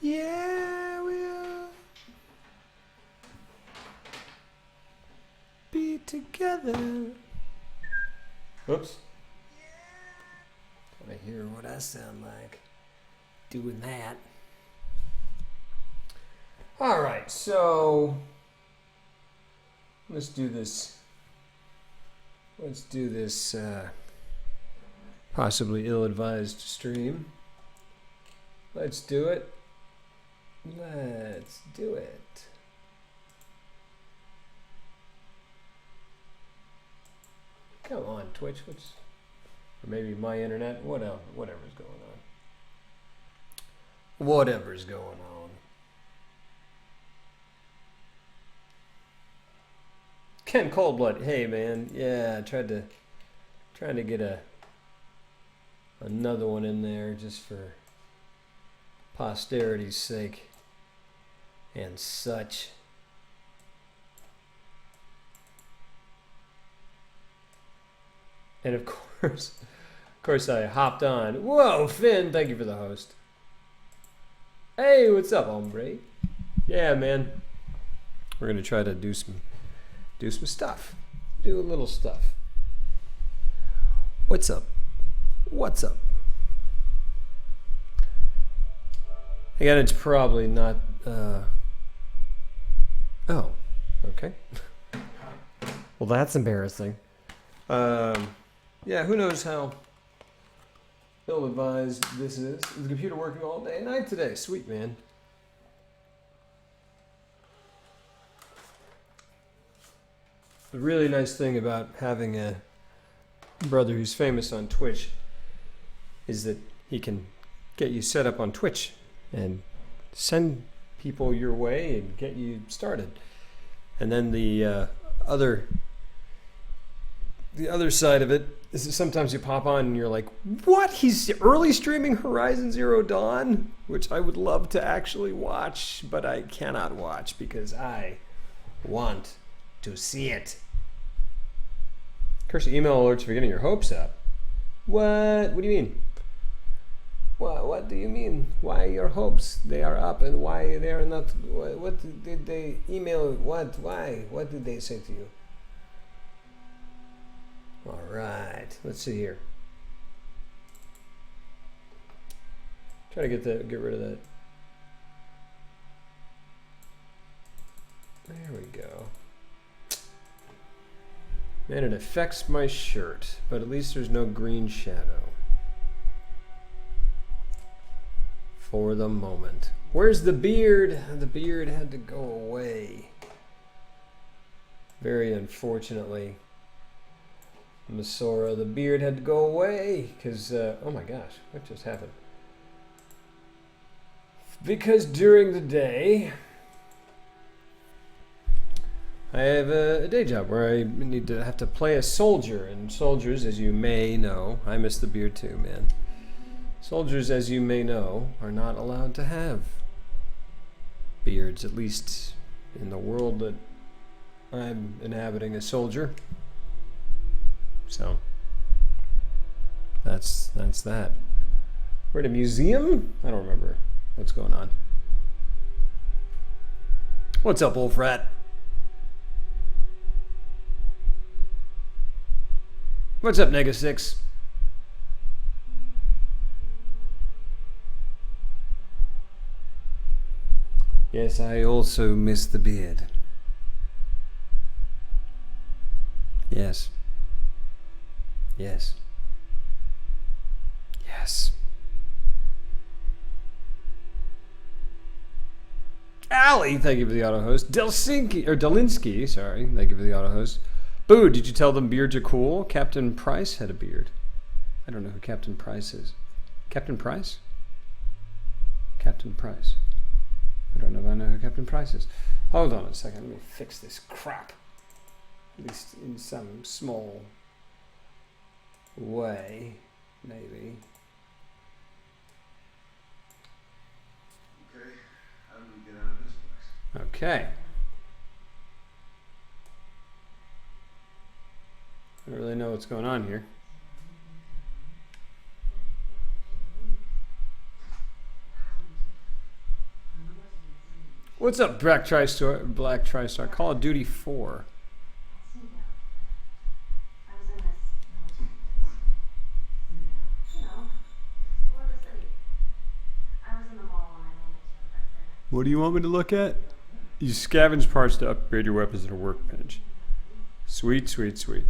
Yeah, we'll be together. Whoops. Gotta hear what I sound like doing that. All right, so let's do this. Let's do this possibly ill-advised stream. Let's do it. Let's do it. Come on, Twitch. Or maybe my internet. Whatever's going on. Whatever's going on. Ken Coldblood. Hey man, yeah, trying to get another one in there just for posterity's sake and such. And of course I hopped on. Whoa, Finn, thank you for the host. Hey, what's up, hombre? Yeah, man. We're gonna try to do some stuff. Do a little stuff. What's up? What's up? Again, it's probably not oh, okay. Well, that's embarrassing. Yeah, who knows how ill-advised this is. Is the computer working all day and night today? Sweet, man. The really nice thing about having a brother who's famous on Twitch is that he can get you set up on Twitch and send people your way and get you started. And then the other side of it is that sometimes you pop on and you're like, what? He's early streaming Horizon Zero Dawn? Which I would love to actually watch, but I cannot watch because I want to see it. Of course, email alerts for getting your hopes up. What? What do you mean? What do you mean? Why your hopes they are up and why they are not? What did they email? What? Why? What did they say to you? All right, let's see here. Try to get rid of that. There we go. Man, it affects my shirt, but at least there's no green shadow. For the moment. Where's the beard? The beard had to go away. Very unfortunately. Masora, the beard had to go away because, oh my gosh, what just happened? Because during the day, I have a day job where I have to play a soldier, and soldiers, as you may know, I miss the beard too, man. Soldiers, as you may know, are not allowed to have beards, at least in the world that I'm inhabiting as soldier. So that's that. We're at a museum? I don't remember what's going on. What's up, old frat? What's up, Nega6? Yes, I also miss the beard. Yes. Yes. Yes. Allie, thank you for the auto host. Delinsky, sorry, thank you for the auto host. Boo, did you tell them beards are cool? Captain Price had a beard. I don't know who Captain Price is. Captain Price? Captain Price. I don't know if I know who Captain Price is. Hold on a second, let me fix this crap. At least in some small way, maybe. Okay, how do we get out of this place? Okay. I don't really know what's going on here. What's up, Black TriStar? Black TriStar. Call of Duty 4. What do you want me to look at? You scavenge parts to upgrade your weapons at a workbench. Sweet, sweet, sweet.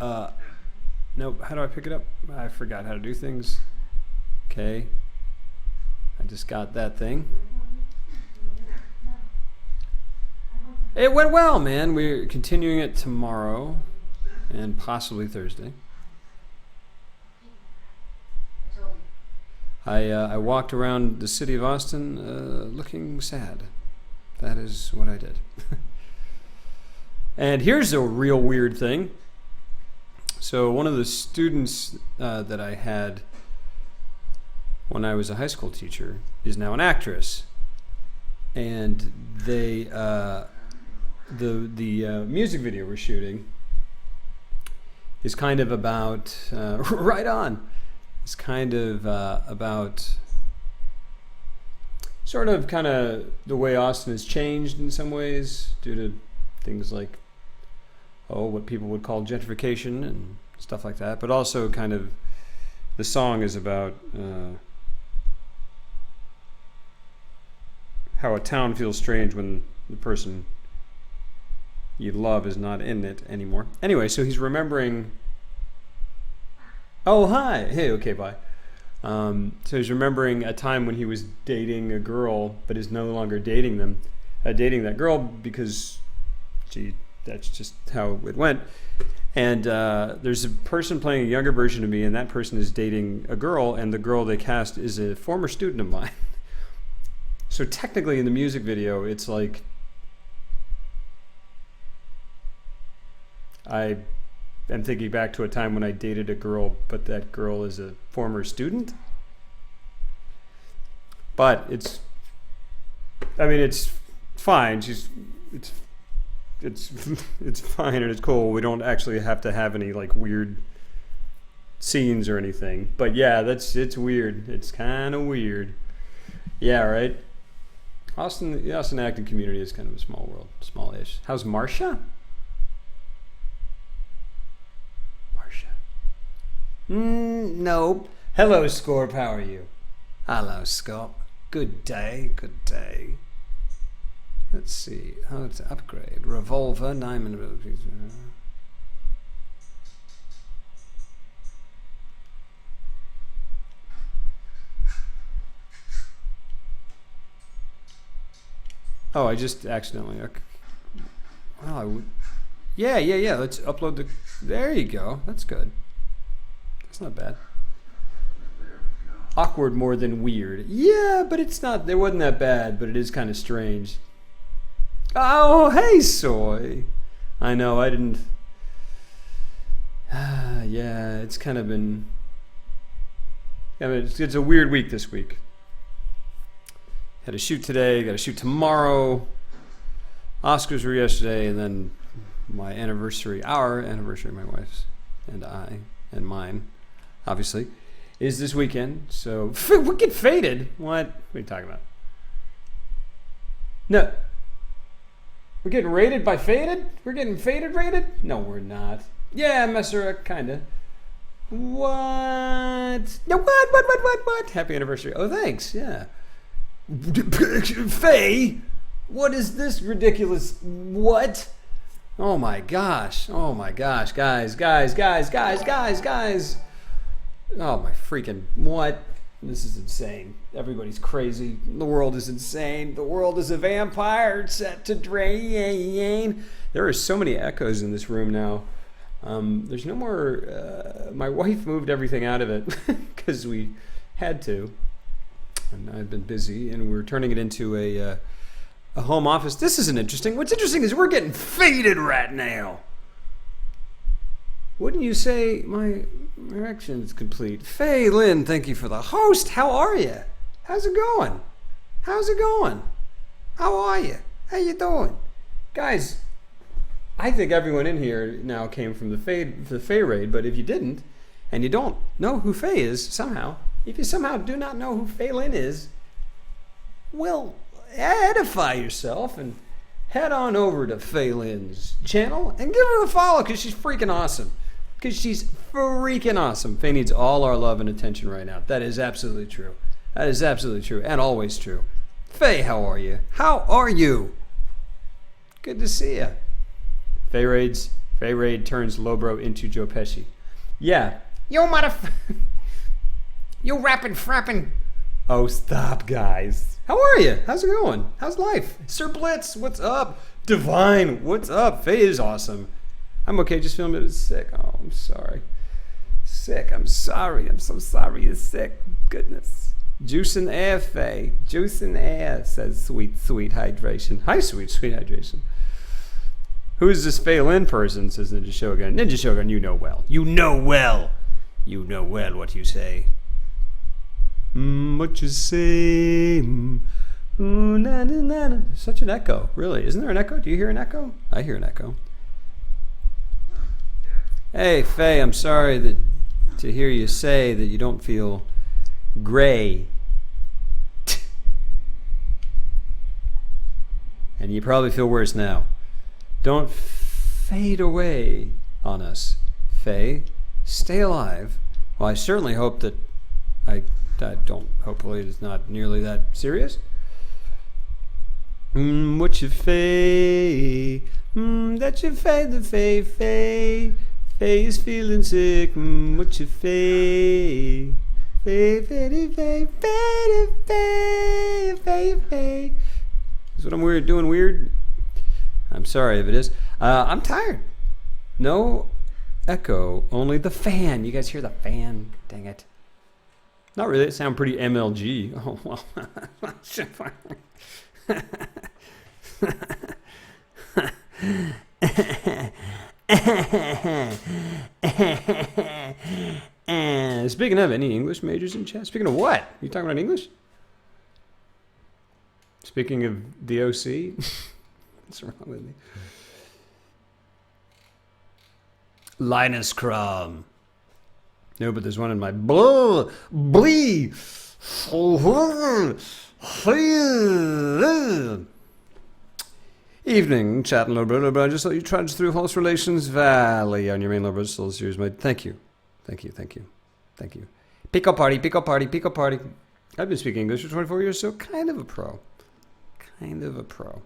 Nope. How do I pick it up? I forgot how to do things. Okay. I just got that thing. It went well, man. We're continuing it tomorrow and possibly Thursday. I walked around the city of Austin looking sad. That is what I did. And here's a real weird thing. So one of the students that I had when I was a high school teacher is now an actress. And they the music video we're shooting is kind of about right on. It's kind of about sort of kind of the way Austin has changed in some ways due to things like what people would call gentrification and stuff like that, but also kind of the song is about how a town feels strange when the person you love is not in it anymore. Anyway, so he's remembering. Oh, hi. Hey, okay, bye. So he's remembering a time when he was dating a girl, but is no longer dating that girl because, that's just how it went. And there's a person playing a younger version of me, and that person is dating a girl, and the girl they cast is a former student of mine. So technically in the music video, it's like I am thinking back to a time when I dated a girl, but that girl is a former student. But it's fine. It's fine and it's cool. We don't actually have to have any like weird scenes or anything. But yeah, it's weird. It's kind of weird. Yeah, right. The Austin acting community is kind of a small world, small-ish. How's Marcia? Nope. Hello, Scorp. How are you? Hello, Scorp. Good day. Good day. Let's see. How to upgrade. Revolver, 9 abilities. Oh, I just accidentally. Okay. Well, I would. Yeah. Let's upload the. There you go. That's good. It's not bad. Awkward more than weird. Yeah, but it's not. It wasn't that bad, but it is kind of strange. Oh, hey, Soy. I know, I didn't. Yeah, it's kind of been. I mean, it's a weird week this week. Had a shoot today, got a shoot tomorrow. Oscars were yesterday, and then our anniversary, my wife's, and I, and mine, obviously, is this weekend. So, we get faded. What are you talking about? No. We're getting rated by faded? We're getting faded rated? No, we're not. Yeah, Messer, kinda. What? No, what? Happy anniversary. Oh, thanks, yeah. Faye? What is this ridiculous? What? Oh my gosh, guys. Oh my freaking, what? This is insane. Everybody's crazy. The world is insane. The world is a vampire set to drain. There are so many echoes in this room now. There's no more, my wife moved everything out of it because we had to. And I've been busy, and we're turning it into a home office. This isn't interesting. What's interesting is we're getting faded right now. Wouldn't you say my erection is complete? Faye Lynn, thank you for the host. How are you? How's it going? How are you? How you doing? Guys, I think everyone in here now came from the Faye raid, but if you didn't, and you don't know who Faye is somehow, if you somehow do not know who Faye Lynn is, well, edify yourself and head on over to Faye Lynn's channel and give her a follow because she's freaking awesome. Because she's freaking awesome. Faye needs all our love and attention right now. That is absolutely true. That is absolutely true and always true. Faye, how are you? How are you? Good to see you. Faye Raid turns Lobro into Joe Pesci. Yeah. Yo, motherfucker. You rapping, frapping. Oh, stop, guys. How are you? How's it going? How's life? Sir Blitz, what's up? Divine, what's up? Faye is awesome. I'm okay, just feeling a bit sick. Oh, I'm sorry. Sick, I'm sorry. I'm so sorry you're sick. Goodness. Juice and air, Faye. Juice and air, says sweet, sweet hydration. Hi, sweet, sweet hydration. Who is this Faye Lynn person, says Ninja Shogun. Ninja Shogun, you know well. You know well. You know well what you say. What you say? Na, na, na, na. Such an echo, really. Isn't there an echo? Do you hear an echo? I hear an echo. Hey, Faye, I'm sorry to hear you say that you don't feel gray. And you probably feel worse now. Don't fade away on us, Faye. Stay alive. Well, I certainly hope that I don't. Hopefully, it's not nearly that serious. What you Faye? That you Faye, the Faye, Faye. Faye is feeling sick. What you Faye? Faye, Faye, Faye, Faye, Faye, Faye, Faye. Is what I'm doing weird? I'm sorry if it is. I'm tired. No echo, only the fan. You guys hear the fan? Dang it. Not really. It sounds pretty MLG. Oh, well. And speaking of, any English majors in chat? Speaking of what? You talking about English? Speaking of the OC? What's wrong with me? Linus Crom. No, but there's one in my blee. Evening, chat and low brother. I just let you trudge through Horse Relations Valley on your main low brother still series, mate. Thank you. Thank you, thank you, thank you. Pico party, pico party, pico party. I've been speaking English for 24 years, so kind of a pro. Kind of a pro.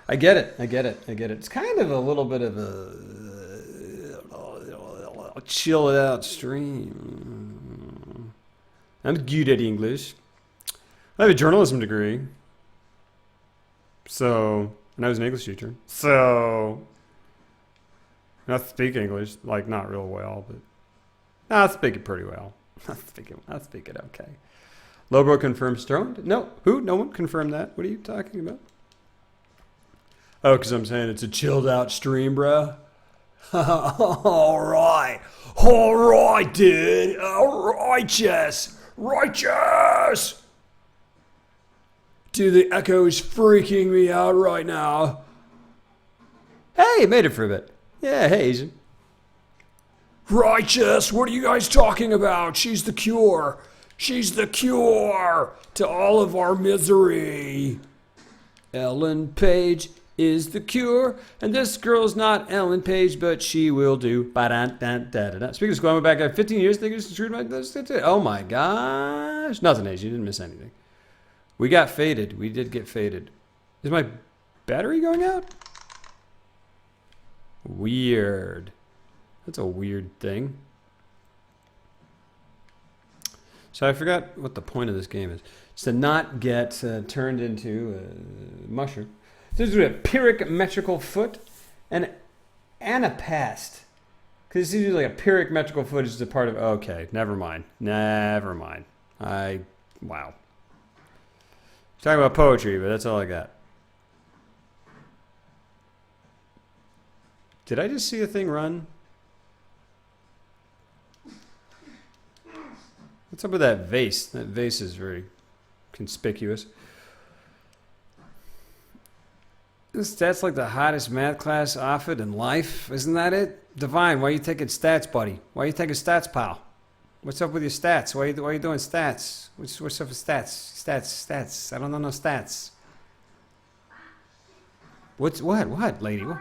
I get it, I get it, I get it. It's kind of a little bit of a chill out stream. I'm good at English. I have a journalism degree. So, and I was an English teacher. So, I speak English, like not real well, but I speak it pretty well. I speak it okay. Lobro confirms stoned? No, who? No one confirmed that. What are you talking about? Oh, because I'm saying it's a chilled out stream, bro. All right, dude. All righteous. Dude, the echo is freaking me out right now. Hey, made it for a bit. Yeah, hey, Asian. Righteous, what are you guys talking about? She's the cure. She's the cure to all of our misery. Ellen Page is the cure, and this girl's not Ellen Page, but she will do. Ba-da-da-da-da-da. Speaking of school, I went back 15 years thinking it's true. Oh my gosh. Nothing, Asian. You didn't miss anything. We got faded. We did get faded. Is my battery going out? Weird. That's a weird thing. So I forgot what the point of this game is. It's to not get turned into a mushroom. So there's a Pyrrhic metrical foot and anapast. Because it's usually like a Pyrrhic metrical foot is just a part of... Okay, never mind. Wow. Talking about poetry, but that's all I got. Did I just see a thing run? What's up with that vase? That vase is very conspicuous. That's like the hottest math class offered in life. Isn't that it? Divine, why are you taking stats, buddy? Why are you taking stats, pal? What's up with your stats? Why are you doing stats? What's up with stats? Stats. I don't know no stats. What, lady? What?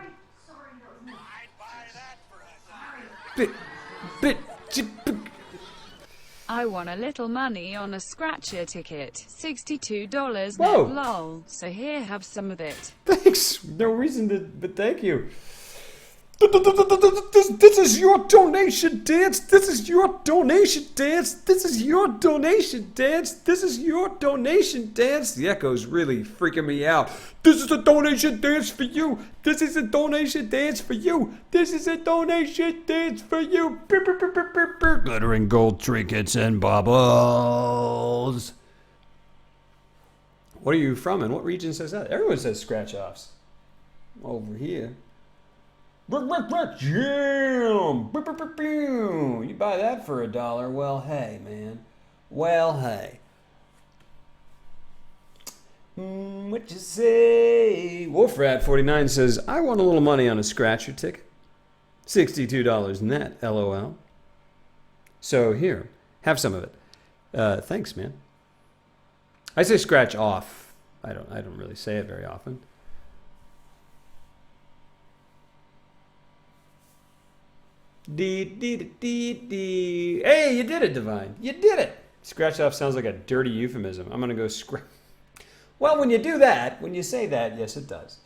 Bit, bit, I won a little money on a scratcher ticket. $62 Whoa. net lol. So here, have some of it. Thanks. No reason to, but thank you. This is your donation dance. This is your donation dance. This is your donation dance. This is your donation dance. The echo's really freaking me out. This is a donation dance for you. This is a donation dance for you. This is a donation dance for you. Glittering gold trinkets and baubles. What are you from, and what region says that? Everyone says scratch offs. Over here. Jam! You buy that for $1? Well, hey, man. Well, hey. What you say? Wolfrat49 says, I won a little money on a scratcher ticket. $62 net, LOL. So here, have some of it. Thanks, man. I say scratch off. I don't really say it very often. Hey, you did it, Divine. You did it. Scratch off sounds like a dirty euphemism. I'm going to go scratch. Well, when you do that, when you say that, yes, it does.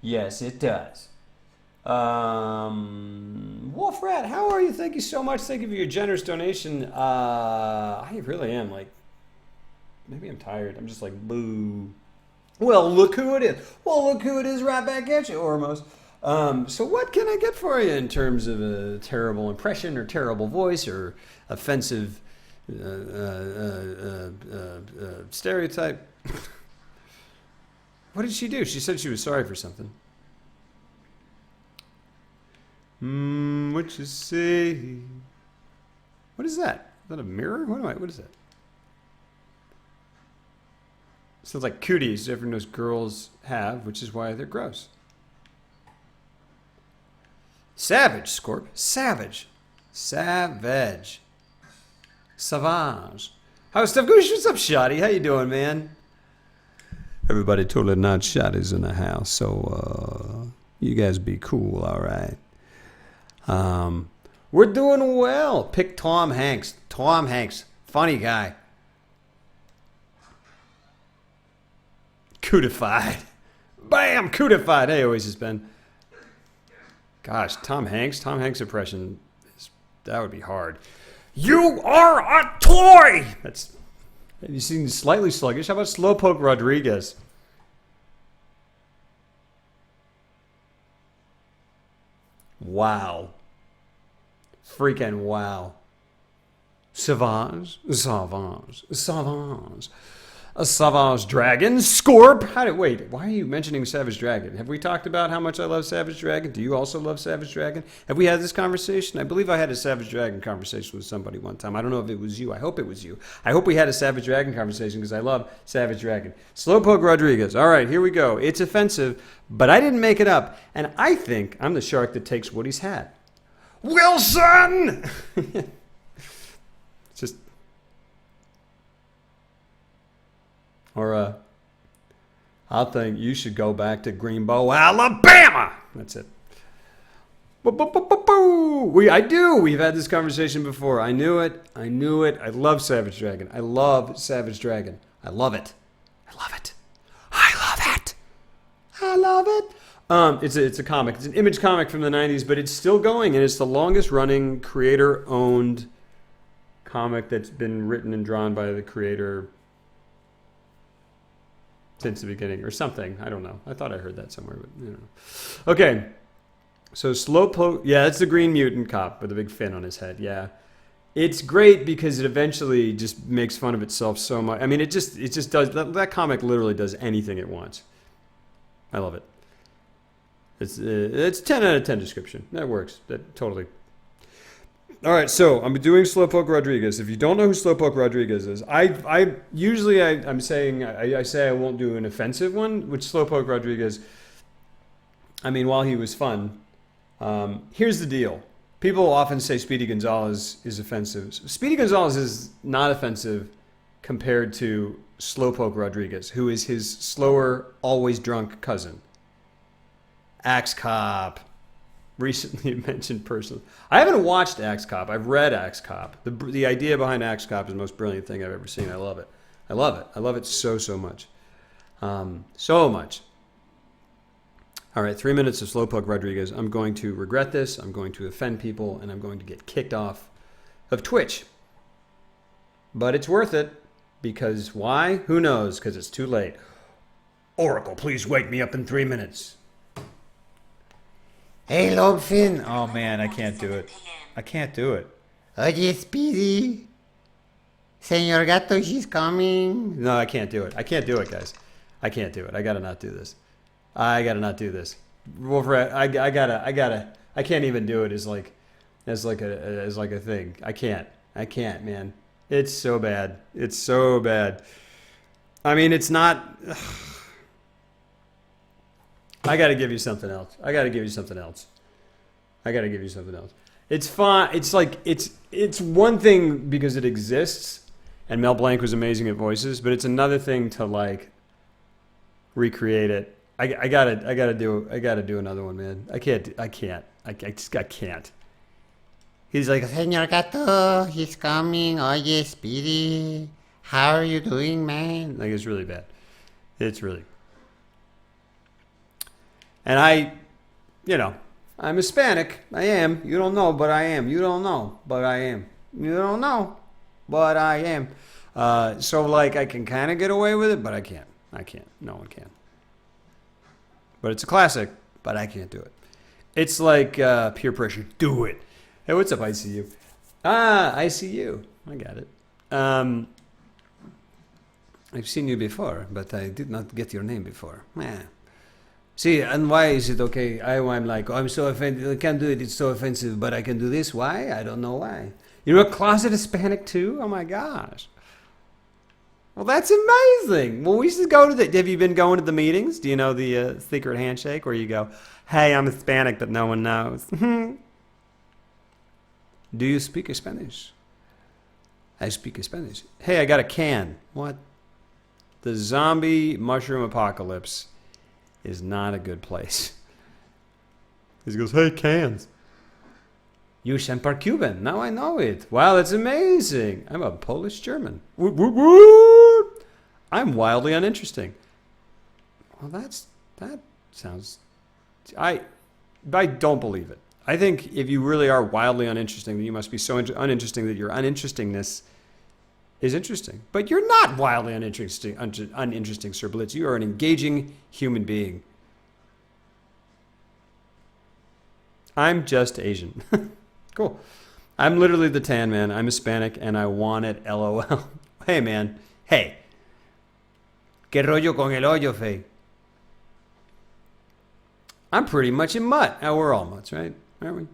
Yes, it does. Wolfrat, how are you? Thank you so much. Thank you for your generous donation. I really am like, maybe I'm tired. I'm just like, boo. Well, look who it is. Well, look who it is right back at you, Ormos. So what can I get for you in terms of a terrible impression or terrible voice or offensive stereotype? What did she do? She said she was sorry for something. What you say? What is that? Is that a mirror? What is that? Sounds like cooties everyone knows girls have, which is why they're gross. Savage, Scorp. Savage. Savage. Savage. How's stuff going? What's up, Shotty? How you doing, man? Everybody totally not Shotty's in the house, so you guys be cool, all right? We're doing well. Pick Tom Hanks. Tom Hanks. Funny guy. Cootified. Bam! Cootified. Hey, Oasis Ben. Gosh, Tom Hanks impression, that would be hard. You are a toy! You seem slightly sluggish. How about Slowpoke Rodriguez? Wow. Freaking wow. Savage. A Savage Dragon. Scorp. Wait, why are you mentioning Savage Dragon? Have we talked about how much I love Savage Dragon? Do you also love Savage Dragon? Have we had this conversation? I believe I had a Savage Dragon conversation with somebody one time. I don't know if it was you. I hope it was you. I hope we had a Savage Dragon conversation because I love Savage Dragon. Slowpoke Rodriguez. All right, here we go. It's offensive, but I didn't make it up. And I think I'm the shark that takes Woody's hat. Wilson! Just... Or, I think you should go back to Greenbow, Alabama. That's it. I do. We've had this conversation before. I knew it. I love Savage Dragon. I love Savage Dragon. I love it. It's a comic. It's an Image comic from the 90s, but it's still going, and it's the longest running creator-owned comic that's been written and drawn by the creator since the beginning or something. I don't know. I thought I heard that somewhere, but I don't know. Okay. So Slowpoke, yeah, that's the Green Mutant cop with a big fin on his head. Yeah. It's great because it eventually just makes fun of itself so much. I mean, it just does, that comic literally does anything it wants. I love it. It's 10 out of 10 description. That works. That totally. All right, so I'm doing Slowpoke Rodriguez. If you don't know who Slowpoke Rodriguez is, I usually I'm saying I say I won't do an offensive one, which Slowpoke Rodriguez. I mean, while he was fun, here's the deal: People often say Speedy Gonzalez is offensive. Speedy Gonzalez is not offensive compared to Slowpoke Rodriguez, who is his slower, always drunk cousin. Axe Cop. Recently mentioned personally. I haven't watched Axe Cop. I've read Axe Cop. The idea behind Axe Cop is the most brilliant thing I've ever seen. I love it. I love it. I love it so much. So much. All right, 3 minutes of Slowpoke Rodriguez. I'm going to regret this. I'm going to offend people, and I'm going to get kicked off of Twitch. But it's worth it. Because why? Who knows? Because it's too late. Oracle, please wake me up in 3 minutes. Hey, Lobfin. Oh man, I can't do it. I can't do it. Oye, Speedy. Señor Gato, she's coming. No, I can't do it. I can't do it, guys. I can't do it. I gotta not do this. I gotta not do this. Wolfrat, I gotta. I can't even do it as like a thing. I can't, man. It's so bad. It's so bad. I mean, it's not. I got to give you something else. It's fine. It's like it's one thing because it exists, and Mel Blanc was amazing at voices, but it's another thing to like recreate it. I gotta do another one, man. I can't. I can't. He's like, Señor Gato, he's coming. Oye, Speedy. How are you doing, man? Like, it's really bad. It's really. And I'm Hispanic. I am. You don't know, but I am. You don't know, but I am. You don't know, but I am. So, like, I can kind of get away with it, but I can't. No one can. But it's a classic, but I can't do it. It's like peer pressure. Do it. Hey, what's up, ICU? ICU. I got it. I've seen you before, but I did not get your name before. See, and why is it okay? I'm like, I'm so offended. I can't do it. It's so offensive, but I can do this. Why? I don't know why. You're a closet Hispanic too? Oh my gosh. Well, that's amazing. Well, we should go to the. Have you been going to the meetings? Do you know the secret handshake where you go, hey, I'm Hispanic, but no one knows? Do you speak Spanish? I speak Spanish. Hey, I got a can. What? The zombie mushroom apocalypse is not a good place. He goes, hey, cans. You Semper Cuban. Now I know it. Wow, that's amazing. I'm a Polish German. Woot, woot, woot. I'm wildly uninteresting. Well, that sounds. I don't believe it. I think if you really are wildly uninteresting, then you must be so uninteresting that your uninterestingness is interesting. But you're not wildly uninteresting, Sir Blitz. You are an engaging human being. I'm just Asian. Cool. I'm literally the tan man. I'm Hispanic, and I want it, LOL. Hey, man. Hey. ¿Qué rollo con el hoyo, fe? I'm pretty much a mutt. Oh, we're all mutts, right? Aren't we?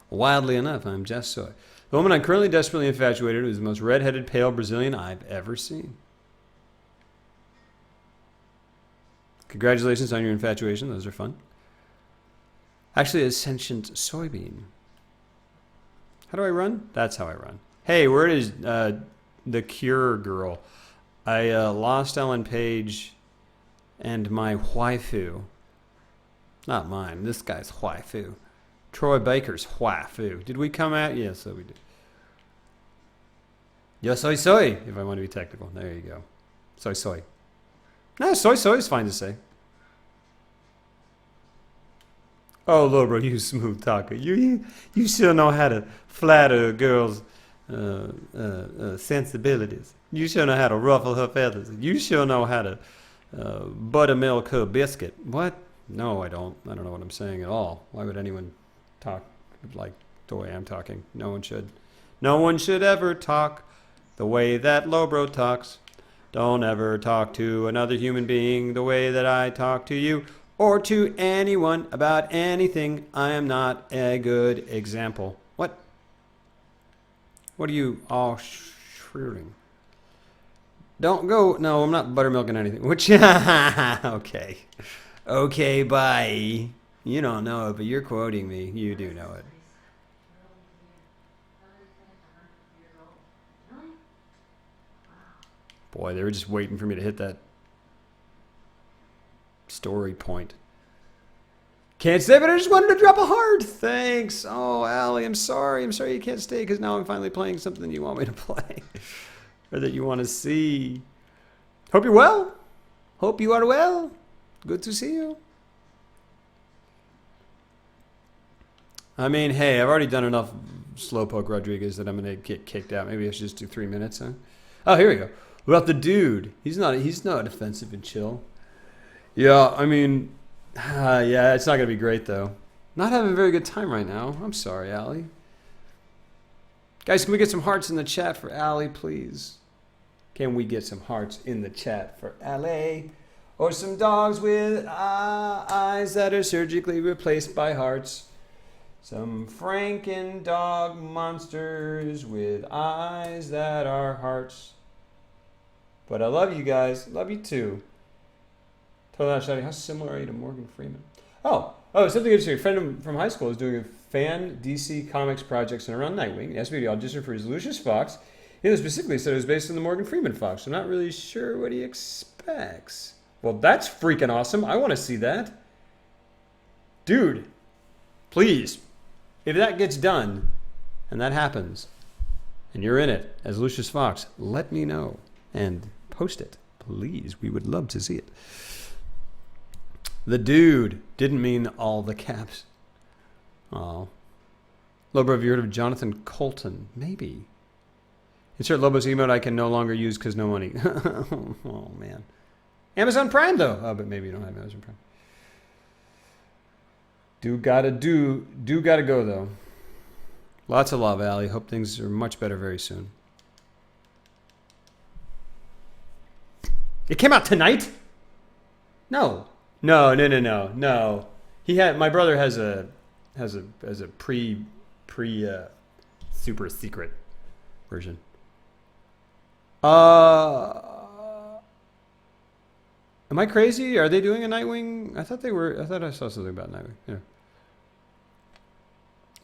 Wildly enough, I'm just soy. The woman I'm currently desperately infatuated with is the most red-headed, pale Brazilian I've ever seen. Congratulations on your infatuation. Those are fun. Actually, a sentient soybean. How do I run? That's how I run. Hey, where is the Cure girl? I lost Ellen Page and my waifu. Not mine. This guy's waifu. Troy Baker's waifu. Did we come out? Yes, so we did. Yo soy soy, if I want to be technical. There you go. Soy soy. No, soy soy is fine to say. Oh, Lobro, you smooth talker. You sure know how to flatter a girl's sensibilities. You sure know how to ruffle her feathers. You sure know how to buttermilk her biscuit. What? No, I don't. I don't know what I'm saying at all. Why would anyone talk like the way I'm talking? No one should. No one should ever talk the way that Lobro talks. Don't ever talk to another human being the way that I talk to you or to anyone about anything. I am not a good example. What? What are you all shrilling? Don't go. No, I'm not buttermilking anything. Which, okay. Okay, bye. You don't know it, but you're quoting me. You do know it. Boy, they were just waiting for me to hit that story point. Can't stay, but I just wanted to drop a heart. Thanks. Oh, Allie, I'm sorry. I'm sorry you can't stay because now I'm finally playing something you want me to play or that you want to see. Hope you're well. Hope you are well. Good to see you. I mean, hey, I've already done enough Slowpoke Rodriguez that I'm going to get kicked out. Maybe I should just do 3 minutes, huh? Oh, here we go. What about the dude? He's not offensive and chill. Yeah, I mean, yeah, it's not going to be great, though. Not having a very good time right now. I'm sorry, Allie. Guys, can we get some hearts in the chat for Allie, please? Can we get some hearts in the chat for Allie? Or some dogs with eyes that are surgically replaced by hearts. Some Franken dog monsters with eyes that are hearts. But I love you guys. Love you too. Totally not shouting. How similar are you to Morgan Freeman? Oh, something interesting. A friend from high school is doing a fan DC Comics projects and around Nightwing. He asked me to audition for his Lucius Fox. He specifically said it was based on the Morgan Freeman Fox. So I'm not really sure what he expects. Well, that's freaking awesome. I want to see that. Dude, please. If that gets done, and that happens, and you're in it as Lucius Fox, let me know and post it. Please, we would love to see it. The dude didn't mean all the caps. Oh. Lobo, have you heard of Jonathan Colton? Maybe. Insert Lobo's emote I can no longer use because no money. Oh, man. Amazon Prime, though. Oh, but maybe you don't have Amazon Prime. Do gotta go, though. Lots of love, Allie. Hope things are much better very soon. It came out tonight? No. No. My brother has a pre super secret version. Am I crazy? Are they doing a Nightwing? I thought I saw something about Nightwing. Yeah.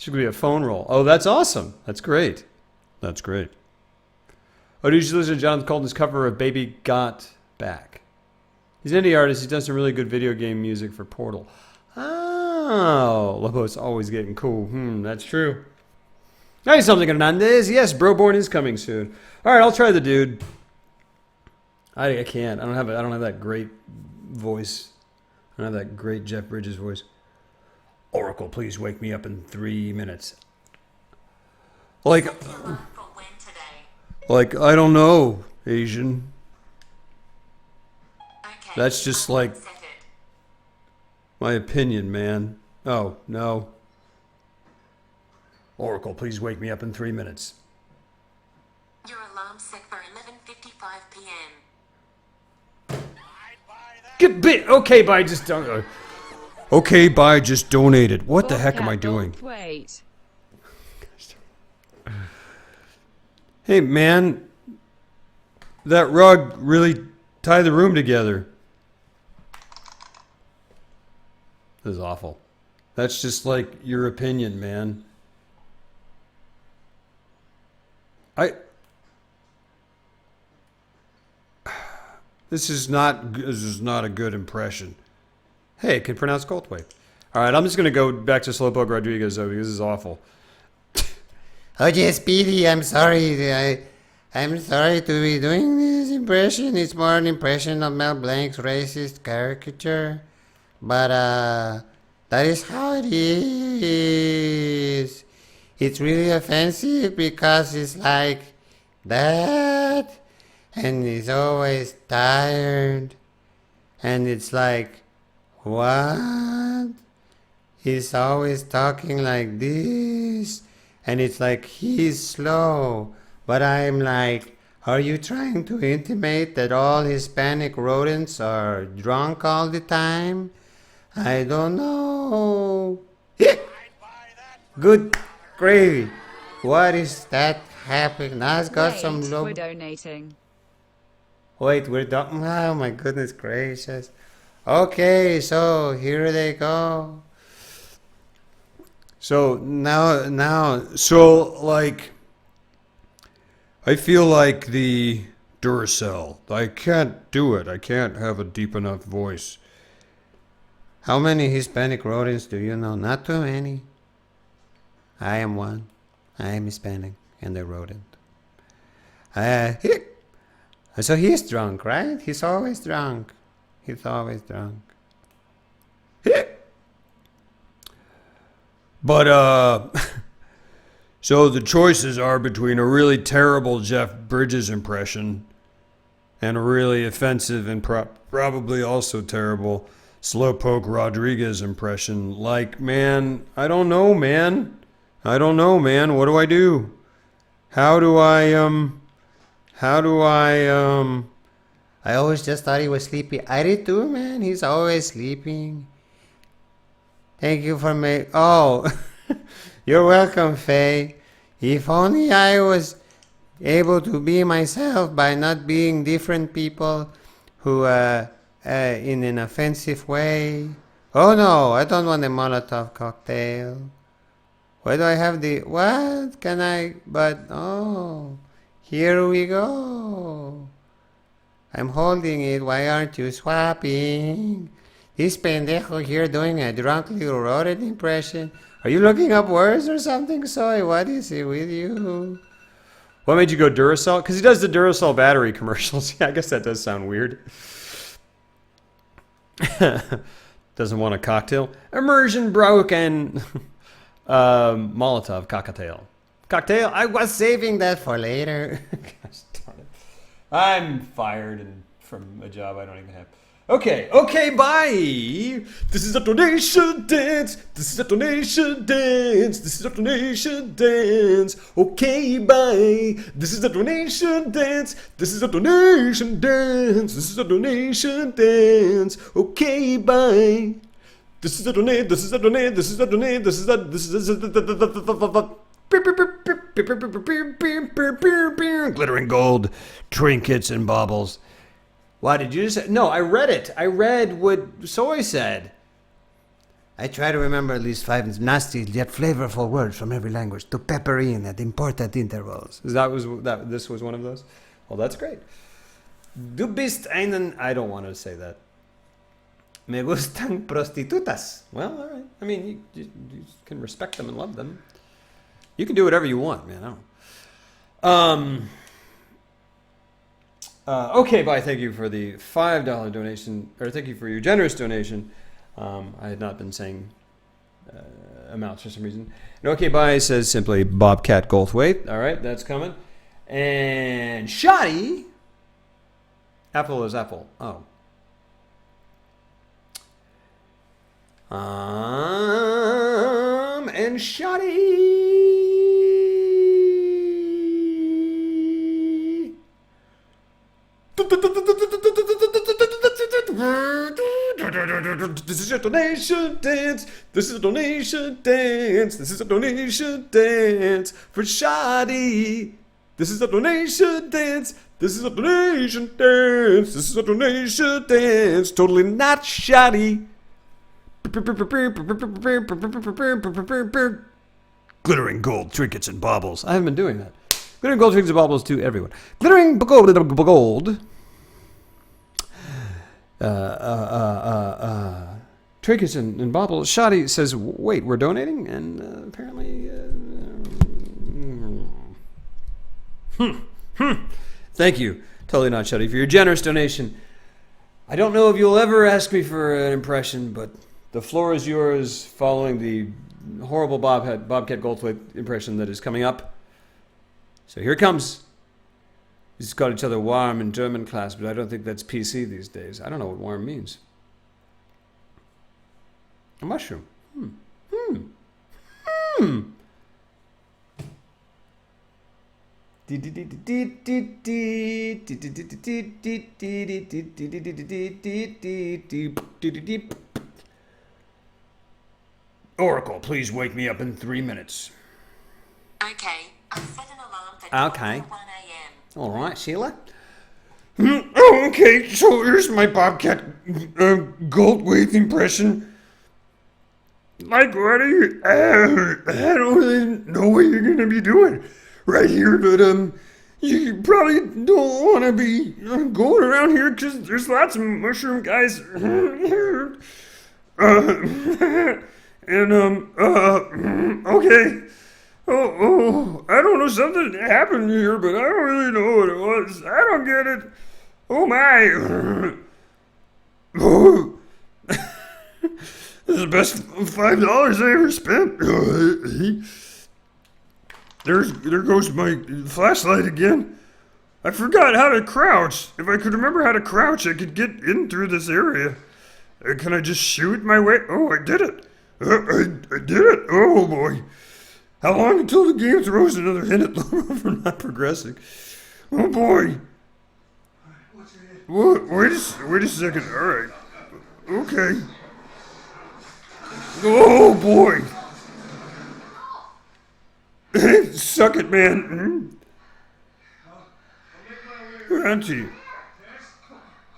Should be a phone roll. Oh, that's awesome. That's great. That's great. Oh, did you listen to Jonathan Colton's cover of Baby Got Back? He's an indie artist. He's done some really good video game music for Portal. Oh, Lobo's always getting cool. That's true. Hey, something Hernandez. Yes, Broborn is coming soon. All right, I'll try the dude. I can't. I don't have that great voice. I don't have that great Jeff Bridges voice. Oracle, please wake me up in 3 minutes. Like I don't know, Asian. Okay, That's just like my opinion, man. Oh, no. Oracle, please wake me up in 3 minutes. Your alarm's set for 11:55 p.m. Get bit. Okay, bye. Just don't. Okay, bye. Just donated. What the heck am I doing? Wait. Hey, man. That rug really tied the room together. This is awful. That's just like your opinion, man. This is not a good impression. Hey, I can pronounce Goldthwait. All right, I'm just gonna go back to Slowpoke Rodriguez though because this is awful. Oh yes, Speedy, I'm sorry. I'm sorry to be doing this impression. It's more an impression of Mel Blanc's racist caricature. But that is how it is. It's really offensive because it's like that. And he's always tired. And it's like, what? He's always talking like this. And it's like he's slow. But I'm like, are you trying to intimate that all Hispanic rodents are drunk all the time? I don't know. Good gravy. What is that happening? Now it's got some low. We're donating. Wait, we're done. Oh my goodness gracious. Okay, so here they go. So now, so like, I feel like the Duracell. I can't do it. I can't have a deep enough voice. How many Hispanic rodents do you know? Not too many. I am one. I am Hispanic and a rodent. So he's drunk, right? He's always drunk. He's always drunk. But, so the choices are between a really terrible Jeff Bridges impression and a really offensive and probably also terrible Slowpoke Rodriguez impression. Like, man, I don't know, man. I don't know, man. What do I do? How do I I always just thought he was sleepy. I did too, man. He's always sleeping. Thank you for me. Oh, you're welcome, Faye. If only I was able to be myself by not being different people who, in an offensive way. Oh no, I don't want a Molotov cocktail. Why do I have the, what can I, but, oh, here we go. I'm holding it, why aren't you swapping? This pendejo here doing a drunk little rodent impression. Are you looking up words or something, Soy? What is it with you? What made you go Duracell? Because he does the Duracell battery commercials. Yeah, I guess that does sound weird. Doesn't want a cocktail. Immersion broken. Molotov cocktail. Cocktail? I was saving that for later. Gosh darn it. I'm fired and from a job I don't even have. Okay, bye. This is a donation dance. This is a donation dance. This is a donation dance. Okay, bye. This is a donation dance. This is a donation dance. This is a donation dance. Okay, bye. This is a donate. This is a donate. This is a donate. This is a glittering gold trinkets and baubles. Why did you say? No, I read it. I read what Soy said. I try to remember at least 5 nasty yet flavorful words from every language to pepper in at important intervals. This was one of those? Well, that's great. Du bist einen... I don't want to say that. Me gustan prostitutas. Well, all right. I mean, you can respect them and love them. You can do whatever you want, man. I don't. Okay, bye. Thank you for the $5 donation, or thank you for your generous donation. I had not been saying amounts for some reason. And okay, bye says simply Bobcat Goldthwait. All right, that's coming. And Shoddy. Apple is apple. Oh. And Shoddy. This is a donation dance. This is a donation dance. This is a donation dance for Shoddy. This is a donation dance. This is a donation dance. This is a donation dance. Totally not shoddy. Glittering gold trinkets and baubles. I haven't been doing that. Glittering gold trinkets and baubles to everyone. Glittering gold. Trinkets and baubles. Shoddy says, wait, we're donating? And apparently... Thank you. Totally not Shoddy for your generous donation. I don't know if you'll ever ask me for an impression, but the floor is yours following the horrible Bobcat Goldthwait impression that is coming up. So here it comes. We just called each other warm in German class, but I don't think that's PC these days. I don't know what warm means. A mushroom. Oracle, please wake me up in 3 minutes. Okay, I'll set an alarm for Okay. 1 a.m. All right, Sheila. Okay, so here's my Bobcat Goldthwait impression. Like, what are you... I don't really know what you're going to be doing right here, but, You probably don't want to be going around here because there's lots of mushroom guys. Okay. Oh, I don't know, something happened here, but I don't really know what it was. I don't get it. Oh my. Oh. This is the best $5 I ever spent. There goes my flashlight again. I forgot how to crouch. If I could remember how to crouch, I could get in through this area. Can I just shoot my way? Oh, I did it. I did it. Oh boy. How long until the game throws another hint at Lobo for not progressing? Oh boy. What's your hit? What? Wait a second. All right. Okay. Oh boy. Suck it, man. Auntie.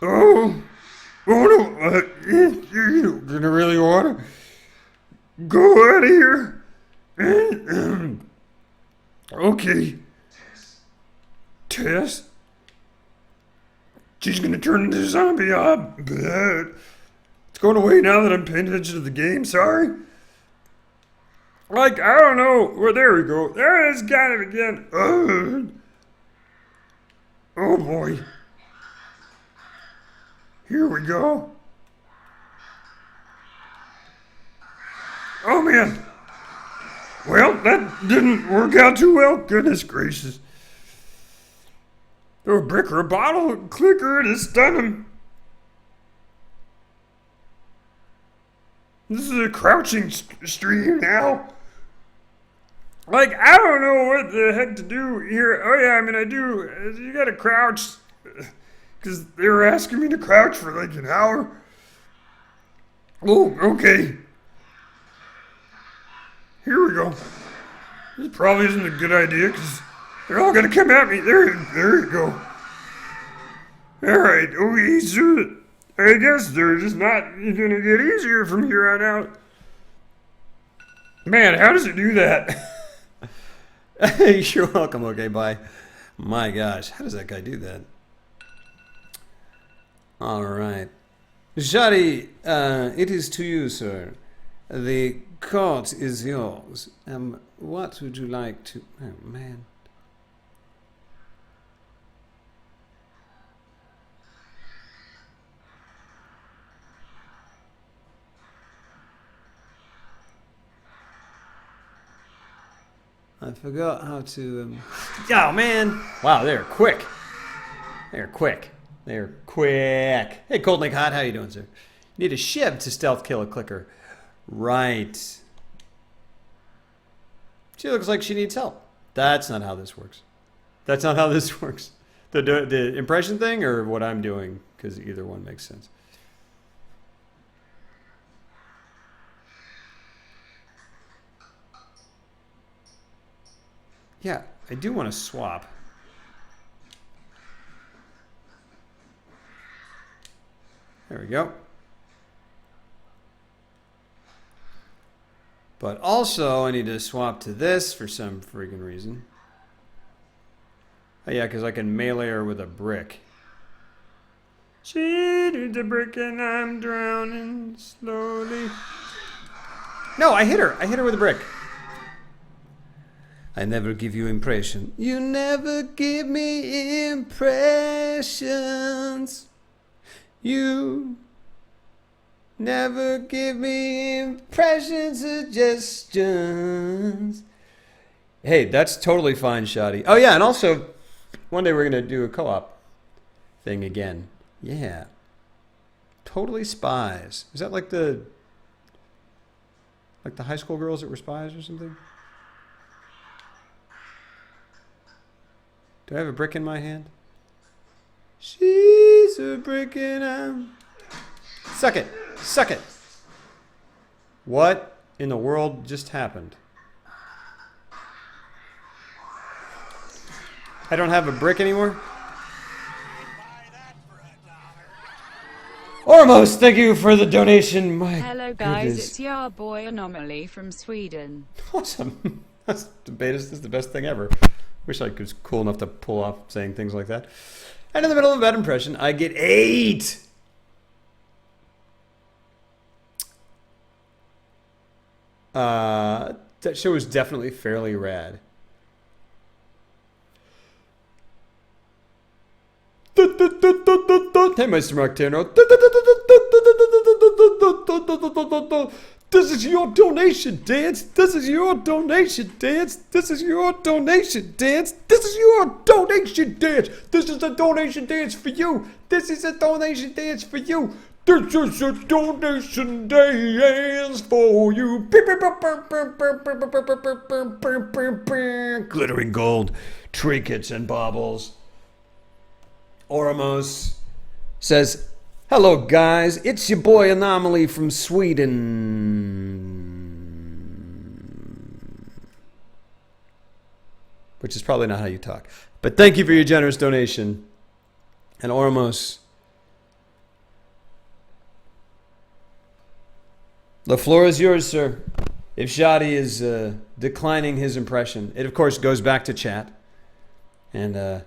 Oh. Oh no. You didn't really want to go out of here. Okay. Tess? She's gonna turn into a zombie. I bet. It's going away now that I'm paying attention to the game. Sorry. Like, I don't know. Well, there we go. There it is, got it again. Oh boy. Here we go. Oh man. Well, that didn't work out too well. Goodness gracious. Throw a brick or a bottle, clicker to stun him. This is a crouching stream now. Like, I don't know what the heck to do here. Oh yeah, I mean I do. You gotta crouch. Because they were asking me to crouch for like an hour. Oh, okay. Here we go. This probably isn't a good idea because they're all gonna come at me. There you go. Alright, okay, so I guess they're just not gonna get easier from here on out. Man, how does it do that? You're welcome. Okay, bye. My gosh, how does that guy do that? All right. Shadi, it is to you, sir. The court is yours. What would you like to... Oh, man. I forgot how to... Oh, man! Wow, they're quick. They're quick. They're quick. Hey, Cold Lake Hot, how you doing, sir? Need a shiv to stealth kill a clicker. Right. She looks like she needs help. That's not how this works. That's not how this works. The impression thing or what I'm doing, because either one makes sense. Yeah, I do want to swap. There we go. But also, I need to swap to this for some freaking reason. Oh yeah, because I can melee her with a brick. She needs a brick and I'm drowning slowly. No, I hit her. I hit her with a brick. I never give you impression. You never give me impressions. You never give me impression suggestions. Hey, that's totally fine, Shoddy. Oh yeah, and also, one day we're gonna do a co-op thing again. Yeah. Totally spies. Is that like the high school girls that were spies or something? Do I have a brick in my hand? She's a brick and I'm... Suck it. Suck it. What in the world just happened? I don't have a brick anymore? Ormos, thank you for the donation. My Hello guys, goodness. it's your boy Anomaly from Sweden. Awesome. This is the best thing ever. Wish I was cool enough to pull off saying things like that. And in the middle of a bad impression, I get 8. That show was definitely fairly rad. Hey, Mr. Martino. This is your donation dance. This is your donation dance. This is your donation dance. This is your donation dance. This is a donation dance for you. This is a donation dance for you. This is a donation dance for you. Glittering gold, trinkets and baubles. Oramos says, hello guys, it's your boy Anomaly from Sweden. Which is probably not how you talk. But thank you for your generous donation. And Oramos, the floor is yours, sir. If Shadi is declining his impression, it of course goes back to chat. And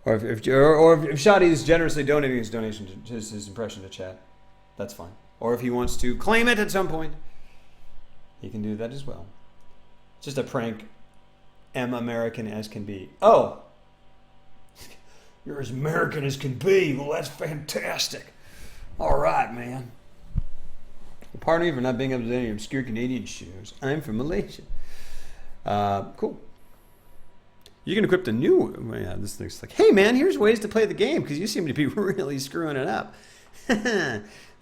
or if Shadi is generously donating his donation to his impression to chat, that's fine. Or if he wants to claim it at some point, he can do that as well. It's just a prank, American as can be. Oh, you're as American as can be. Well, that's fantastic. All right, man. Well, pardon me for not being able to do any obscure Canadian shows. I'm from Malaysia. Cool. You can equip the new... Yeah, this thing's like, hey, man, here's ways to play the game, because you seem to be really screwing it up.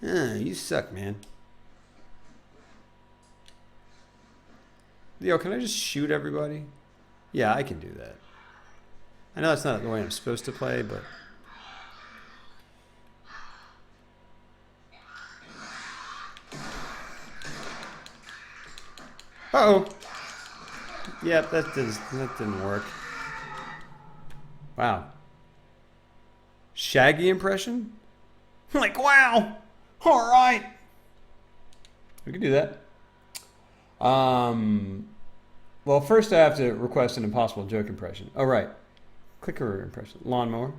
You suck, man. Leo, can I just shoot everybody? Yeah, I can do that. I know that's not the way I'm supposed to play, but... Uh-oh. Yep, that didn't work. Wow. Shaggy impression? Like, wow. All right. We can do that. Well, first I have to request an impossible joke impression. Oh, right. Clicker impression. Lawnmower.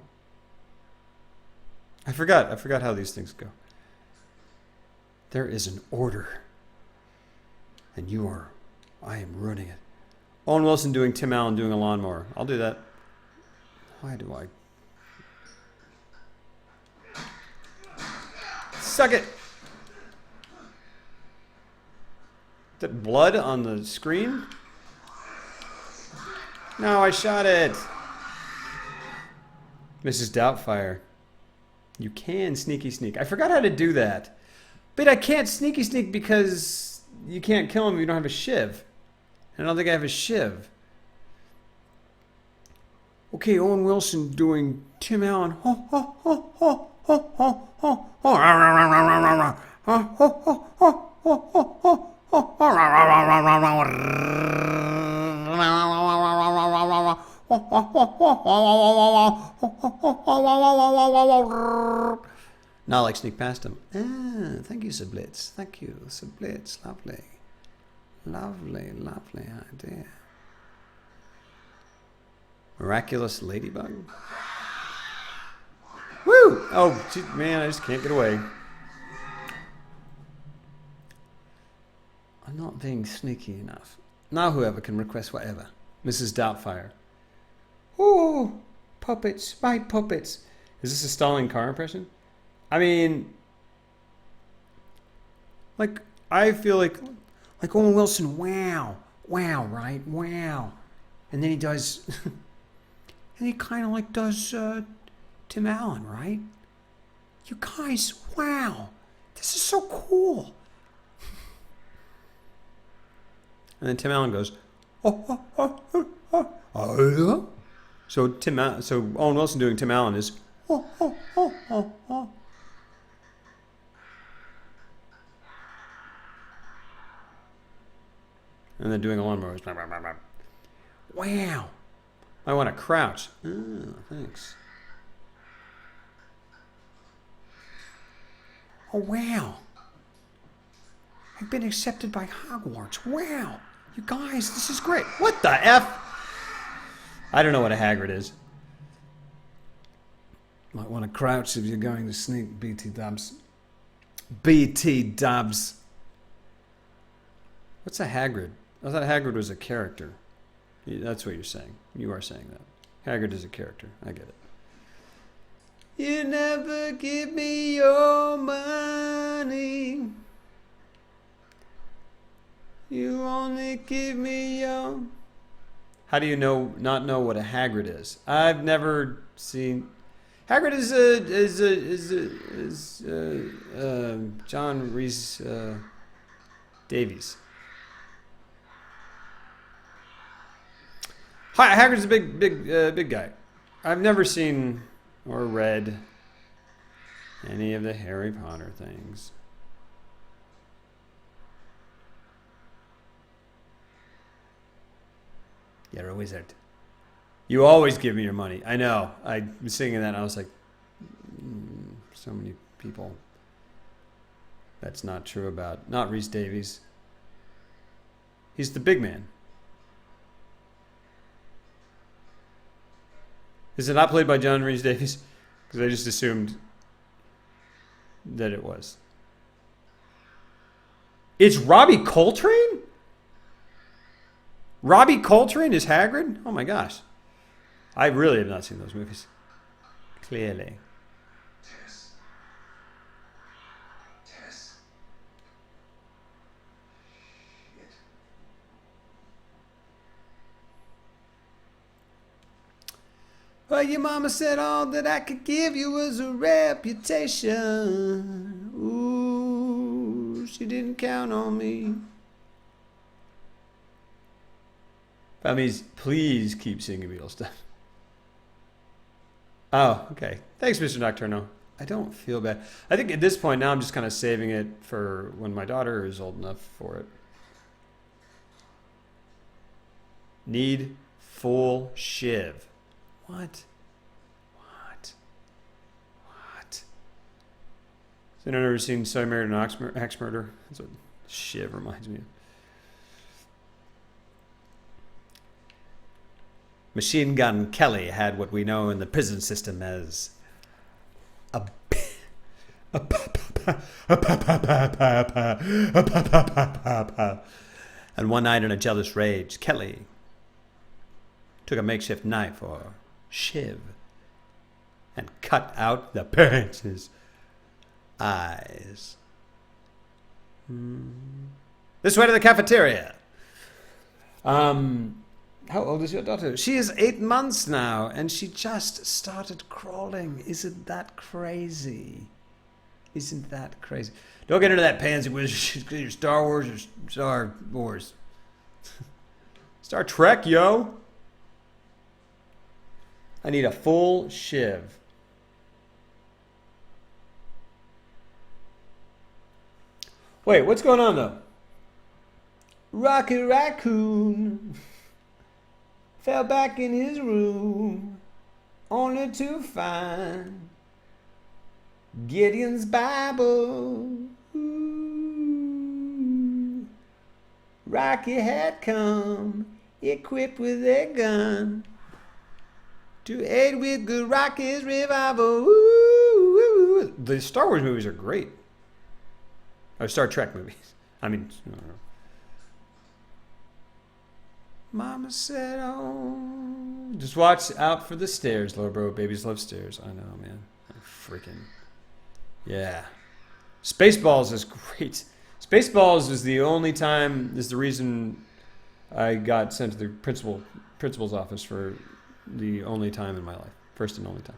I forgot how these things go. There is an order. And I am running it. Owen Wilson doing Tim Allen doing a lawnmower. I'll do that. Why do I? Suck it. Is that blood on the screen? No, I shot it. Mrs. Doubtfire. You can sneaky sneak. I forgot how to do that. But I can't sneaky sneak because you can't kill him if you don't have a shiv. I don't think I have a shiv. Okay, Owen Wilson doing Tim Allen. Not like sneak past him. Ah, thank you, Sublitz. Thank you, Sublitz. Lovely. Lovely, lovely idea. Miraculous ladybug. Woo! Oh, gee, man, I just can't get away. I'm not being sneaky enough. Now whoever can request whatever. Mrs. Doubtfire. Ooh, puppets, my puppets. Is this a stalling car impression? I mean, like, I feel like Owen Wilson, wow, right, wow. And then he does, and he kind of like does Tim Allen, right? You guys, wow, this is so cool. And then Tim Allen goes, oh. So Owen Wilson doing Tim Allen is, oh. And then doing a lawnmower is, wow. I want to crouch. Oh, thanks. Oh, wow. I've been accepted by Hogwarts. Wow. You guys, this is great. What the F? I don't know what a Hagrid is. Might want to crouch if you're going to sneak, BT Dubs. BT Dubs. What's a Hagrid? I thought Hagrid was a character. That's what you're saying. You are saying that. Hagrid is a character. I get it. You never give me your money. You only give me your... How do you not know what a Hagrid is? I've never seen... Hagrid is John Rhys Davies. Hi, Hagrid's a big guy. I've never seen or read any of the Harry Potter things. You're a wizard. You always give me your money. I know. I was singing that and I was like, so many people. That's not true about. Not Rhys Davies. He's the big man. Is it not played by John Rhys Davies? Because I just assumed that it was. It's Robbie Coltrane? Robbie Coltrane is Hagrid? Oh my gosh. I really have not seen those movies. Clearly. Tess. Tess. Shit. Well, your mama said all that I could give you was a reputation. Ooh, she didn't count on me. Please keep singing Beatles stuff. Oh, okay. Thanks, Mr. Nocturno. I don't feel bad. I think at this point now I'm just kind of saving it for when my daughter is old enough for it. Need full shiv. What? What? What? Has anyone ever seen So I Married an Axe Murder? That's what shiv reminds me of. Machine Gun Kelly had what we know in the prison system as and one night in a jealous rage, Kelly took a makeshift knife or shiv and cut out the parents' eyes. This way to the cafeteria. How old is your daughter? She is 8 months now, and she just started crawling. Isn't that crazy? Isn't that crazy? Don't get into that pansy wizard. Your Star Wars or Star Wars. Star Trek, yo. I need a full shiv. Wait, what's going on though? Rocky Raccoon fell back in his room, only to find Gideon's Bible. Ooh. Rocky had come, equipped with a gun, to aid with good Rocky's revival. Ooh. The Star Wars movies are great. Or Star Trek movies. I mean, I don't know. Mama said, oh. Just watch out for the stairs, little bro. Babies love stairs. I know, man. Freaking. Yeah. Spaceballs is great. Spaceballs is the only time, is the reason I got sent to the principal's office for the only time in my life. First and only time.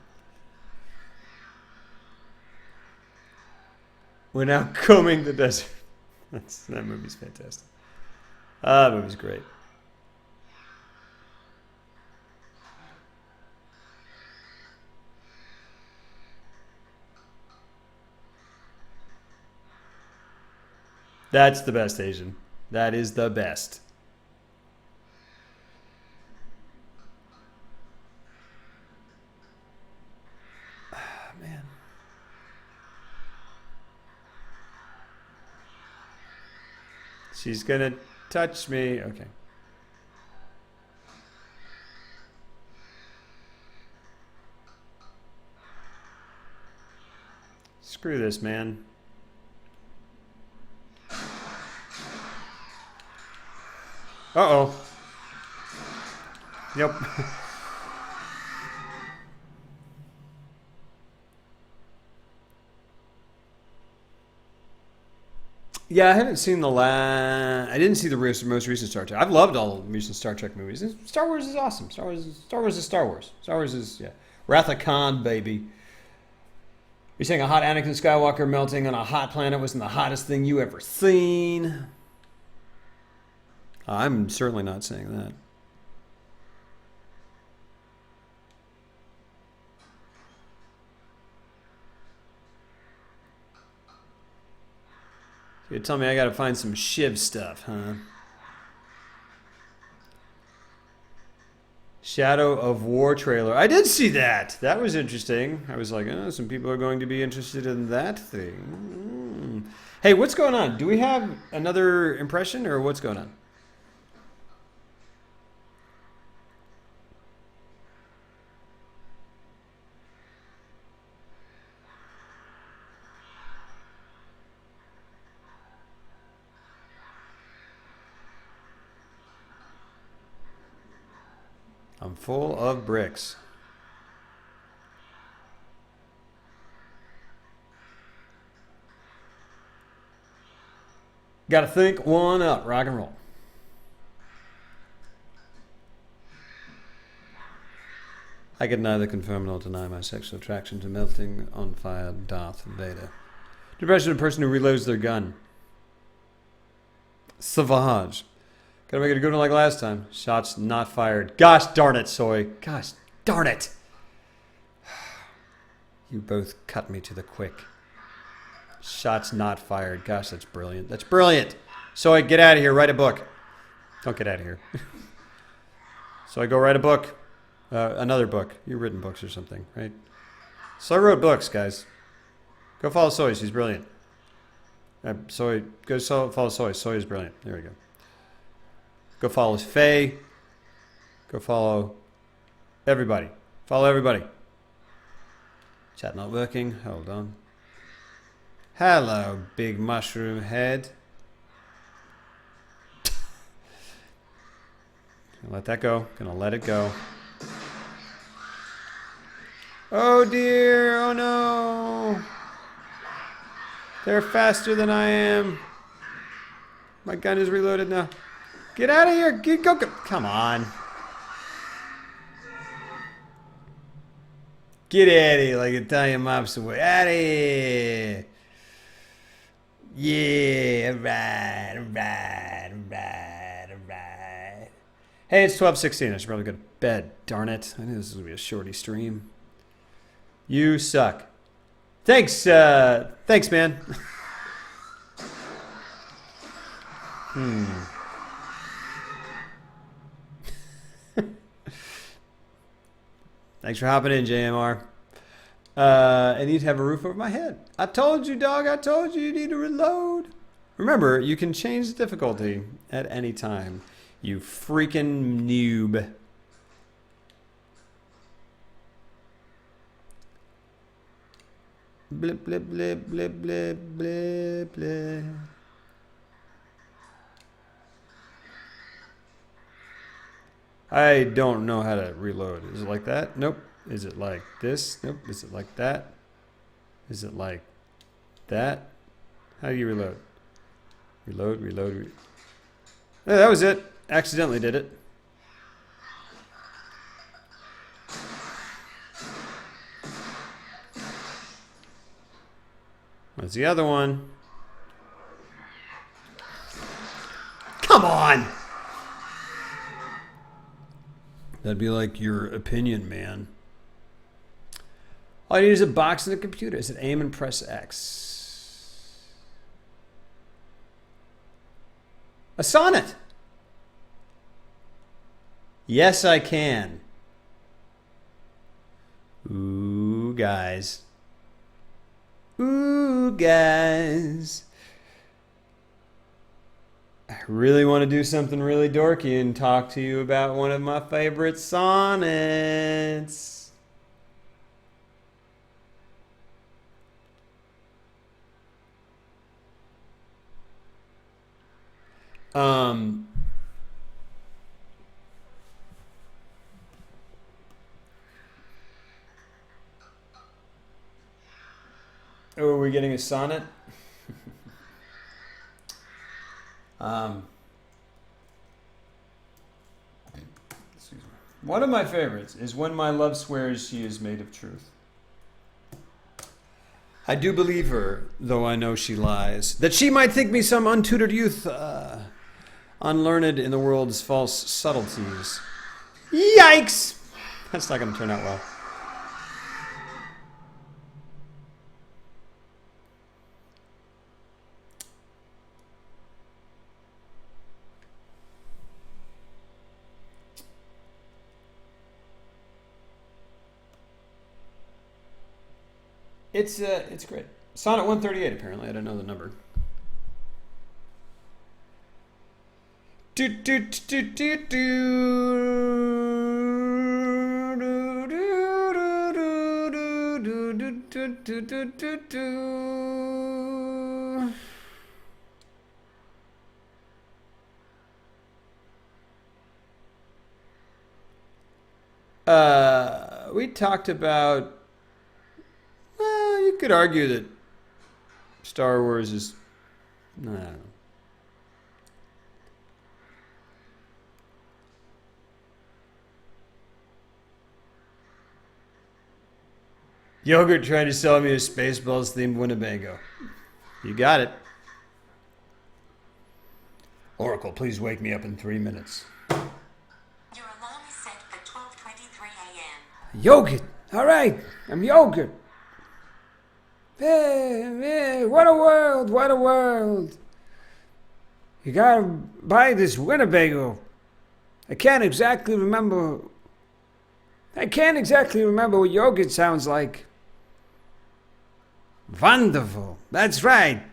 We're now combing the desert. That movie's fantastic. That movie's great. That's the best, Asian. That is the best. Ah, man. She's gonna touch me. Okay. Screw this, man. Uh-oh. Yep. Yeah, I haven't seen I didn't see the most recent Star Trek. I've loved all the recent Star Trek movies. Star Wars is awesome. Star Wars is Star Wars. Star Wars is, yeah. Wrath of Khan, baby. You're saying a hot Anakin Skywalker melting on a hot planet wasn't the hottest thing you ever seen. I'm certainly not saying that. You tell me I gotta find some Shiv stuff, huh? Shadow of War trailer. I did see that. That was interesting. I was like, oh, some people are going to be interested in that thing. Hey, what's going on? Do we have another impression or what's going on? I'm full of bricks. Gotta think one up, rock and roll. I can neither confirm nor deny my sexual attraction to melting on fire Darth Vader. Depression of a person who reloads their gun. Savage. Gotta make it a good one like last time. Shots not fired. Gosh darn it, Soy. Gosh darn it. You both cut me to the quick. Shots not fired. Gosh, that's brilliant. That's brilliant. Soy, get out of here. Write a book. Don't get out of here. Soy, go write a book. Another book. You've written books or something, right? Soy wrote books, guys. Go follow Soy. She's brilliant. Soy, follow Soy. Soy is brilliant. There we go. Go follow Faye. Go follow everybody. Follow everybody. Chat not working. Hold on. Hello, big mushroom head. Gonna let that go. Gonna let it go. Oh dear. Oh no. They're faster than I am. My gun is reloaded now. Get out of here! Go! Come on! Get out of here like Italian mobster way. Out of here! Yeah! Alright. Hey, it's 12:16. I should probably go to bed. Darn it! I knew this was gonna be a shorty stream. You suck. Thanks, man. Thanks for hopping in, JMR. I need to have a roof over my head. I told you, dog. I told you need to reload. Remember, you can change the difficulty at any time. You freaking noob. Blip, blip, blip, blip, blip, blip, blip. I don't know how to reload. Is it like that? Nope. Is it like this? Nope. Is it like that? Is it like that? How do you reload? Reload. Yeah, that was it. Accidentally did it. What's the other one? Come on! That'd be like your opinion, man. All you need is a box and a computer. Is it aim and press X? A sonnet. Yes, I can. Ooh, guys. Ooh, guys. I really want to do something really dorky and talk to you about one of my favorite sonnets. Oh, are we getting a sonnet? Excuse me. One of my favorites is when my love swears she is made of truth. I do believe her, though I know she lies, that she might think me some untutored youth, unlearned in the world's false subtleties. Yikes! That's not going to turn out well. It's great. Sonnet 138, apparently. I don't know the number. Do do do do do do. We talked about. Well, you could argue that Star Wars is. I don't know. Yogurt tried to sell me a Spaceballs themed Winnebago. You got it. Oracle, please wake me up in 3 minutes. Your alarm is set for 12:23 a.m. Yogurt. All right. I'm Yogurt. Hey, what a world. What a world. You gotta buy this Winnebago. I can't exactly remember what yogurt sounds like. Wonderful. That's right.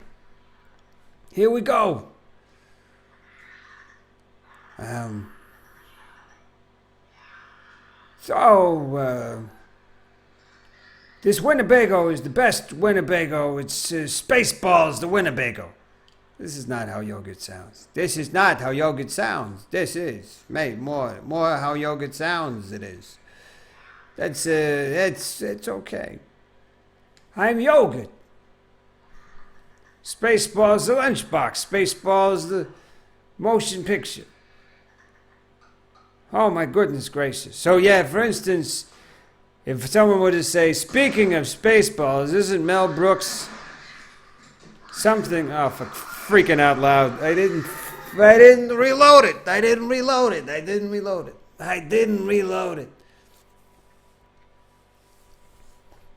Here we go. This Winnebago is the best Winnebago. It's Spaceballs, the Winnebago. This is not how yogurt sounds. This is not how yogurt sounds. This is made more how yogurt sounds. It is. It's okay. I'm Yogurt. Spaceballs the lunchbox. Spaceballs the motion picture. Oh my goodness gracious. So yeah, for instance, if someone were to say, speaking of Spaceballs, isn't Mel Brooks something? Oh, for freaking out loud! I didn't reload it. I didn't reload it.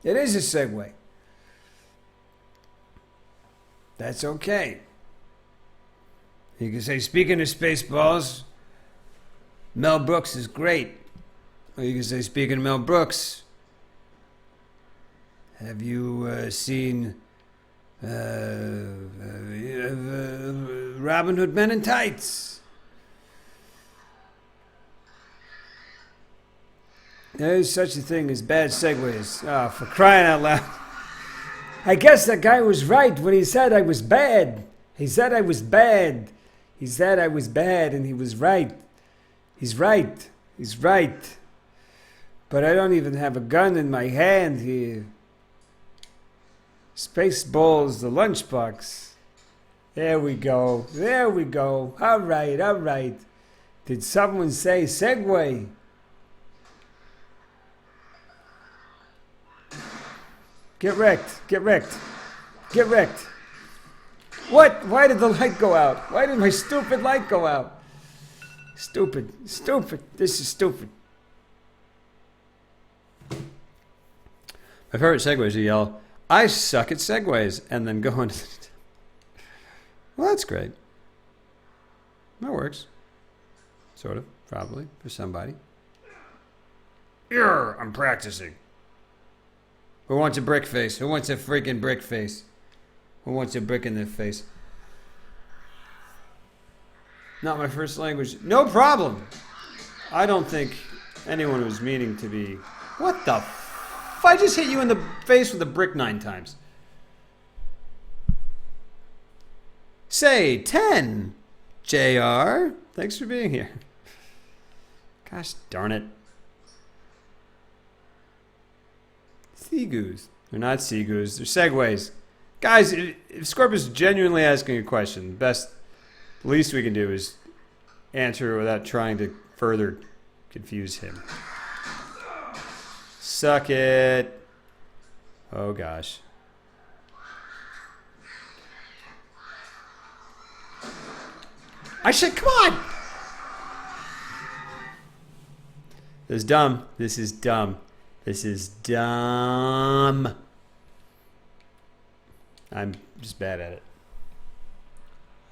It is a segue. That's okay. You can say, speaking of Spaceballs, Mel Brooks is great. Or you can say, speaking of Mel Brooks, have you seen Robin Hood Men in Tights? There is such a thing as bad segues. Oh, for crying out loud. I guess that guy was right when he said I was bad. He said I was bad. He said I was bad, and he was right. He's right. He's right. But I don't even have a gun in my hand here. Spaceballs, the lunchbox. There we go. There we go. All right, all right. Did someone say segue? Get wrecked. Get wrecked. Get wrecked. What? Why did the light go out? Why did my stupid light go out? Stupid. Stupid. This is stupid. My favorite segue is to yell, I suck at segues, and then go into the... Well, that's great. That works. Sort of, probably, for somebody. I'm practicing. Who wants a brick face? Who wants a freaking brick face? Who wants a brick in their face? Not my first language. No problem. I don't think anyone was meaning to be... What the f... I just hit you in the face with a brick 9 times. Say, 10. JR. Thanks for being here. Gosh darn it. Seagoos. They're not seagoos. They're segways. Guys, if Scorpius is genuinely asking a question, the least we can do is answer it without trying to further confuse him. Suck it. Oh, gosh. I said, come on! This is dumb. This is dumb. This is dumb. I'm just bad at it.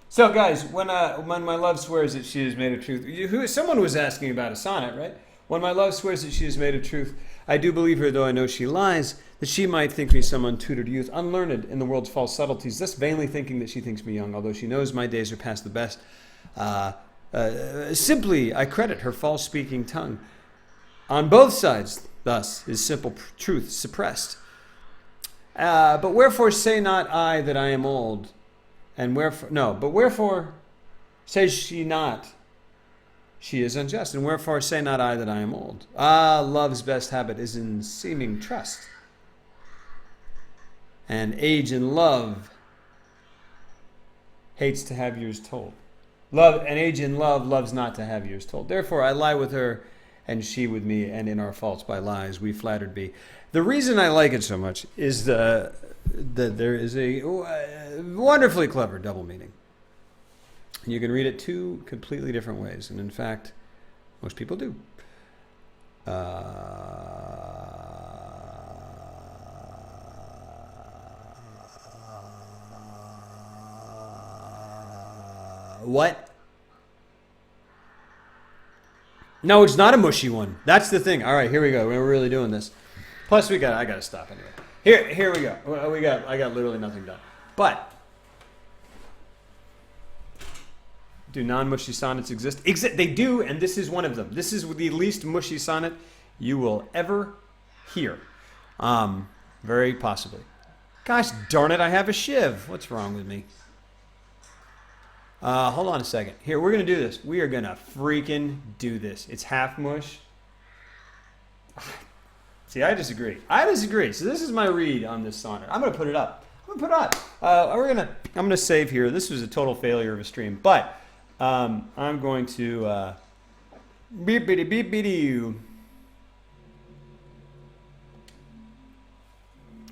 So, guys, when my love swears that she is made of truth, someone was asking about a sonnet, right? When my love swears that she is made of truth, I do believe her, though I know she lies, that she might think me some untutored youth, unlearned in the world's false subtleties, thus vainly thinking that she thinks me young, although she knows my days are past the best. Simply, I credit her false-speaking tongue. On both sides, thus, is simple truth suppressed. But wherefore say not I that I am old, and wherefore says she not, she is unjust, and wherefore say not I that I am old. Ah, love's best habit is in seeming trust, and age in love hates to have years told. Age in love loves not to have years told. Therefore I lie with her, and she with me, and in our faults by lies we flattered be. The reason I like it so much is that there is a wonderfully clever double meaning. And you can read it two completely different ways, and in fact, most people do. What? No, it's not a mushy one. That's the thing. All right, here we go. We're really doing this. Plus, I got to stop anyway. Here we go. I got literally nothing done. But do non-mushy sonnets exist? They do, and this is one of them. This is the least mushy sonnet you will ever hear. Very possibly. Gosh darn it, I have a shiv. What's wrong with me? Hold on a second. Here, we're going to do this. We are going to freaking do this. It's half mush. See, I disagree. So this is my read on this sonnet. I'm going to put it up. I'm going to save here. This was a total failure of a stream, but I'm going to beep bitty beep bitty you.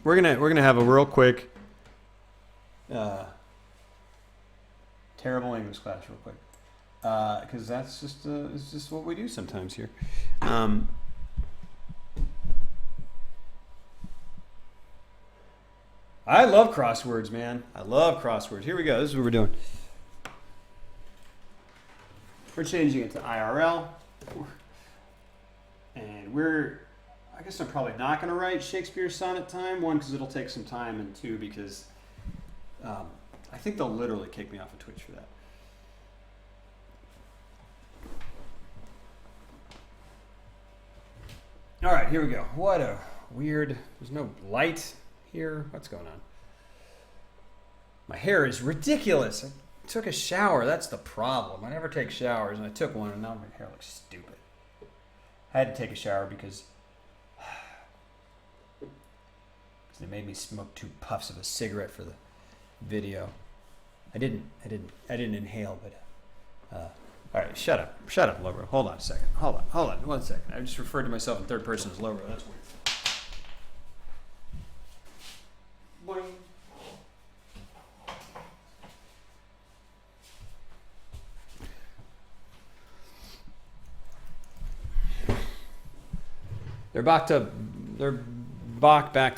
We're gonna have a real quick terrible English class real quick, because that's just it's just what we do sometimes here. I love crosswords, man. I love crosswords. Here we go. This is what we're doing. We're changing it to IRL, and I guess I'm probably not going to write Shakespeare sonnet time. One, because it'll take some time, and two, because I think they'll literally kick me off of Twitch for that. All right, here we go. What a weird, there's no light here. What's going on? My hair is ridiculous. I took a shower. That's the problem. I never take showers, and I took one, and now my hair looks stupid. I had to take a shower because they made me smoke 2 puffs of a cigarette for the video. I didn't inhale, but all right, shut up, Lobro. Hold on a second. Hold on, 1 second. I just referred to myself in third person as Lobro. That's weird. Boing. They're back to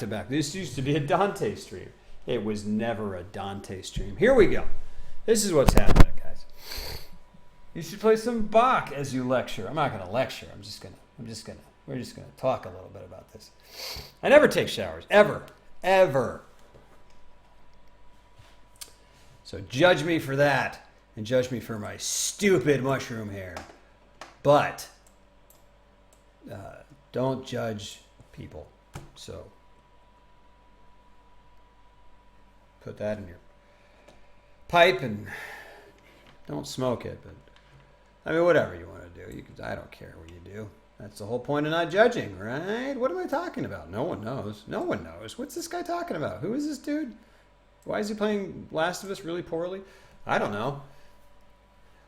back. This used to be a Dante stream. It was never a Dante stream. Here we go. This is what's happening, guys. You should play some Bach as you lecture. I'm not going to lecture. We're just going to talk a little bit about this. I never take showers, ever. So judge me for that, and judge me for my stupid mushroom hair. But don't judge people. So put that in your pipe and Don't smoke it, but I mean, whatever you want to do. I don't care what you do. That's the whole point of not judging, right? What am I talking about? No one knows. No one knows. What's this guy talking about? Who is this dude? Why is he playing Last of Us really poorly? I don't know.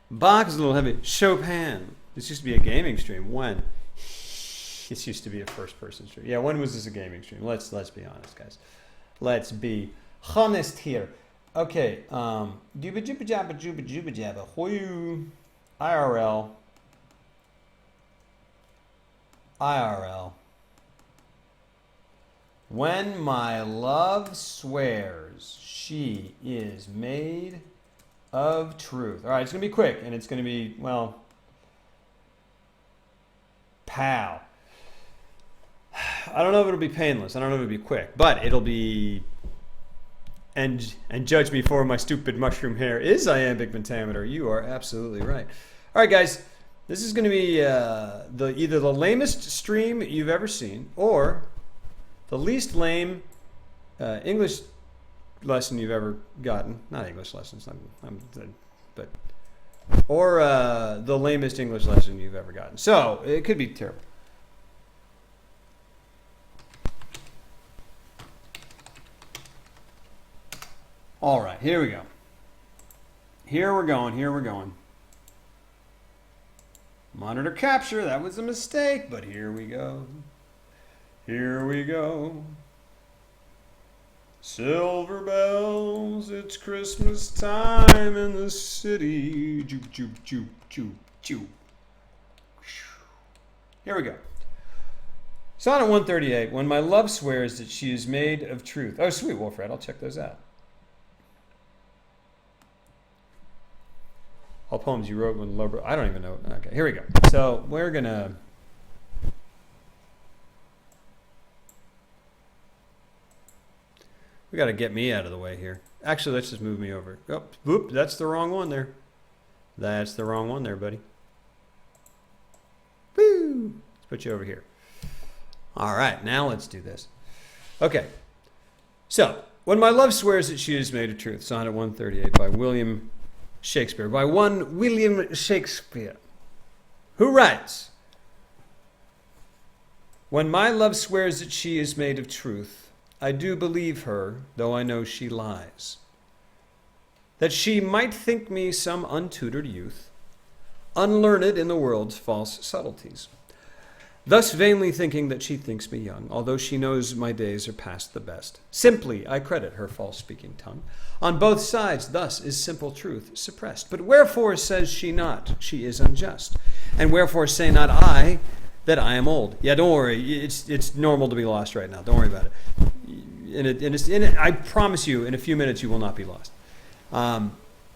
Bach is a little heavy. Chopin. This used to be a gaming stream. When? This used to be a first-person stream. Yeah, when was this a gaming stream? Let's be honest, guys. Let's be honest here. Okay. Dooba jooba jabba jooba jooba jabba. Hoyu. IRL. IRL. When my love swears she is made of truth. All right, it's going to be quick, and it's going to be, well, pow. I don't know if it'll be painless. I don't know if it'll be quick, but it'll be, and judge me for my stupid mushroom hair is iambic pentameter. You are absolutely right. All right, guys. This is going to be either the lamest stream you've ever seen or the least lame English lesson you've ever gotten. Not English lessons, but or the lamest English lesson you've ever gotten. So it could be terrible. All right, here we go. Here we're going. Monitor capture, that was a mistake, but here we go. Here we go. Silver bells, it's Christmas time in the city. Joop, joop, joop, joop, joop. Here we go. Sonnet 138. When my love swears that she is made of truth. Oh, sweet, Wolfred, I'll check those out. All poems you wrote when love. I don't even know. Okay, here we go. So we're gonna. We got to get me out of the way here. Actually, let's just move me over. Oh, whoop! That's the wrong one there. That's the wrong one there, buddy. Woo! Let's put you over here. All right, now let's do this. Okay. So, when my love swears that she is made of truth, Sonnet 138 by William Shakespeare, by one William Shakespeare, who writes, when my love swears that she is made of truth, I do believe her, though I know she lies. That she might think me some untutored youth, unlearned in the world's false subtleties. Thus vainly thinking that she thinks me young, although she knows my days are past the best. Simply I credit her false-speaking tongue. On both sides thus is simple truth suppressed. But wherefore says she not, she is unjust? And wherefore say not I, that I am old? Yeah, don't worry, it's normal to be lost right now. Don't worry about it. I promise you, in a few minutes you will not be lost.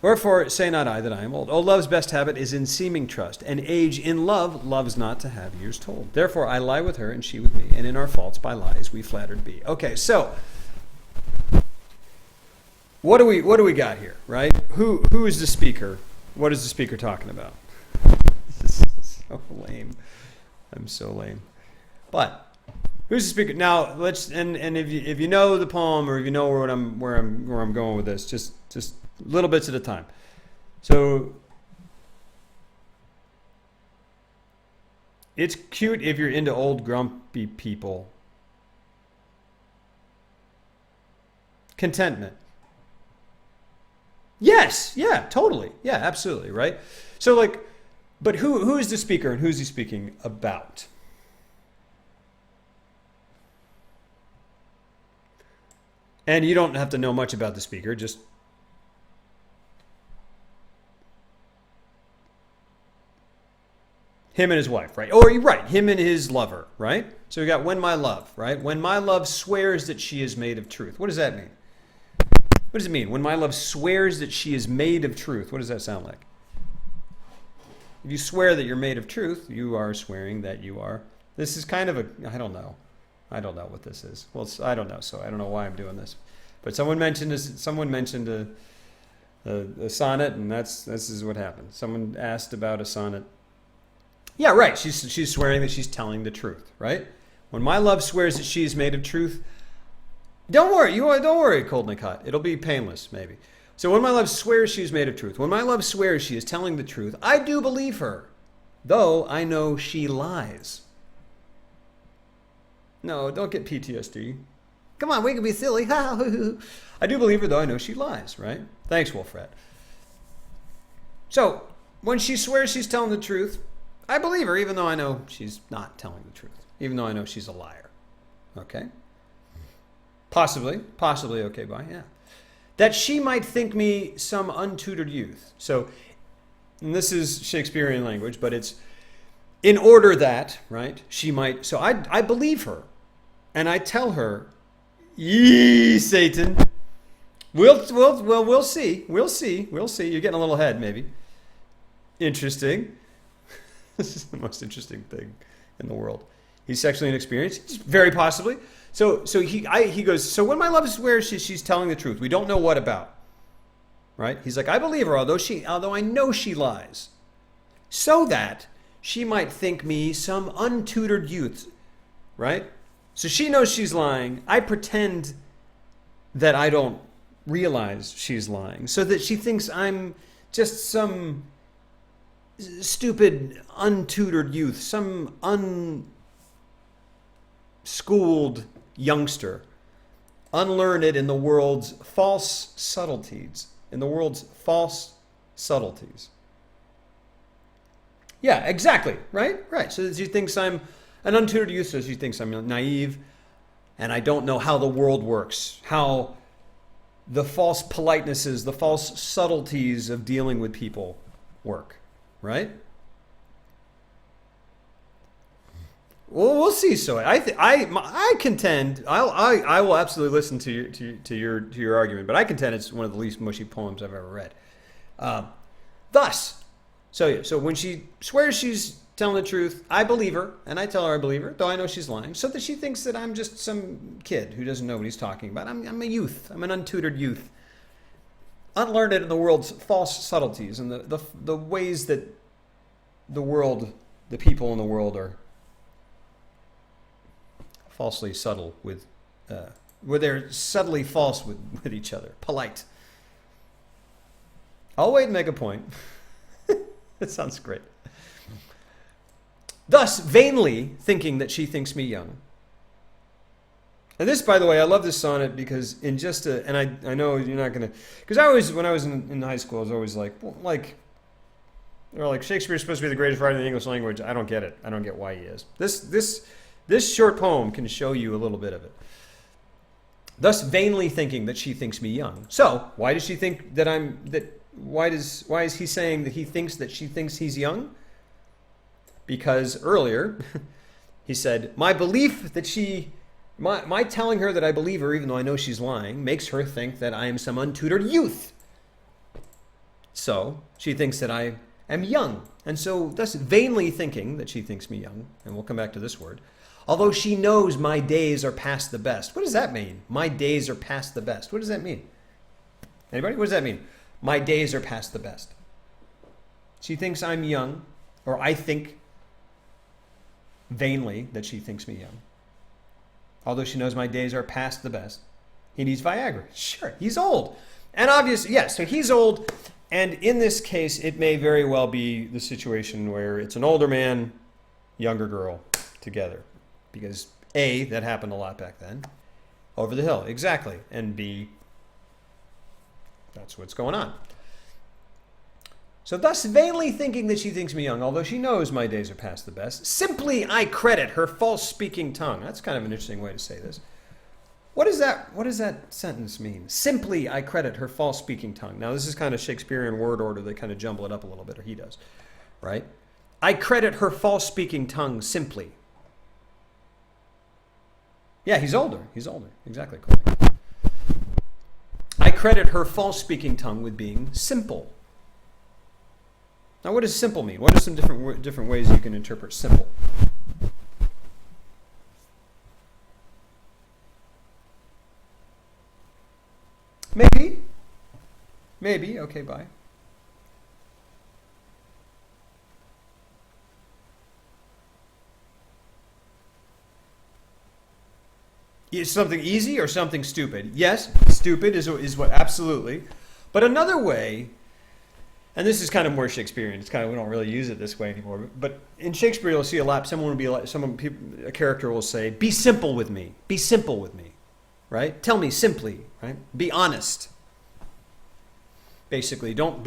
Wherefore say not I that I am old. Oh, love's best habit is in seeming trust, and age in love loves not to have years told. Therefore I lie with her, and she with me, and in our faults by lies we flattered be. Okay, so what do we got here, right? Who is the speaker? What is the speaker talking about? This is so lame. I'm so lame. But who's the speaker? Now let's and if you know the poem or if you know where I'm going with this, just little bits at a time. So it's cute if you're into old grumpy people. Contentment. Yes, yeah, totally. Yeah, absolutely, right? So like, but who is the speaker and who's he speaking about? And you don't have to know much about the speaker, just him and his wife, right? Or right, him and his lover, right? So we got when my love, right? When my love swears that she is made of truth. What does that mean? What does it mean? When my love swears that she is made of truth. What does that sound like? If you swear that you're made of truth, you are swearing that you are. This is kind of a, I don't know what this is. Well, I don't know, so I don't know why I'm doing this. But someone mentioned a sonnet, and this is what happened. Someone asked about a sonnet. Yeah, right. She's swearing that she's telling the truth, right? When my love swears that she is made of truth, don't worry, Cold Nicot. It'll be painless, maybe. So when my love swears she is made of truth, when my love swears she is telling the truth, I do believe her, though I know she lies. No, don't get PTSD. Come on, we can be silly. I do believe her, though I know she lies, right? Thanks, Wolfred. So, when she swears she's telling the truth, I believe her, even though I know she's not telling the truth. Even though I know she's a liar. Okay? Possibly okay, bye, yeah. That she might think me some untutored youth. So, and this is Shakespearean language, but it's in order that, right, she might, so I believe her. And I tell her, yee, Satan. We'll see. You're getting a little ahead, maybe. Interesting. This is the most interesting thing in the world. He's sexually inexperienced, very possibly. So he goes, so when my love swears she's telling the truth, we don't know what about. Right? He's like, I believe her, although I know she lies. So that she might think me some untutored youth. Right? So she knows she's lying. I pretend that I don't realize she's lying, so that she thinks I'm just some stupid, untutored youth, some unschooled youngster, unlearned in the world's false subtleties. Yeah, exactly. Right. So that she thinks I'm an untutored youth, so she thinks I'm naive, and I don't know how the world works, how the false politenesses, the false subtleties of dealing with people work, right? Well, we'll see. So I contend I will absolutely listen to your argument, but I contend it's one of the least mushy poems I've ever read. Thus, so when she swears she's telling the truth, I believe her, and I tell her I believe her, though I know she's lying, so that she thinks that I'm just some kid who doesn't know what he's talking about. I'm a youth. I'm an untutored youth, unlearned in the world's false subtleties and the ways that the people in the world are falsely subtle with, where they're subtly false with each other, polite. I'll wait and make a point. That sounds great. Thus, vainly thinking that she thinks me young. And this, by the way, I love this sonnet because and I know you're not going to, because when I was in high school, I was always like, they're like, Shakespeare's supposed to be the greatest writer in the English language. I don't get it. I don't get why he is. This short poem can show you a little bit of it. Thus, vainly thinking that she thinks me young. So, why does she think why is he saying that he thinks that she thinks he's young? Because earlier, he said, my belief that my telling her that I believe her, even though I know she's lying, makes her think that I am some untutored youth. So, she thinks that I am young. And so, thus vainly thinking that she thinks me young, and we'll come back to this word, although she knows my days are past the best. What does that mean? My days are past the best. What does that mean? Anybody? What does that mean? My days are past the best. She thinks I'm young, or I think vainly that she thinks me young. Although she knows my days are past the best. He needs Viagra. Sure, he's old. And obviously, yes, so he's old. And in this case, it may very well be the situation where it's an older man, younger girl together. Because A, that happened a lot back then. Over the hill, exactly. And B, that's what's going on. So thus vainly thinking that she thinks me young, although she knows my days are past the best, simply I credit her false-speaking tongue. That's kind of an interesting way to say this. What does that sentence mean? Simply I credit her false-speaking tongue. Now this is kind of Shakespearean word order. They kind of jumble it up a little bit, or he does, right? I credit her false-speaking tongue simply. Yeah, he's older. Exactly. I credit her false-speaking tongue with being simple. Now, what does simple mean? What are some different ways you can interpret simple? Maybe. Okay, bye. Is something easy or something stupid? Yes, stupid is what absolutely. But another way, and this is kind of more Shakespearean. It's kind of, we don't really use it this way anymore. But in Shakespeare, you'll see a lot. A character will say, "Be simple with me. Be simple with me." Right? Tell me simply. Right? Be honest. Basically, don't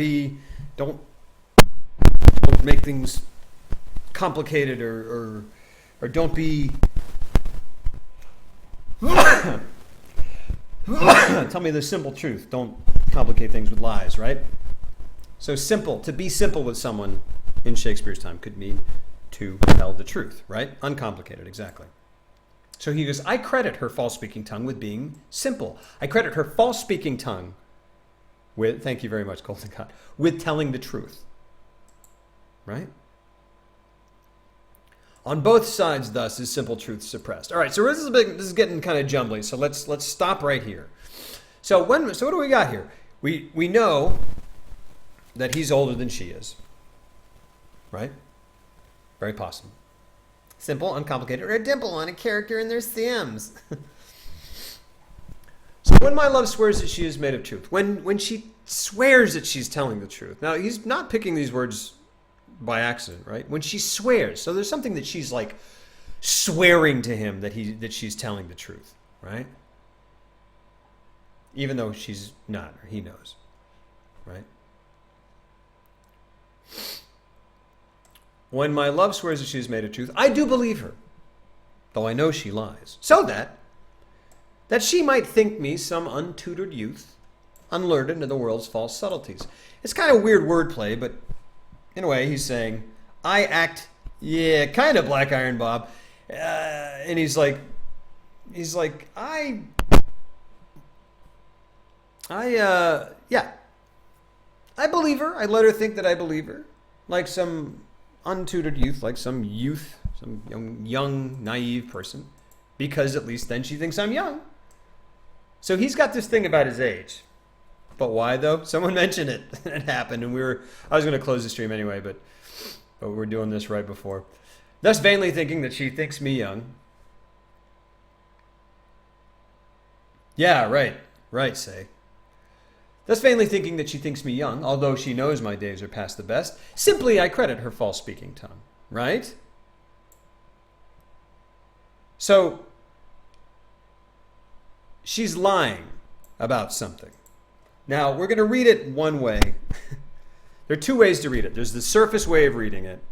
make things complicated, or don't be. Tell me the simple truth. Don't complicate things with lies. Right? So simple, to be simple with someone in Shakespeare's time could mean to tell the truth, right? Uncomplicated, exactly. So he goes, I credit her false-speaking tongue with being simple. I credit her false-speaking tongue with, thank you very much, Golden God, with telling the truth, right? On both sides, thus, is simple truth suppressed. All right, so this is getting kind of jumbly, so let's stop right here. So what do we got here? We know that he's older than she is, right? Very possible. Simple, uncomplicated, or a dimple on a character in their Sims. So when my love swears that she is made of truth, when she swears that she's telling the truth. Now, he's not picking these words by accident, right? When she swears, so there's something that she's like swearing to him that she's telling the truth, right? Even though she's not, or he knows, right? When my love swears that she is made of truth, I do believe her, though I know she lies, so that she might think me some untutored youth, unlearned in the world's false subtleties. It's kind of weird wordplay, but in a way he's saying, I act, yeah, kind of Black Iron Bob, and he's like, yeah, I believe her. I let her think that I believe her, like some untutored youth, like some young, naive person, because at least then she thinks I'm young. So he's got this thing about his age. But why, though? Someone mentioned it. It happened, and I was going to close the stream anyway, but we're doing this right before. Thus vainly thinking that she thinks me young. Yeah, right, say. Thus vainly thinking that she thinks me young, although she knows my days are past the best, simply I credit her false-speaking tongue, right? So, she's lying about something. Now, we're going to read it one way. There are two ways to read it. There's the surface way of reading it,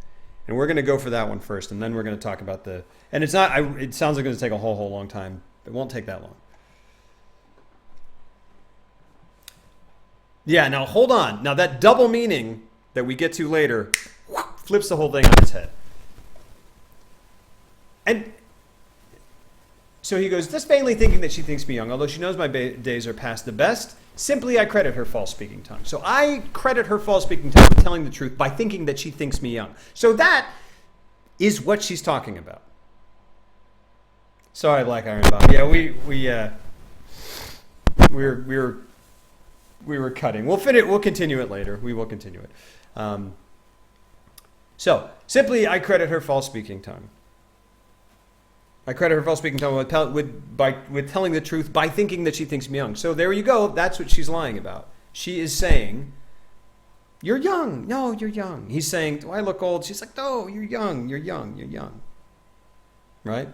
and we're going to go for that one first, and then we're going to talk about and it sounds like it's going to take a whole long time. It won't take that long. Yeah, now hold on. Now that double meaning that we get to later flips the whole thing on its head. And so he goes, thus vainly thinking that she thinks me young, although she knows my days are past the best, simply I credit her false-speaking tongue. So I credit her false-speaking tongue with telling the truth by thinking that she thinks me young. So that is what she's talking about. Sorry, Black Iron Bob. Yeah, we were cutting. We'll continue it later. We will continue it. So simply, I credit her false-speaking tongue. I credit her false-speaking tongue with telling the truth by thinking that she thinks me young. So there you go. That's what she's lying about. She is saying, "You're young. No, you're young." He's saying, "Do I look old?" She's like, "No, you're young. You're young. You're young." Right?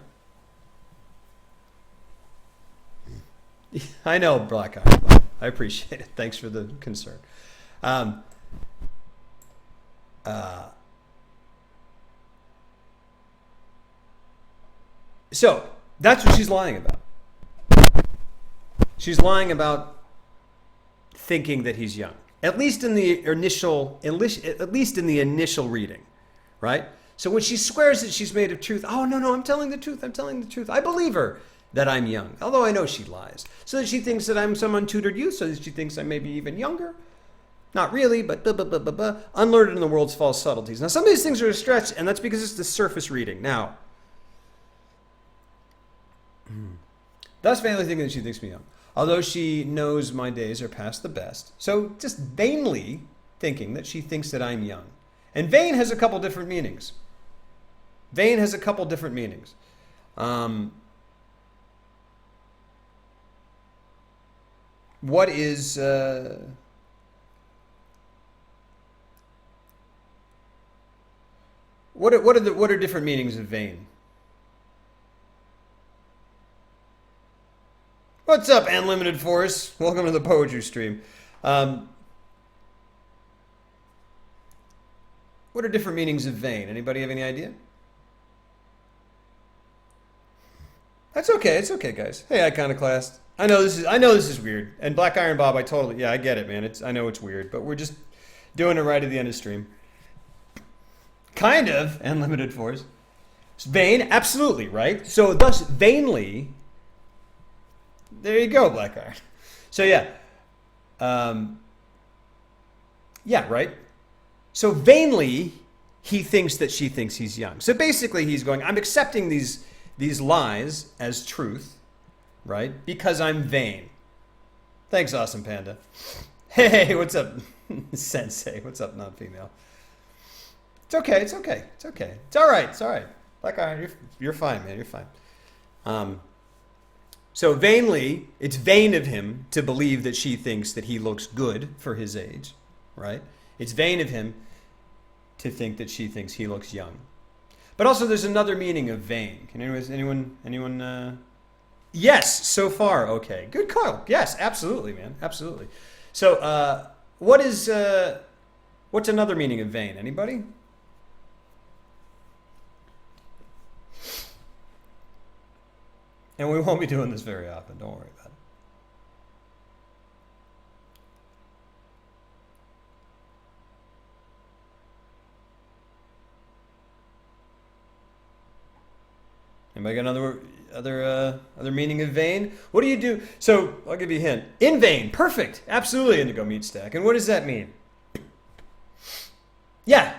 I know, Black Eye. I appreciate it. Thanks for the concern. So that's what she's lying about. She's lying about thinking that he's young, at least in the initial reading, right? So when she swears that she's made of truth, oh no, I'm telling the truth. I'm telling the truth. I believe her that I'm young, although I know she lies. So that she thinks that I'm some untutored youth, so that she thinks I may be even younger. Not really, but unlearned in the world's false subtleties. Now, some of these things are a stretch, and that's because it's the surface reading. Now, thus vainly thinking that she thinks me young, although she knows my days are past the best. So just vainly thinking that she thinks that I'm young. And vain has a couple different meanings. What is what are different meanings of vain? What's up, Unlimited Force? Welcome to the poetry stream. What are different meanings of vain? Anybody have any idea? That's okay. It's okay, guys. Hey, Iconoclast. I know this is weird. And Black Iron Bob, I get it, man. I know it's weird, but we're just doing it right at the end of stream. Kind of, Unlimited Force. Vain, absolutely, right? So thus, vainly. There you go, Black Iron. So yeah, right. So vainly, he thinks that she thinks he's young. So basically, he's going, I'm accepting these lies as truth, right? Because I'm vain. Thanks, Awesome Panda. Hey, what's up, Sensei? What's up, non-female? It's okay. It's okay. It's okay. It's all right. It's all right. Black Iron, you're fine, man. You're fine. So vainly, it's vain of him to believe that she thinks that he looks good for his age, right? It's vain of him to think that she thinks he looks young. But also there's another meaning of vain. Can anyone Yes, so far, okay. Good call. Yes, absolutely, man. Absolutely. So what's another meaning of vain? Anybody? And we won't be doing this very often. Don't worry about it. Anybody got other meaning of vain? What do you do? So I'll give you a hint. In vain. Perfect. Absolutely, Indigo Meat Stack. And what does that mean? Yeah.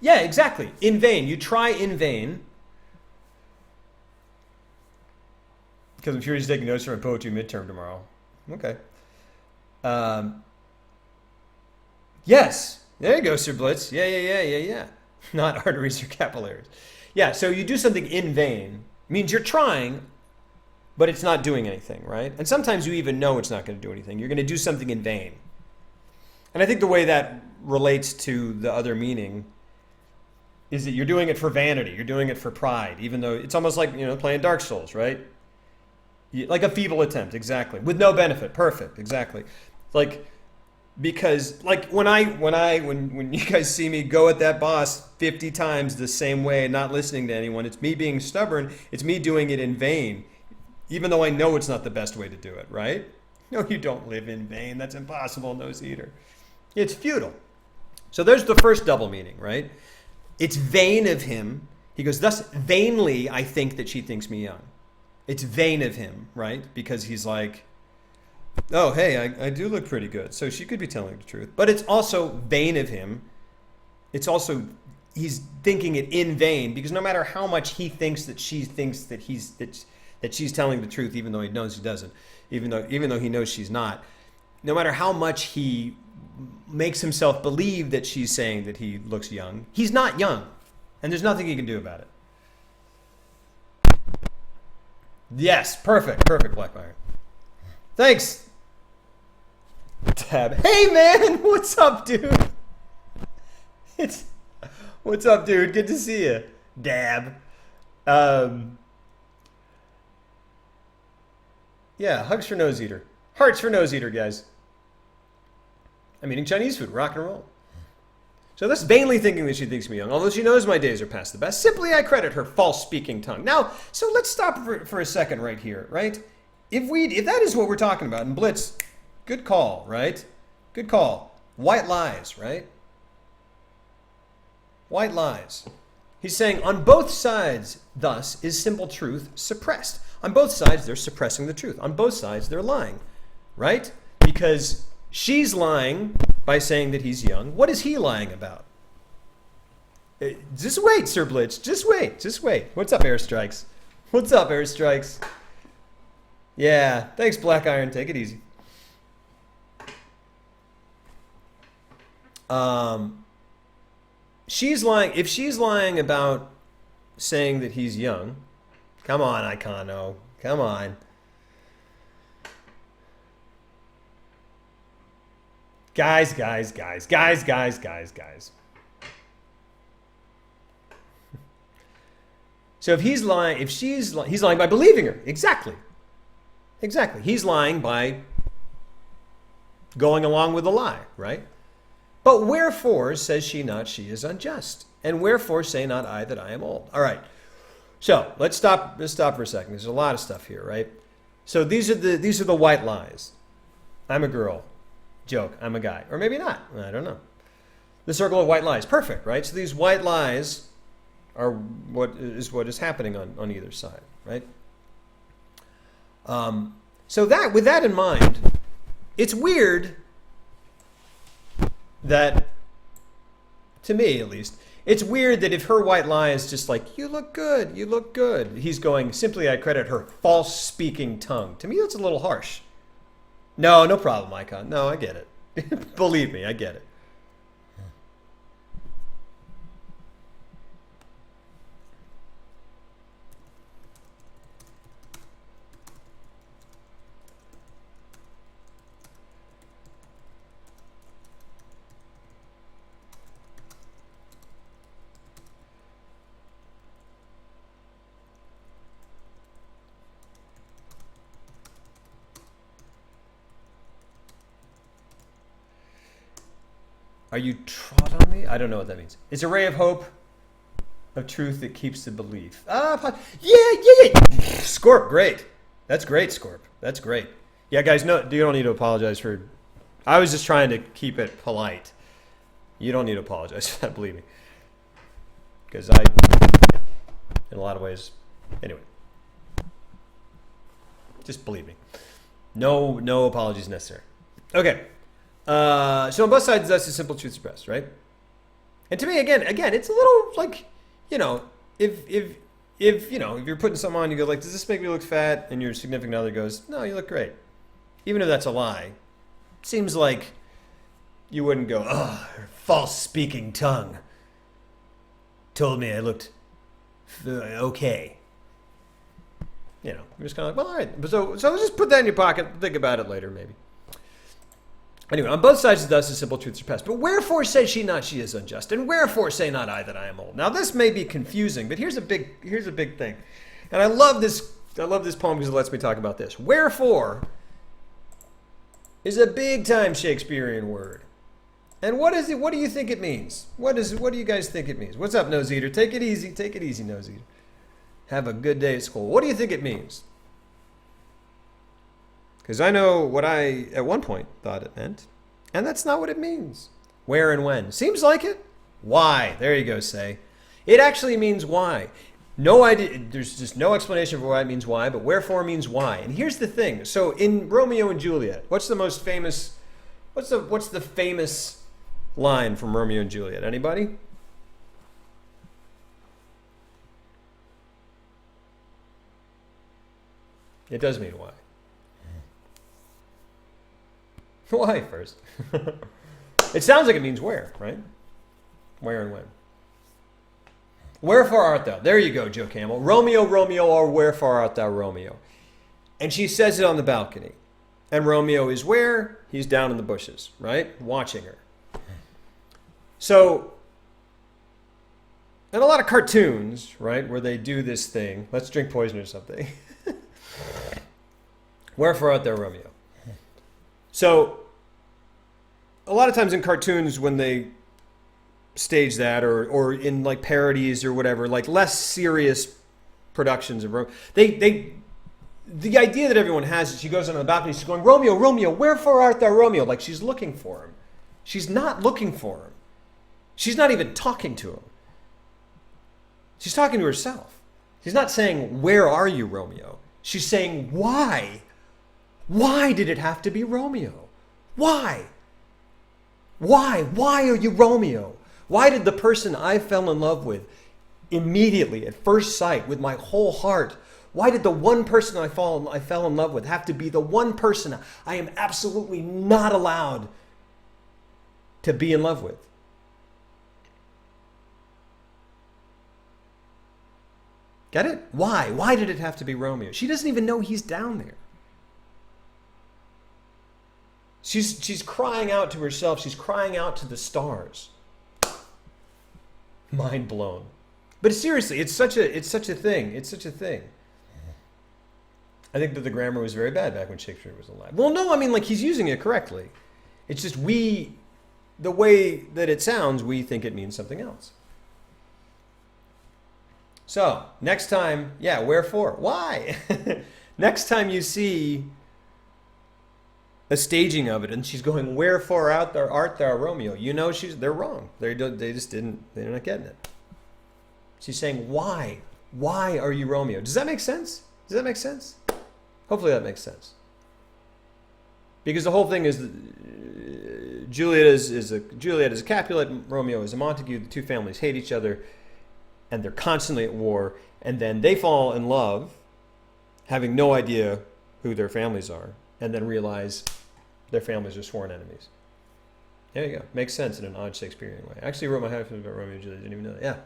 Yeah, exactly. In vain. You try in vain. Because I'm furious taking notes for a poetry midterm tomorrow. Okay. Yes. There you go, Sir Blitz. Yeah. Not arteries or capillaries. Yeah, so you do something in vain. Means you're trying, but it's not doing anything, right? And sometimes you even know it's not going to do anything. You're going to do something in vain. And I think the way that relates to the other meaning is that you're doing it for vanity. You're doing it for pride, even though it's almost like, playing Dark Souls, right? Like a feeble attempt, exactly. With no benefit. Perfect, exactly. Because when you guys see me go at that boss 50 times the same way and not listening to anyone, it's me being stubborn. It's me doing it in vain, even though I know it's not the best way to do it, right? No, you don't live in vain. That's impossible, Nose Eater. It's futile. So there's the first double meaning, right? It's vain of him. He goes, thus vainly I think that she thinks me young. It's vain of him, right? Because he's like, oh, hey, I do look pretty good. So she could be telling the truth. But it's also vain of him. It's also, he's thinking it in vain, because no matter how much he thinks that she thinks that that she's telling the truth, even though he knows he doesn't, even though he knows she's not, no matter how much he makes himself believe that she's saying that he looks young, he's not young. And there's nothing he can do about it. Yes, perfect, Blackfire. Thanks. Tab. Hey man, what's up, dude? What's up, dude? Good to see you. Dab. Yeah, hugs for Nose Eater. Hearts for Nose Eater, guys. I'm eating Chinese food, rock and roll. So that's vainly thinking that she thinks me young, although she knows my days are past the best. Simply I credit her false-speaking tongue. Now, so let's stop for a second right here, right? If that is what we're talking about, and Blitz, good call, right? Good call. White lies, right? White lies. He's saying on both sides, thus, is simple truth suppressed. On both sides, they're suppressing the truth. On both sides, they're lying, right? Because she's lying by saying that he's young. What is he lying about? Just wait, Sir Blitz. Just wait. What's up, Airstrikes? What's up, Airstrikes? Yeah, thanks, Black Iron. Take it easy. She's lying. If she's lying about saying that he's young, come on, Icono. Come on. Guys. So if he's lying, if she's lying, he's lying by believing her. Exactly. Exactly. He's lying by going along with the lie, right? But wherefore says she not she is unjust? And wherefore say not I that I am old? All right. So let's stop for a second. There's a lot of stuff here, right? So these are the white lies. I'm a girl. Joke. I'm a guy. Or maybe not. I don't know. The circle of white lies. Perfect, right? So these white lies are what is happening on either side, right? So that with that in mind, it's weird that, to me at least, it's weird that if her white lie is just like, you look good, he's going, simply I credit her false speaking tongue. To me, that's a little harsh. No problem, Icon. No, I get it. Believe me, I get it. Are you trod on me? I don't know what that means. It's a ray of hope, of truth that keeps the belief. Yeah. Scorp, great. That's great, Scorp. That's great. Yeah, guys, no, you don't need to apologize for. I was just trying to keep it polite. You don't need to apologize for that, believe me. Because in a lot of ways, anyway. Just believe me. No apologies necessary. Okay. So on both sides, that's the simple truth expressed, right? And to me, again, it's a little like, if you're putting something on, you go like, does this make me look fat? And your significant other goes, no, you look great. Even if that's a lie, it seems like you wouldn't go, oh, her false speaking tongue told me I looked okay. You're just kind of like, well, all right. So just put that in your pocket. Think about it later, maybe. Anyway, on both sides thus the simple truth surpassed. But wherefore say she not she is unjust? And wherefore say not I that I am old? Now this may be confusing, but here's a big thing. And I love this poem because it lets me talk about this. Wherefore is a big time Shakespearean word. And what is it? What do you think it means? What do you guys think it means? What's up, Nose Eater? Take it easy, Nose Eater. Have a good day at school. What do you think it means? Because I know what I, at one point, thought it meant. And that's not what it means. Where and when. Seems like it. Why? There you go, say. It actually means why. No idea. There's just no explanation for why it means why, but wherefore means why. And here's the thing. So in Romeo and Juliet, what's the famous line from Romeo and Juliet? Anybody? It does mean why. Why first? It sounds like it means where, right? Where and when. Wherefore art thou? There you go, Joe Camel. Romeo, Romeo, or wherefore art thou, Romeo? And she says it on the balcony. And Romeo is where? He's down in the bushes, right? Watching her. So, in a lot of cartoons, right, where they do this thing, let's drink poison or something. Wherefore art thou, Romeo? So, a lot of times in cartoons when they stage that, or in like parodies or whatever, like less serious productions of Romeo, the idea that everyone has is she goes on the balcony, she's going, Romeo, Romeo, wherefore art thou, Romeo? Like she's looking for him. She's not looking for him. She's not even talking to him. She's talking to herself. She's not saying, where are you, Romeo? She's saying, why? Why did it have to be Romeo? Why? Why? Why are you Romeo? Why did the person I fell in love with immediately at first sight with my whole heart, why did the one person I fell in love with have to be the one person I am absolutely not allowed to be in love with? Get it? Why? Why did it have to be Romeo? She doesn't even know he's down there. She's crying out to herself. She's crying out to the stars. Mind blown. But seriously, it's such a thing. It's such a thing. I think that the grammar was very bad back when Shakespeare was alive. Well, no, I mean, like, he's using it correctly. It's just the way that it sounds, we think it means something else. So, next time, yeah, wherefore? Why? Next time you see a staging of it and she's going, wherefore art thou Romeo? You know they're wrong. They're not getting it. She's saying, why? Why are you Romeo? Does that make sense? Does that make sense? Hopefully that makes sense. Because the whole thing is Juliet is a Capulet, Romeo is a Montague. The two families hate each other, and they're constantly at war. And then they fall in love, having no idea who their families are, and then realize their families are sworn enemies. There you go. Makes sense in an odd Shakespearean way. I actually wrote my hyphen about Romeo and Juliet. Didn't even know that. Yeah.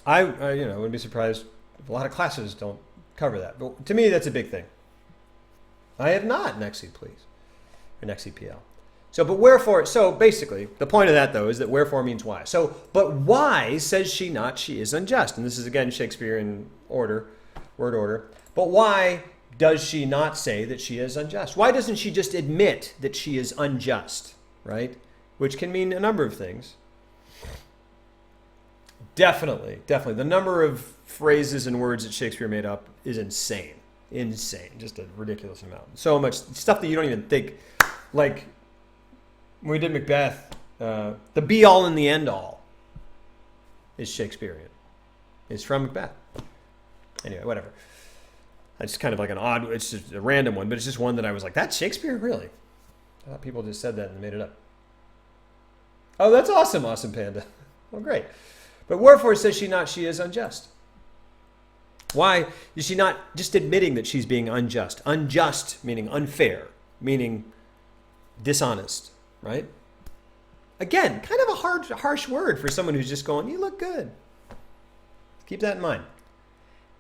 I wouldn't be surprised if a lot of classes don't cover that. But to me, that's a big thing. I have not, next seat, please. Or next CPL. So, but wherefore, so basically, the point of that, though, is that wherefore means why. So, but why says she not she is unjust? And this is, again, Shakespearean word order. But why does she not say that she is unjust? Why doesn't she just admit that she is unjust, right? Which can mean a number of things. Definitely. The number of phrases and words that Shakespeare made up is insane. Just a ridiculous amount. So much stuff that you don't even think. Like, when we did Macbeth, the be-all and the end-all is Shakespearean. It's from Macbeth. Anyway, whatever. It's kind of like it's just a random one, but it's just one that I was like, that's Shakespeare? Really? I thought people just said that and made it up. Oh, that's awesome, Panda. Well, great. But wherefore says she not she is unjust? Why is she not just admitting that she's being unjust? Unjust meaning unfair, meaning dishonest, right? Again, kind of a harsh word for someone who's just going, you look good. Keep that in mind.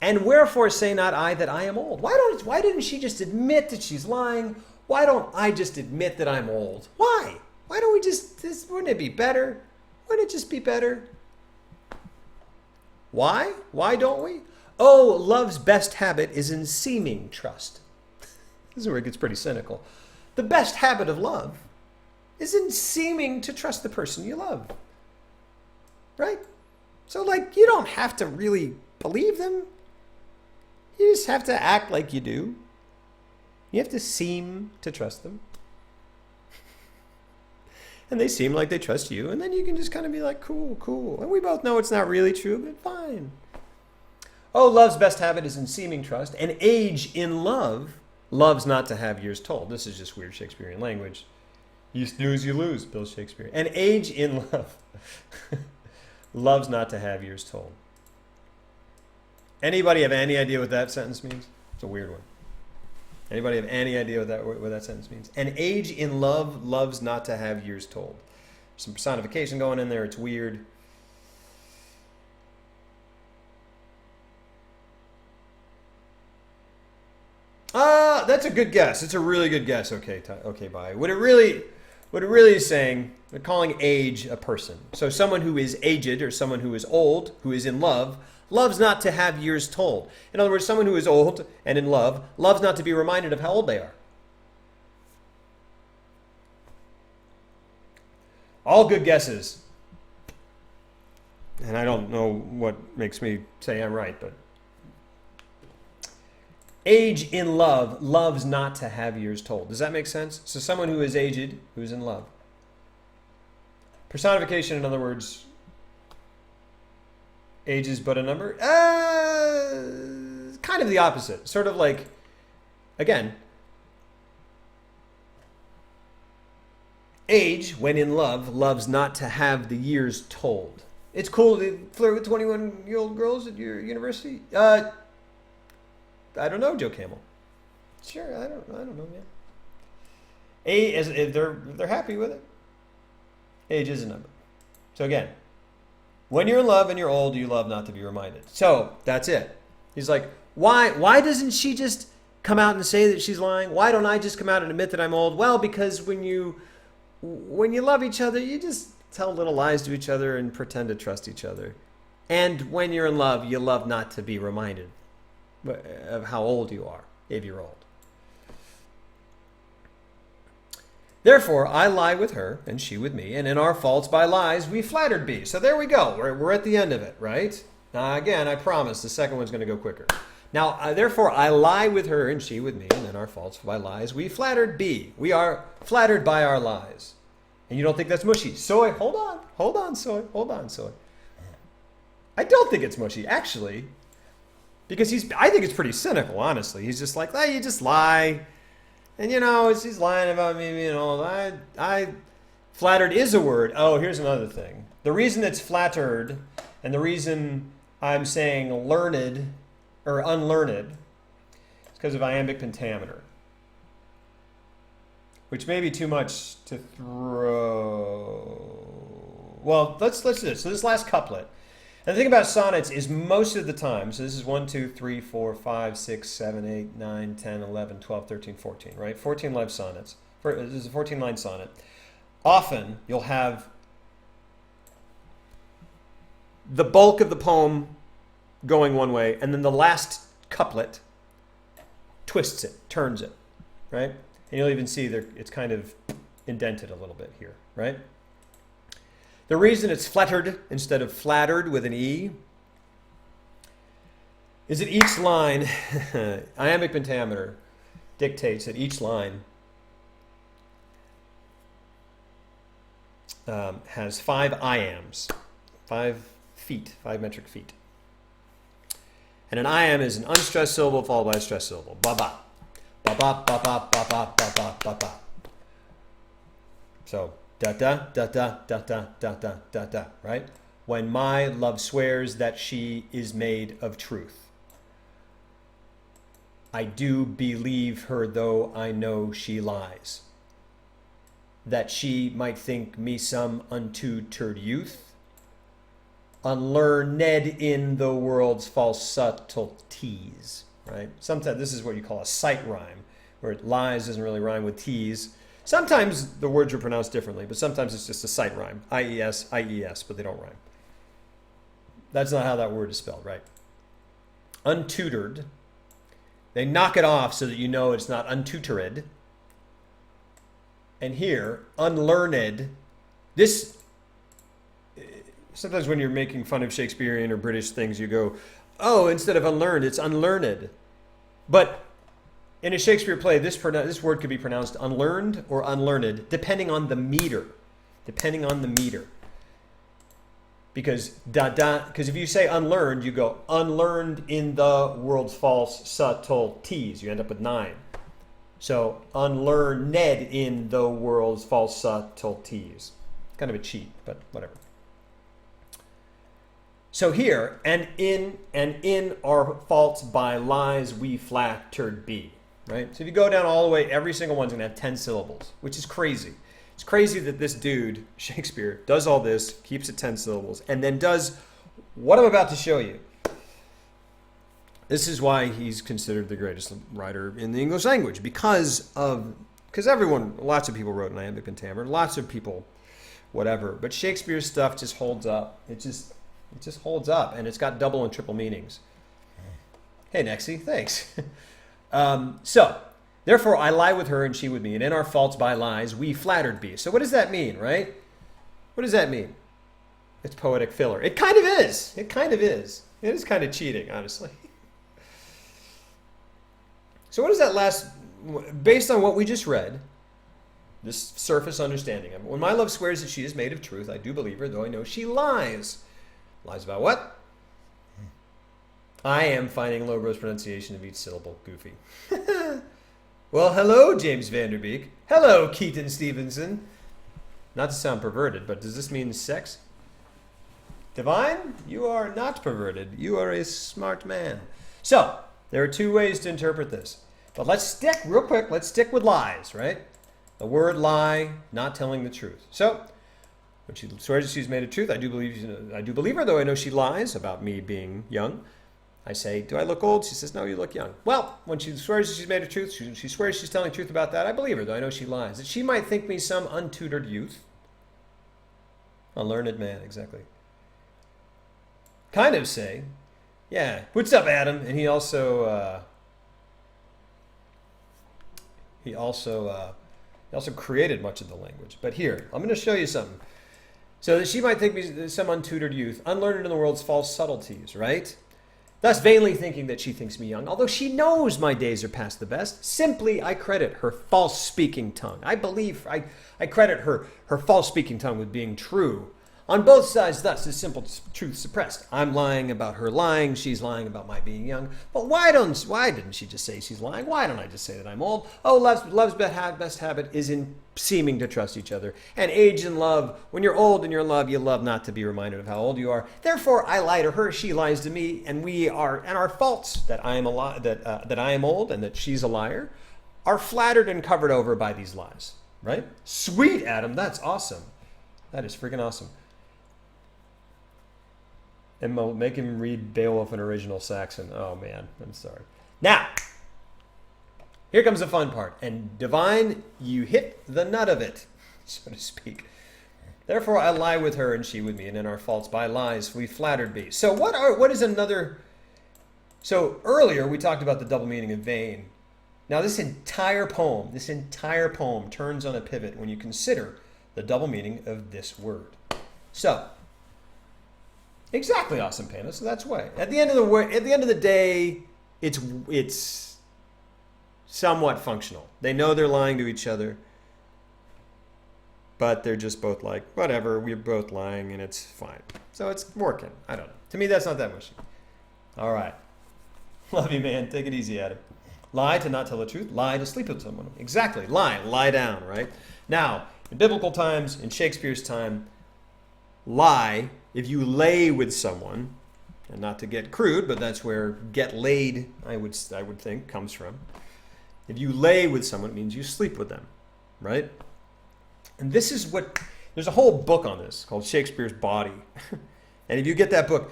And wherefore say not I that I am old? Why didn't she just admit that she's lying? Why don't I just admit that I'm old? Why? Why don't we wouldn't it be better? Wouldn't it just be better? Why? Why don't we? Oh, love's best habit is in seeming trust. This is where it gets pretty cynical. The best habit of love is in seeming to trust the person you love. Right? So, like, you don't have to really believe them. You just have to act like you do. You have to seem to trust them. And they seem like they trust you. And then you can just kind of be like, cool. And we both know it's not really true, but fine. Oh, love's best habit is in seeming trust. And age in love loves not to have years told. This is just weird Shakespearean language. You snooze, you lose, Bill Shakespeare. And age in love loves not to have years told. Anybody have any idea what that sentence means? It's a weird one. Anybody have any idea what that sentence means? An age in love loves not to have years told. Some personification going in there. It's weird. That's a good guess. It's a really good guess. Okay, bye. What it really is saying, they're calling age a person. So someone who is aged or someone who is old, who is in love, loves not to have years told. In other words, someone who is old and in love loves not to be reminded of how old they are. All good guesses. And I don't know what makes me say I'm right, but age in love loves not to have years told. Does that make sense? So someone who is aged, who's in love. Personification, in other words, age is but a number? Kind of the opposite. Sort of like, again, age, when in love, loves not to have the years told. It's cool to flirt with 21-year-old girls at your university? I don't know, Joe Camel. Sure, I don't know, man. Age, if they're happy with it, age is a number. So again, when you're in love and you're old, you love not to be reminded. So that's it. He's like, why doesn't she just come out and say that she's lying? Why don't I just come out and admit that I'm old? Well, because when you love each other, you just tell little lies to each other and pretend to trust each other. And when you're in love, you love not to be reminded of how old you are, if you're old. Therefore, I lie with her, and she with me, and in our faults by lies we flattered be. So there we go. We're at the end of it, right? Now, again, I promise the second one's going to go quicker. Now, therefore, I lie with her, and she with me, and in our faults by lies we flattered be. We are flattered by our lies. And you don't think that's mushy. Soy, hold on, Soy. I don't think it's mushy, actually, because I think it's pretty cynical, honestly. He's just like, you just lie. And, she's lying about me, I flattered is a word. Oh, here's another thing. The reason it's flattered and the reason I'm saying learned or unlearned is because of iambic pentameter, which may be too much to throw. Well, let's do this. So this last couplet. And the thing about sonnets is most of the time, so this is 1, 2, 3, 4, 5, 6, 7, 8, 9, 10, 11, 12, 13, 14, right? 14 live sonnets. This is a 14-line sonnet. Often you'll have the bulk of the poem going one way, and then the last couplet twists it, turns it, right? And you'll even see there it's kind of indented a little bit here, right? The reason it's flattered instead of flattered with an E is that each line, iambic pentameter dictates that each line has 5 iambs, 5 feet, 5 metric feet. And an iamb is an unstressed syllable followed by a stressed syllable. Ba-ba. Ba-ba, ba-ba, ba-ba, ba-ba, ba-ba. So, da-da, da-da, da-da, da-da, da-da, right? When my love swears that she is made of truth. I do believe her, though I know she lies. That she might think me some untutored youth, unlearned in the world's false subtleties, right? Sometimes this is what you call a sight rhyme, where lies doesn't really rhyme with T's. Sometimes the words are pronounced differently, but sometimes it's just a sight rhyme. I-E-S, I-E-S, but they don't rhyme. That's not how that word is spelled, right? Untutored. They knock it off so that you know it's not untutored. And here, unlearned. This, sometimes when you're making fun of Shakespearean or British things, you go, oh, instead of unlearned, it's unlearned. But in a Shakespeare play, this word could be pronounced unlearned or unlearned, depending on the meter. Depending on the meter. Because if you say unlearned, you go unlearned in the world's false subtleties. You end up with 9. So unlearned in the world's false subtleties. Kind of a cheat, but whatever. So here, and in our faults by lies we flattered be. Right? So if you go down all the way, every single one's going to have 10 syllables, which is crazy. It's crazy that this dude, Shakespeare, does all this, keeps it 10 syllables, and then does what I'm about to show you. This is why he's considered the greatest writer in the English language, because lots of people wrote in iambic pentameter, lots of people, whatever, but Shakespeare's stuff just holds up. It just holds up, and it's got double and triple meanings. Hey, Nexie, thanks. So, therefore, I lie with her and she with me, and in our faults by lies we flattered be. So what does that mean, right? What does that mean? It's poetic filler. It kind of is. It kind of is. It is kind of cheating, honestly. So what is that last, based on what we just read, this surface understanding of it, when my love swears that she is made of truth, I do believe her, though I know she lies. Lies about what? I am finding Logos pronunciation of each syllable goofy. Well, hello, James Vanderbeek. Hello, Keaton Stevenson. Not to sound perverted, but does this mean sex? Divine, you are not perverted. You are a smart man. So, there are 2 ways to interpret this. But let's stick, real quick, let's stick with lies, right? The word lie, not telling the truth. So, when she swears that she's made of truth, I do believe her, though I know she lies about me being young. I say, do I look old? She says, no, you look young. Well, when she swears she's made of truth, she swears she's telling truth about that, I believe her, though I know she lies. That she might think me some untutored youth. Unlearned man, exactly. Kind of say, yeah, what's up, Adam? And he also created much of the language. But here, I'm going to show you something. So that she might think me some untutored youth, unlearned in the world's false subtleties, right? Thus vainly thinking that she thinks me young, although she knows my days are past the best. Simply I credit her false speaking tongue. I credit her false speaking tongue with being true. On both sides, thus is simple truth suppressed. I'm lying about her lying, she's lying about my being young. But why didn't she just say she's lying? Why don't I just say that I'm old? Oh, love's best habit is in seeming to trust each other. And age and love, when you're old and you're in love, you love not to be reminded of how old you are. Therefore, I lie to her, she lies to me, and our faults that I am that I am old and that she's a liar are flattered and covered over by these lies. Right? Sweet, Adam, that's awesome. That is freaking awesome. And make him read Beowulf in original Saxon. Oh, man. I'm sorry. Now, here comes the fun part. And Divine, you hit the nut of it, so to speak. Therefore, I lie with her and she with me, and in our faults by lies we flattered be. So what is another... So earlier we talked about the double meaning of vain. Now this entire poem turns on a pivot when you consider the double meaning of this word. So... Exactly, awesome Panda. So that's why. At the end of the day, it's somewhat functional. They know they're lying to each other, but they're just both like, whatever, we're both lying and it's fine. So it's working. I don't know. To me, that's not that much. All right. Love you, man. Take it easy, Adam. Lie to not tell the truth. Lie to sleep with someone. Exactly. Lie down, right? Now, in biblical times, in Shakespeare's time, lie, if you lay with someone, and not to get crude, but that's where get laid, I would think, comes from. If you lay with someone, it means you sleep with them, right? And this is there's a whole book on this called Shakespeare's Body. And if you get that book,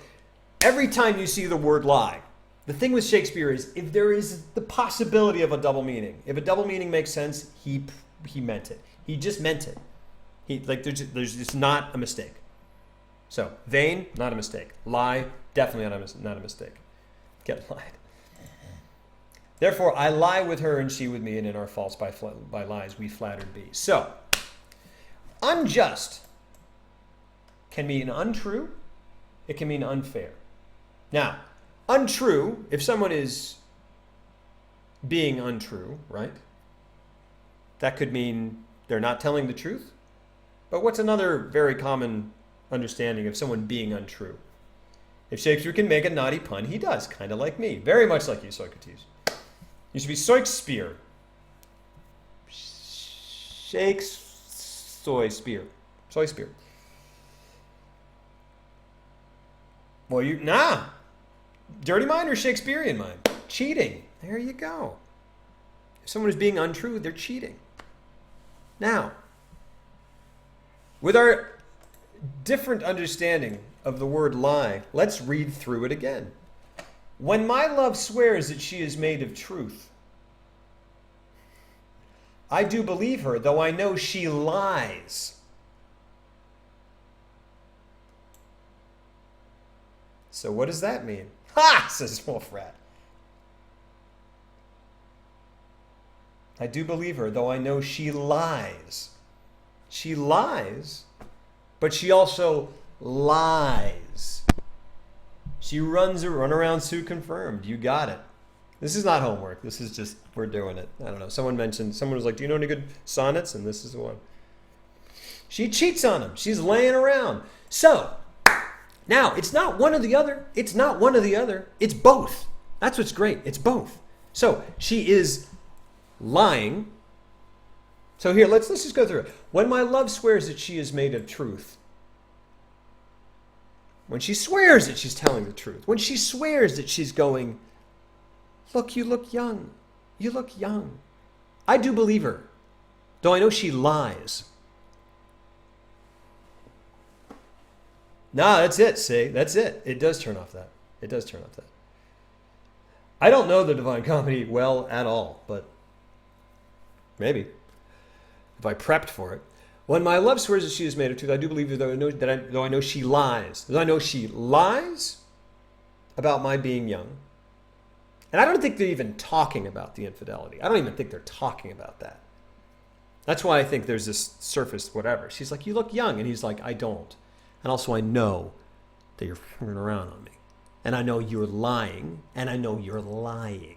every time you see the word lie, the thing with Shakespeare is if there is the possibility of a double meaning, if a double meaning makes sense, he meant it. He just meant it. There's just not a mistake. So, vain, not a mistake. Lie, definitely not a mistake. Get lied. Therefore, I lie with her and she with me, and in our faults by lies we flattered be. So, unjust can mean untrue. It can mean unfair. Now, untrue, if someone is being untrue, right? That could mean they're not telling the truth. But what's another very common understanding of someone being untrue? If Shakespeare can make a naughty pun, he does, kind of like me. Very much like you, Socrates. You should be Shakespeare. Shakespeare. Well, dirty mind or Shakespearean mind? Cheating. There you go. If someone is being untrue, they're cheating. Now, with our different understanding of the word lie, let's read through it again. When my love swears that she is made of truth, I do believe her, though I know she lies. So what does that mean? Ha! Says Wolfrat. I do believe her, though I know she lies. She lies, but she also lies. She run around Sue confirmed. You got it. This is not homework. This is just, we're doing it. I don't know. Someone was like, do you know any good sonnets? And this is the one. She cheats on him. She's laying around. So, now, it's not one or the other. It's not one or the other. It's both. That's what's great. It's both. So, she is lying. So here, let's just go through it. When my love swears that she is made of truth. When she swears that she's telling the truth. When she swears that she's going, look, you look young. You look young. I do believe her, though I know she lies. No, that's it, see? That's it. It does turn off that. It does turn off that. I don't know the Divine Comedy well at all, but maybe if I prepped for it. When my love swears that she is made of truth, I do believe though I know she lies. Though I know she lies about my being young. And I don't think they're even talking about the infidelity. I don't even think they're talking about that. That's why I think there's this surface whatever. She's like, you look young. And he's like, I don't. And also I know that you're fooling around on me. And I know you're lying. And I know you're lying.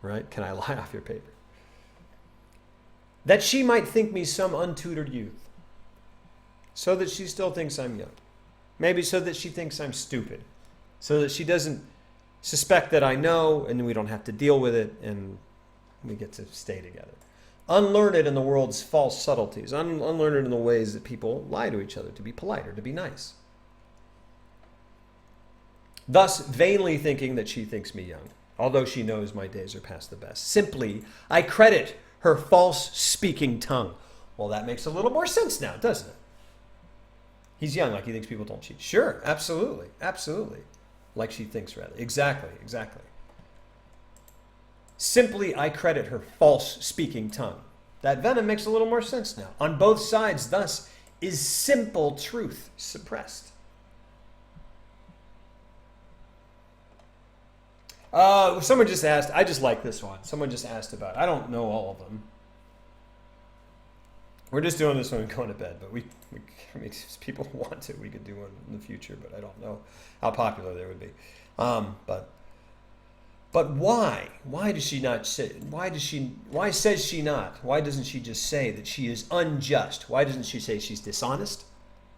Right? Can I lie off your paper? That she might think me some untutored youth. So that she still thinks I'm young. Maybe so that she thinks I'm stupid. So that she doesn't suspect that I know, and we don't have to deal with it, and we get to stay together. Unlearned in the world's false subtleties. Unlearned in the ways that people lie to each other to be polite or to be nice. Thus, vainly thinking that she thinks me young, although she knows my days are past the best. Simply, I credit her false speaking tongue. Well, that makes a little more sense now, doesn't it? He's young, like he thinks people don't cheat. Sure, absolutely, absolutely. Like she thinks, rather. Exactly, exactly. Simply, I credit her false speaking tongue. That venom makes a little more sense now. On both sides, thus, is simple truth suppressed. Someone just asked, I just like this one. Someone just asked about it. I don't know all of them. We're just doing this when we're going to bed, but I mean, if people want to, we could do one in the future, but I don't know how popular they would be. But why? Why does she not say? Why says she not? Why doesn't she just say that she is unjust? Why doesn't she say she's dishonest?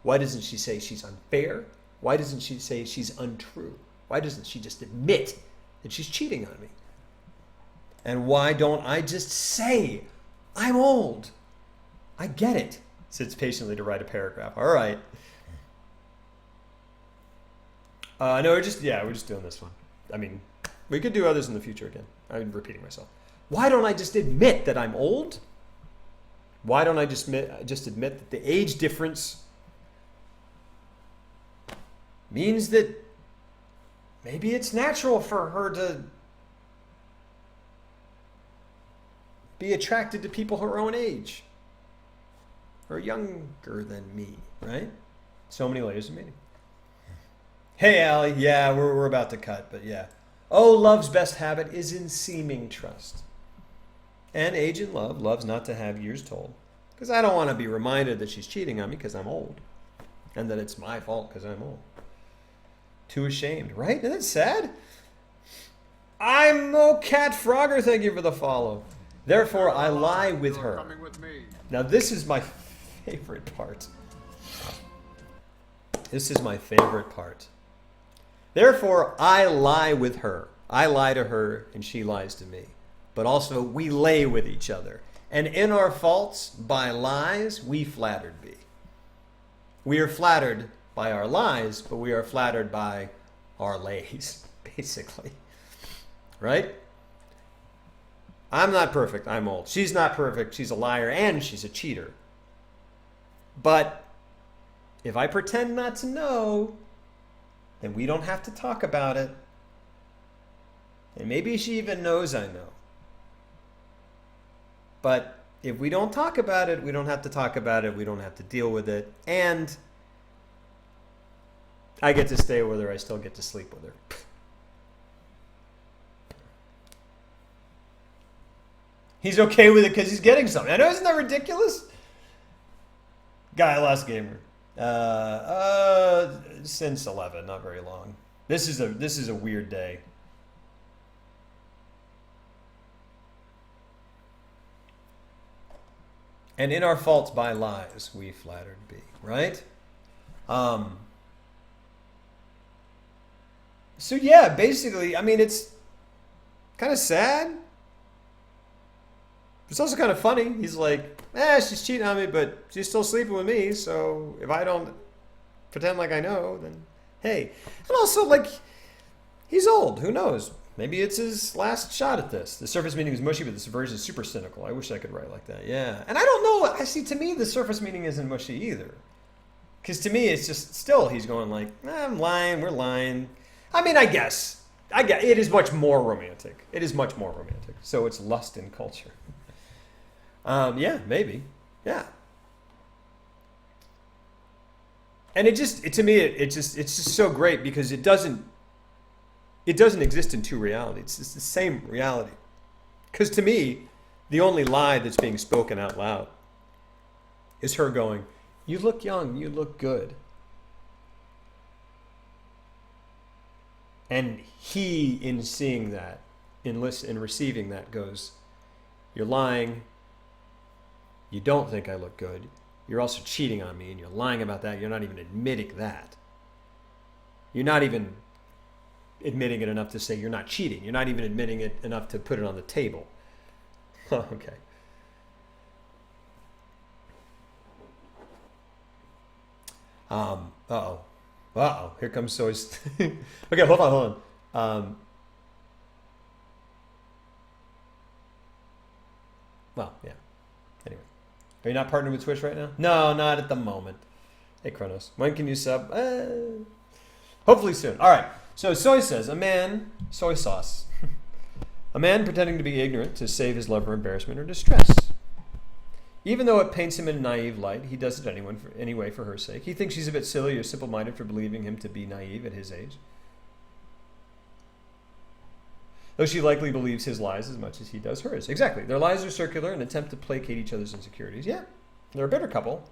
Why doesn't she say she's unfair? Why doesn't she say she's untrue? Why doesn't she just admit that she's cheating on me? And why don't I just say, I'm old? I get it. Sits patiently to write a paragraph. All right. No, we're just doing this one. I mean, we could do others in the future again. I'm repeating myself. Why don't I just admit that I'm old? Why don't I just admit that the age difference means that maybe it's natural for her to be attracted to people her own age or younger than me, right? So many layers of meaning. Hey, Allie. Yeah, we're about to cut, but yeah. Oh, love's best habit is in seeming trust. And age in love loves not to have years told. Because I don't want to be reminded that she's cheating on me because I'm old. And that it's my fault because I'm old. Too ashamed, right? Isn't that sad? I'm no Cat Frogger, thank you for the follow. Therefore, I lie with her. Now, this is my favorite part. This is my favorite part. Therefore, I lie with her. I lie to her, and she lies to me. But also, we lay with each other. And in our faults, by lies, we flattered be. We are flattered by our lies, but we are flattered by our lays, basically. Right? I'm not perfect. I'm old. She's not perfect. She's a liar, and she's a cheater. But if I pretend not to know, then we don't have to talk about it. And maybe she even knows I know. But if we don't talk about it, we don't have to talk about it. We don't have to deal with it. And I get to stay with her. I still get to sleep with her. He's okay with it because he's getting something. I know, isn't that ridiculous? Guy lost gamer. Since 11, not very long. This is a weird day. And in our faults by lies, we flattered be, right? So yeah, basically, I mean, it's kind of sad. It's also kind of funny. He's like, she's cheating on me, but she's still sleeping with me. So if I don't pretend like I know, then hey. And also, like, he's old. Who knows? Maybe it's his last shot at this. The surface meaning is mushy, but the subversion is super cynical. I wish I could write like that. Yeah. And I don't know. I see, to me, the surface meaning isn't mushy either. Because to me, it's just still he's going like, I'm lying. We're lying. I mean, I guess. It is much more romantic. It is much more romantic. So it's lust in culture. Yeah, maybe. Yeah. And to me, it's just so great because it doesn't exist in two realities. It's the same reality. Because to me, the only lie that's being spoken out loud is her going, "You look young, you look good." And he, in seeing that, in receiving that, goes, "You're lying. You don't think I look good. You're also cheating on me, and you're lying about that. You're not even admitting that. You're not even admitting it enough to say you're not cheating. You're not even admitting it enough to put it on the table." Okay. Uh-oh. Here comes Soy's. Okay, hold on. Well, yeah. Anyway. Are you not partnered with Twitch right now? No, not at the moment. Hey, Kronos. When can you sub? Hopefully soon. All right. So Soy says, soy sauce. A man pretending to be ignorant to save his love from embarrassment or distress. Even though it paints him in a naive light, he does it anyway for her sake. He thinks she's a bit silly or simple-minded for believing him to be naive at his age. Though she likely believes his lies as much as he does hers. Exactly. Their lies are circular and attempt to placate each other's insecurities. Yeah, they're a bitter couple.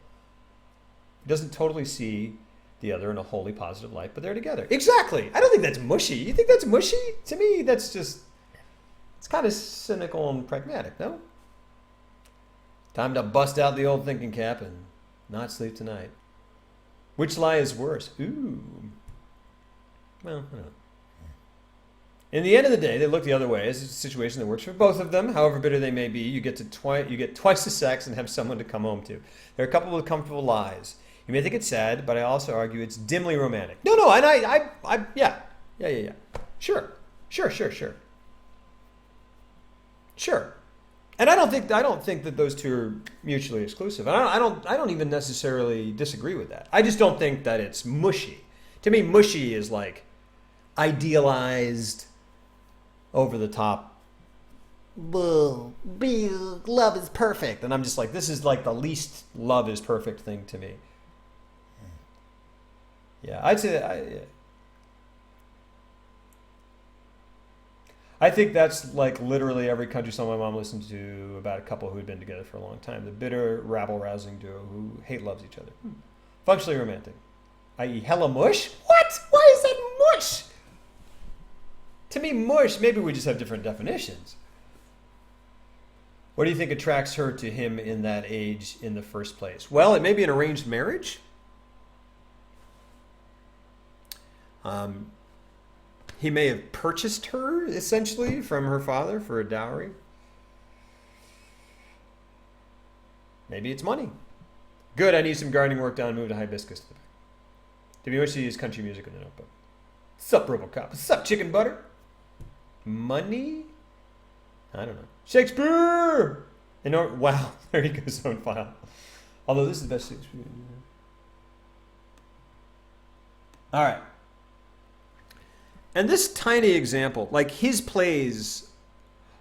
He doesn't totally see the other in a wholly positive light, but they're together. Exactly. I don't think that's mushy. You think that's mushy? To me, that's just... It's kind of cynical and pragmatic, no? Time to bust out the old thinking cap and not sleep tonight. Which lie is worse? Ooh. Well, I don't know. In the end of the day, they look the other way. It's a situation that works for both of them. However bitter they may be, you get twice the sex and have someone to come home to. They're a couple with comfortable lies. You may think it's sad, but I also argue it's dimly romantic. No, and yeah. Sure. And I don't think that those two are mutually exclusive. And I don't even necessarily disagree with that. I just don't think that it's mushy. To me, mushy is like idealized, over the top. Love is perfect, and I'm just like, this is like the least love is perfect thing to me. Yeah, I'd say that. I think that's like literally every country song my mom listened to about a couple who'd been together for a long time. The bitter, rabble-rousing duo who hate loves each other. Functionally romantic. I.e. hella mush? What? Why is that mush? To me, mush, maybe we just have different definitions. What do you think attracts her to him in that age in the first place? Well, it may be an arranged marriage. He may have purchased her, essentially, from her father for a dowry. Maybe it's money. Good, I need some gardening work done, move to hibiscus. To be wishy is country music in the notebook. Sup, Robocop? Sup, chicken butter? Money? I don't know. Shakespeare! Wow, there he goes, own file. Although this is the best Shakespeare. All right. And this tiny example, like his plays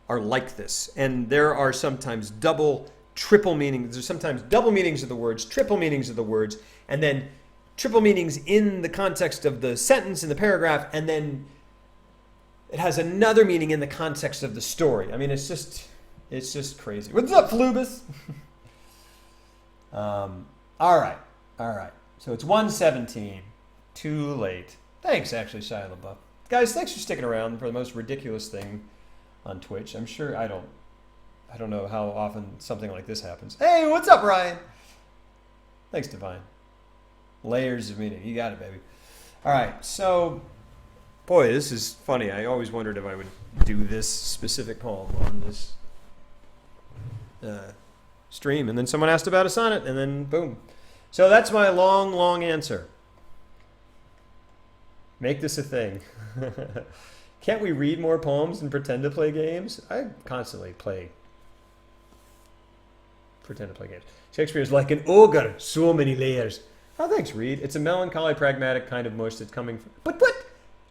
are like this. And there are sometimes triple meanings. There's sometimes double meanings of the words, triple meanings of the words, and then triple meanings in the context of the sentence in the paragraph, and then it has another meaning in the context of the story. I mean, it's just crazy. What's up, Flubus? All right. So it's 1:17. Too late. Thanks, actually, Shia LaBeouf. Guys, thanks for sticking around for the most ridiculous thing on Twitch. I'm sure I don't know how often something like this happens. Hey, what's up, Ryan? Thanks, Divine. Layers of meaning. You got it, baby. All right, so, boy, this is funny. I always wondered if I would do this specific poem on this stream. And then someone asked about a sonnet, and then boom. So that's my long answer. Make this a thing. Can't we read more poems and pretend to play games? I constantly pretend to play games. Shakespeare is like an ogre, so many layers. Oh, thanks, Reed. It's a melancholy, pragmatic kind of mush that's coming from... But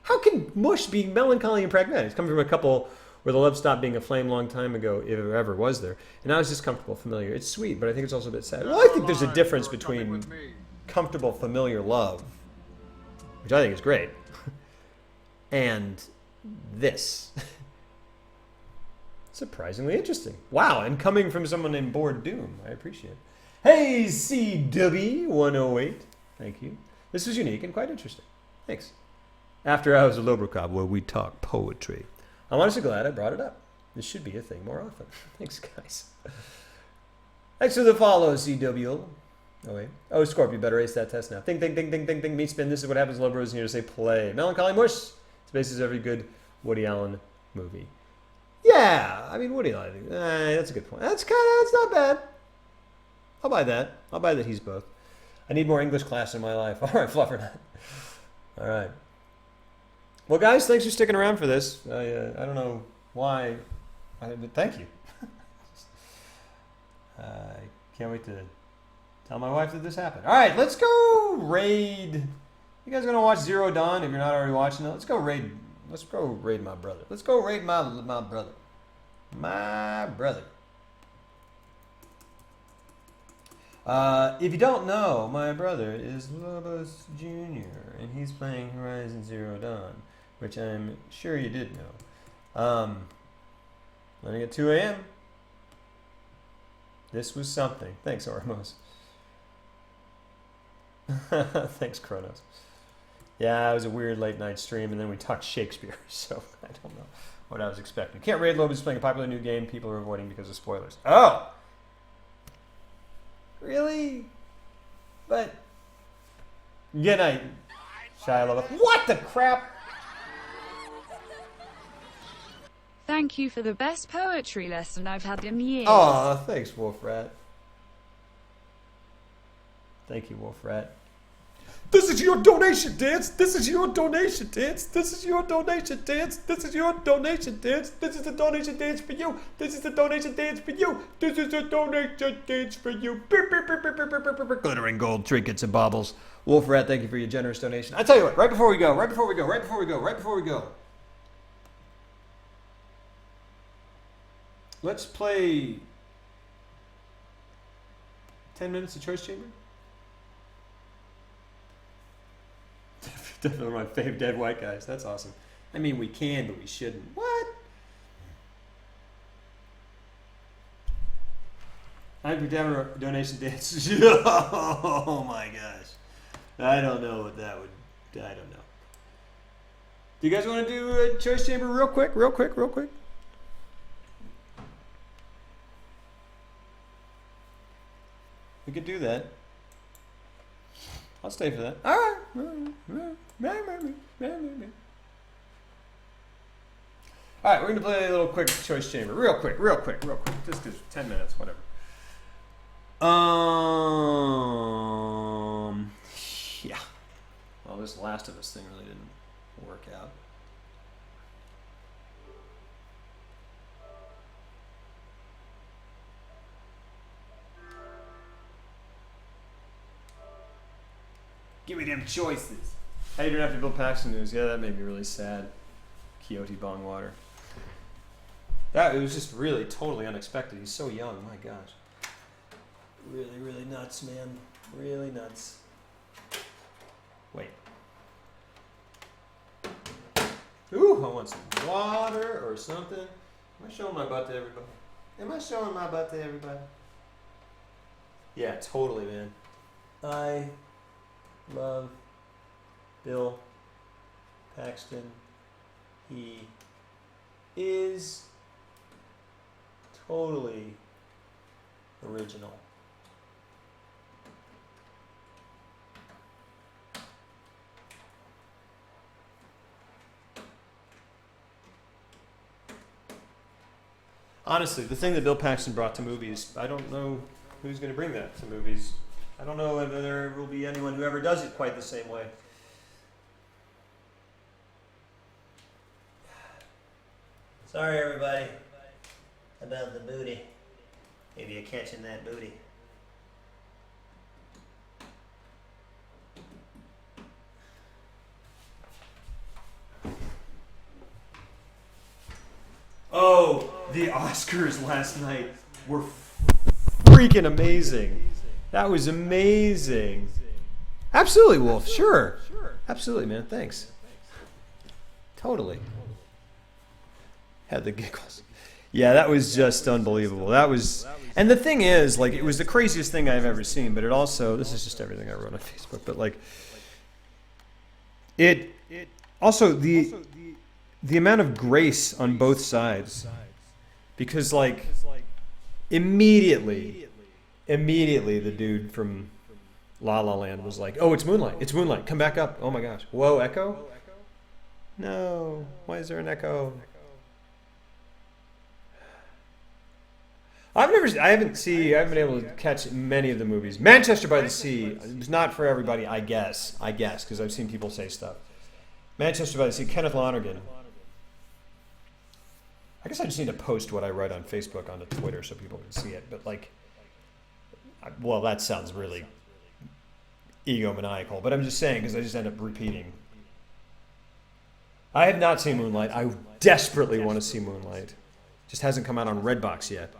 how can mush be melancholy and pragmatic? It's coming from a couple where the love stopped being a flame long time ago, if it ever was there. And now it's just comfortable, familiar. It's sweet, but I think it's also a bit sad. Well, I think there's a difference between comfortable, familiar love, which I think is great, and this. Surprisingly interesting. Wow, and coming from someone named Board Doom, I appreciate it. Hey, CW108, thank you. This was unique and quite interesting. Thanks. After Hours of Lobrocob, where we talk poetry. I'm honestly glad I brought it up. This should be a thing more often. Thanks, guys. Thanks for the follow, CW. Oh, wait. Oh, Scorp, you better ace that test now. Ding, ding, ding, ding, ding, ding. Meat spin. This is what happens. Lobro is here to say play. Melancholy Mush. It's basis every good Woody Allen movie. Yeah, I mean, Woody Allen. That's a good point. That's not bad. I'll buy that. I'll buy that he's both. I need more English class in my life. All right, Fluffernut. All right. Well, guys, thanks for sticking around for this. I don't know why, but thank you. I can't wait to tell my wife that this happened. All right, let's go raid. You guys gonna watch Zero Dawn? If you're not already watching it, let's go raid. Let's go raid my brother. Let's go raid my brother. My brother. If you don't know, my brother is Lobos Jr. and he's playing Horizon Zero Dawn, which I'm sure you did know. Running at 2 a.m. This was something. Thanks, Ormos. Thanks, Kronos. Yeah, it was a weird late night stream, and then we talked Shakespeare, so I don't know what I was expecting. Can't raid Lobos is playing a popular new game people are avoiding because of spoilers. Oh! Really? But good night, Shia LaBeouf. What the crap? Thank you for the best poetry lesson I've had in years. Aw, thanks, Wolf Rat. Thank you, Wolf Rat. This is your donation dance. This is your donation dance. This is your donation dance. This is your donation dance. This is the donation dance for you. This is the donation dance for you. This is the donation dance for you. Glittering gold trinkets and baubles. Wolf Rat, thank you for your generous donation. I tell you what, right before we go. Let's play 10 minutes of Choice Chamber. Definitely one of my fave dead white guys. That's awesome. I mean, we can, but we shouldn't. What? I'd be down a donation dance. Oh my gosh. I don't know what that would. I don't know. Do you guys want to do a Choice Chamber real quick? We could do that. I'll stay for that. All right. All right, we're going to play a little quick Choice Chamber. Real quick. Just 10 minutes, whatever. Yeah. Well, this Last of Us thing really didn't work out. Give me them choices. How you doing after Bill Paxton news? Yeah, that made me really sad. Quixote Bongwater. It was just really totally unexpected. He's so young, my gosh. Really, really nuts, man. Really nuts. Wait. Ooh, I want some water or something. Am I showing my butt to everybody? Yeah, totally, man. I love Bill Paxton. He is totally original. Honestly, the thing that Bill Paxton brought to movies, I don't know who's going to bring that to movies. I don't know whether there will be anyone who ever does it quite the same way. Sorry, everybody, about the booty. Maybe you're catching that booty. Oh, the Oscars last night were freaking amazing. That was amazing. Absolutely, Wolf. Sure. Absolutely, man. Thanks. Totally. Had the giggles. Yeah, that was just unbelievable. That was, and the thing is, like, it was the craziest thing I've ever seen. But it also, this is just everything I wrote on Facebook. But like, it also the amount of grace on both sides, because like immediately the dude from La La Land was like, "Oh, it's Moonlight. It's Moonlight. Come back up. Oh my gosh. Whoa, echo? No. Why is there an echo?" I haven't been able to catch many of the movies. Manchester by the Sea is not for everybody, I guess, because I've seen people say stuff. Manchester by the Sea, Kenneth Lonergan. I guess I just need to post what I write on Facebook onto Twitter so people can see it. But like, well, that sounds really egomaniacal. But I'm just saying because I just end up repeating. I have not seen Moonlight. I desperately want to see Moonlight. Just hasn't come out on Redbox yet.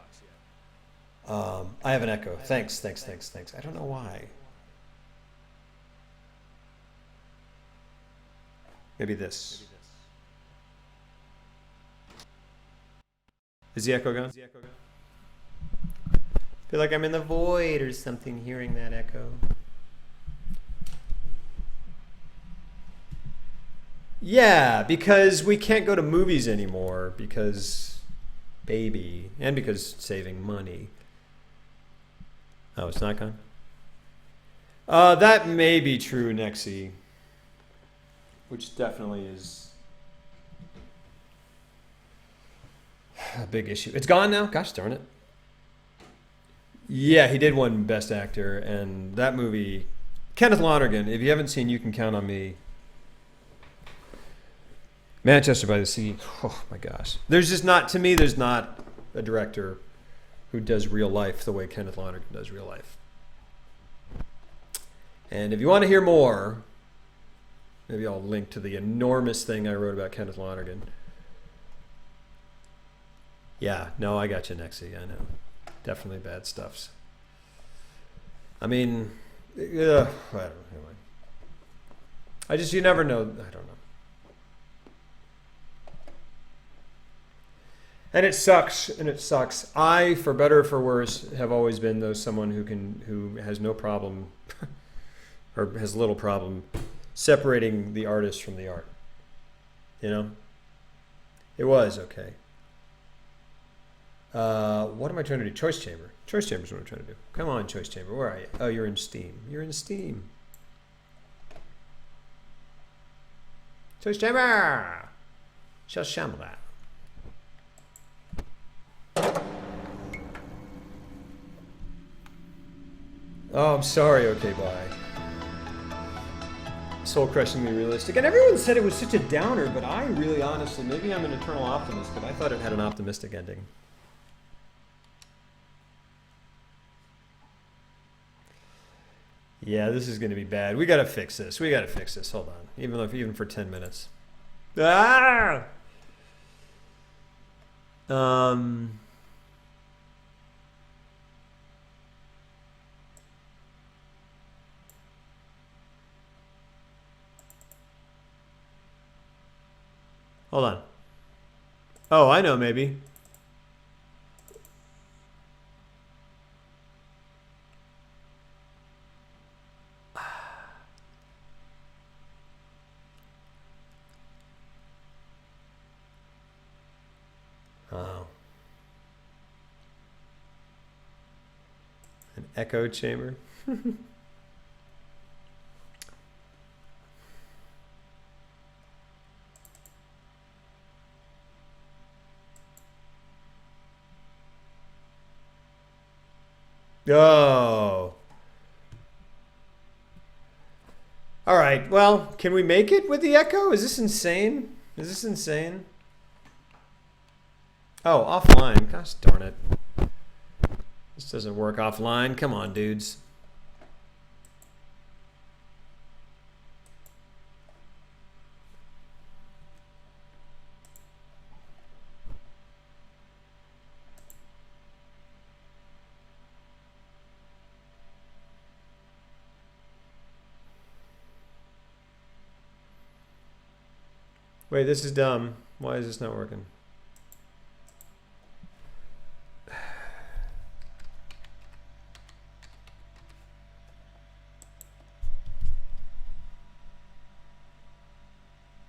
I have an echo. Thanks. I don't know why. Maybe this. Is the echo gone? Feel like I'm in the void or something hearing that echo. Yeah, because we can't go to movies anymore because baby, and because saving money. Oh, it's not gone? That may be true, Nexi. Which definitely is a big issue. It's gone now? Gosh darn it. Yeah, he did win Best Actor, and that movie, Kenneth Lonergan, if you haven't seen You Can Count on Me, Manchester by the Sea, oh my gosh. There's just not, to me, there's not a director who does real life the way Kenneth Lonergan does real life. And if you want to hear more, maybe I'll link to the enormous thing I wrote about Kenneth Lonergan. Yeah, no, I got you, Nexi. I know. Definitely bad stuffs. I mean, I don't know. Anyway. You never know. I don't know. And it sucks. I, for better or for worse, have always been someone who has no problem, or has little problem, separating the artist from the art. You know? It was okay. What am I trying to do? Choice Chamber. Choice Chamber is what I'm trying to do. Come on, Choice Chamber. Where are you? Oh, you're in Steam. You're in Steam. Choice Chamber! Shall shamble that. Oh, I'm sorry. Okay, bye. Soul-crushingly realistic. And everyone said it was such a downer, but I really honestly, maybe I'm an eternal optimist, but I thought it had an optimistic ending. Yeah, this is going to be bad. We got to fix this. Hold on. Even for 10 minutes. Ah! Hold on. Oh, I know, maybe. Oh. An echo chamber. Oh. All right. Well, can we make it with the echo? Is this insane? Oh, offline. Gosh darn it. This doesn't work offline. Come on, dudes. Wait, this is dumb. Why is this not working?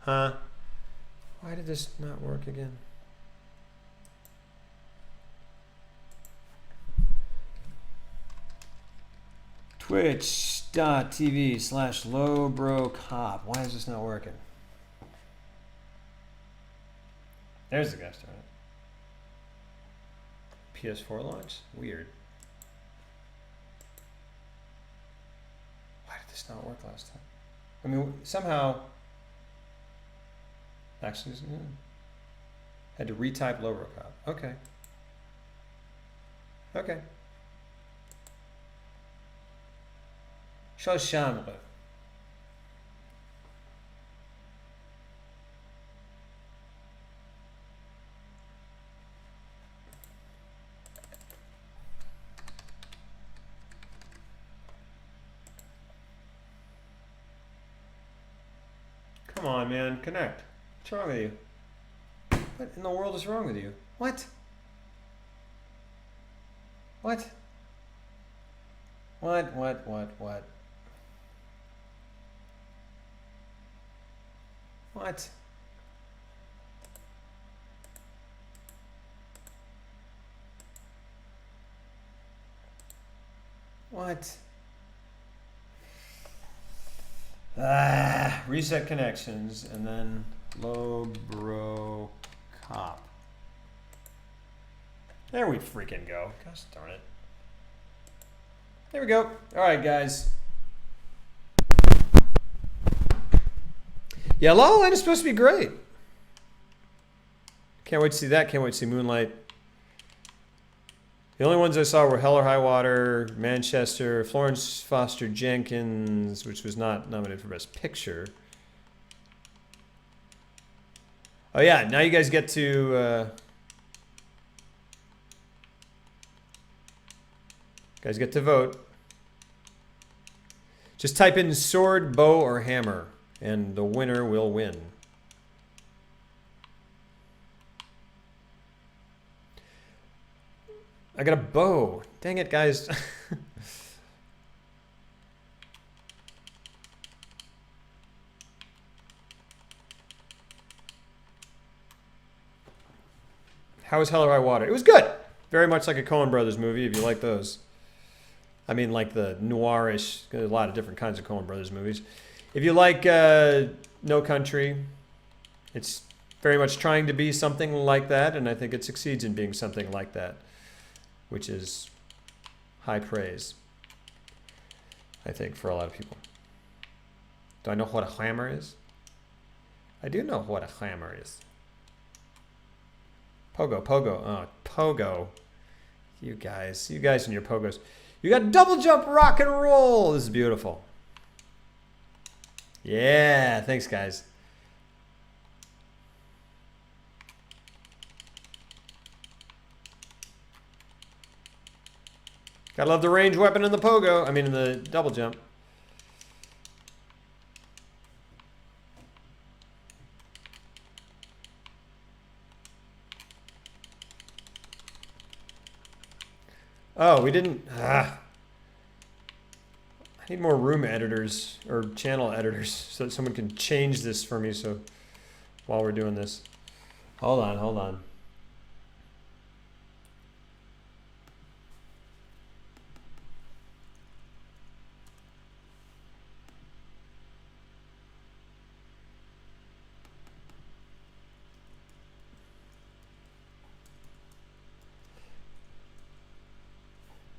Huh? Why did this not work again? Twitch.tv/lowbrocop. Why is this not working? There's the guy started. PS4 launch? Weird. Why did this not work last time? I mean, somehow... Actually, had to retype lowbrocop. Okay. Okay. Chambre. Come on, man. Connect. What's wrong with you? What in the world is wrong with you? What? What? What? What? What? Reset connections and then lowbrocop. There we freaking go. Gosh darn it. There we go. All right, guys. Yeah, La La Land is supposed to be great. Can't wait to see that. Can't wait to see Moonlight. The only ones I saw were Hell or High Water, Manchester, Florence Foster Jenkins, which was not nominated for Best Picture. Oh yeah, now you guys get to vote. Just type in sword, bow, or hammer, and the winner will win. I got a bow. Dang it, guys. How was Hell or High Water? It was good. Very much like a Coen Brothers movie, if you like those. I mean, like the noirish, a lot of different kinds of Coen Brothers movies. If you like No Country, it's very much trying to be something like that, and I think it succeeds in being something like that, which is high praise, I think, for a lot of people. Do I know what a hammer is? I do know what a hammer is. Pogo, pogo, oh, pogo. You guys and your pogos. You got double jump rock and roll. This is beautiful. Yeah, thanks, guys. Gotta love the range weapon in the pogo. I mean, in the double jump. Oh, we didn't. I need more room editors or channel editors so that someone can change this for me. So while we're doing this, hold on.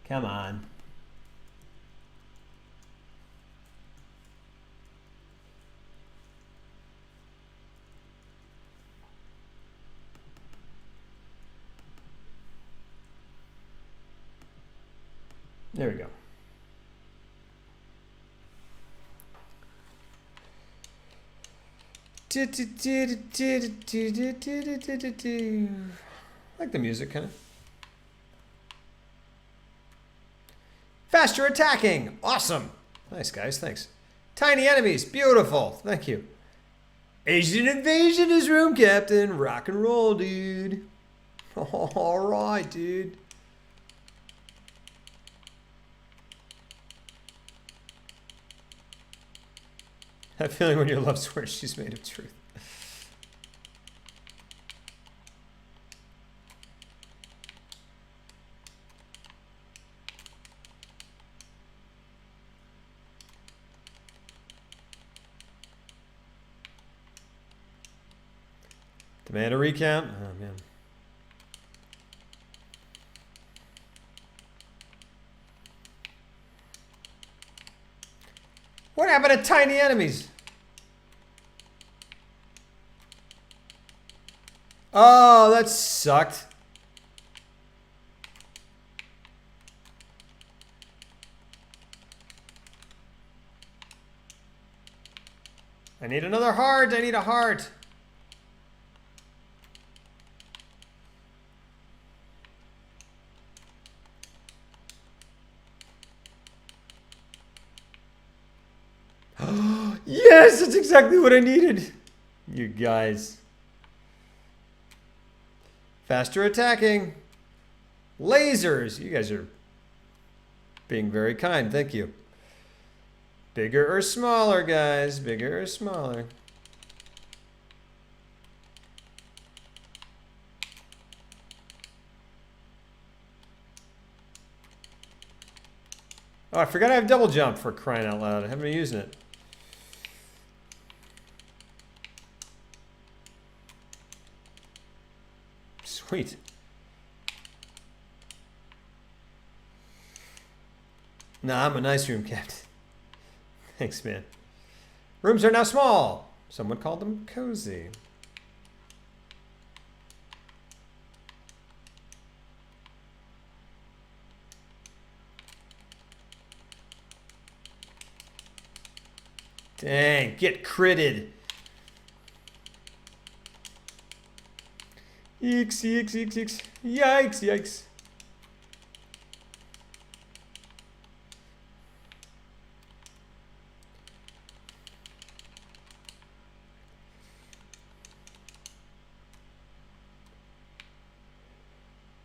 Come on. There we go. I like the music, kind of. Faster attacking. Awesome. Nice, guys. Thanks. Tiny enemies. Beautiful. Thank you. Asian invasion is room captain. Rock and roll, dude. All right, dude. That feeling when your love swears she's made of truth. Demand a recount? Oh, man. What happened to tiny enemies? Oh, that sucked. I need another heart. I need a heart. Yes, that's exactly what I needed. You guys. Faster attacking. Lasers. You guys are being very kind. Thank you. Bigger or smaller, guys? Bigger or smaller? Oh, I forgot I have double jump, for crying out loud. I haven't been using it. Sweet. Nah, I'm a nice room captain. Thanks, man. Rooms are now small. Someone called them cozy. Dang, get critted. Eeks, eeks, eeks, eeks. Yikes, yikes.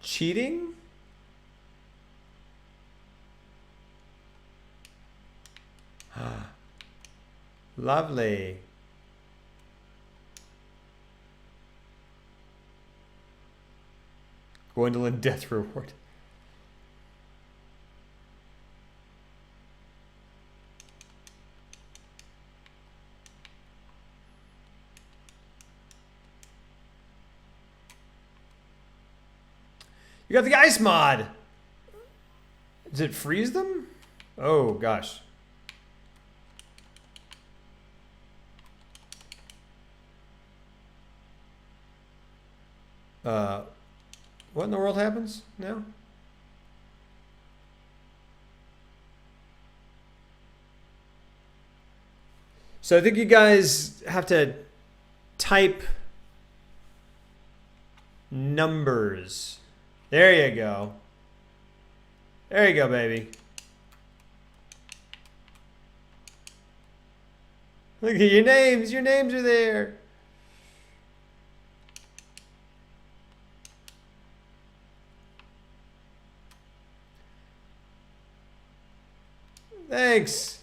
Cheating? Lovely. Gwendolyn death reward. You got the ice mod. Does it freeze them? Oh gosh. What in the world happens now? So I think you guys have to type numbers. There you go. There you go, baby. Look at your names. Your names are there. Thanks.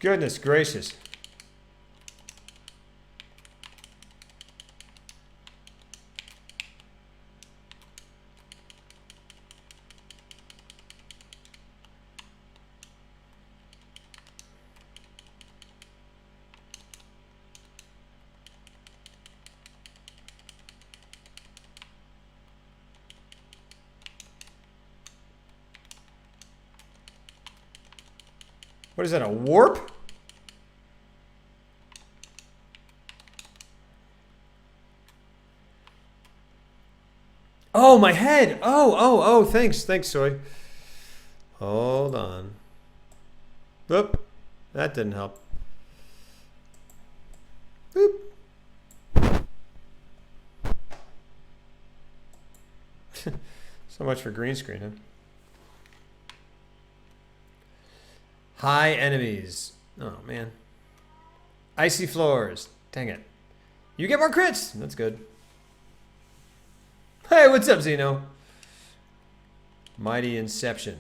Goodness gracious. What is that, a warp? Oh, my head. Oh, thanks, Soy. Hold on. Whoop. That didn't help. Boop. So much for green screen, huh? High enemies. Oh, man. Icy floors. Dang it. You get more crits. That's good. Hey, what's up, Zeno? Mighty Inception.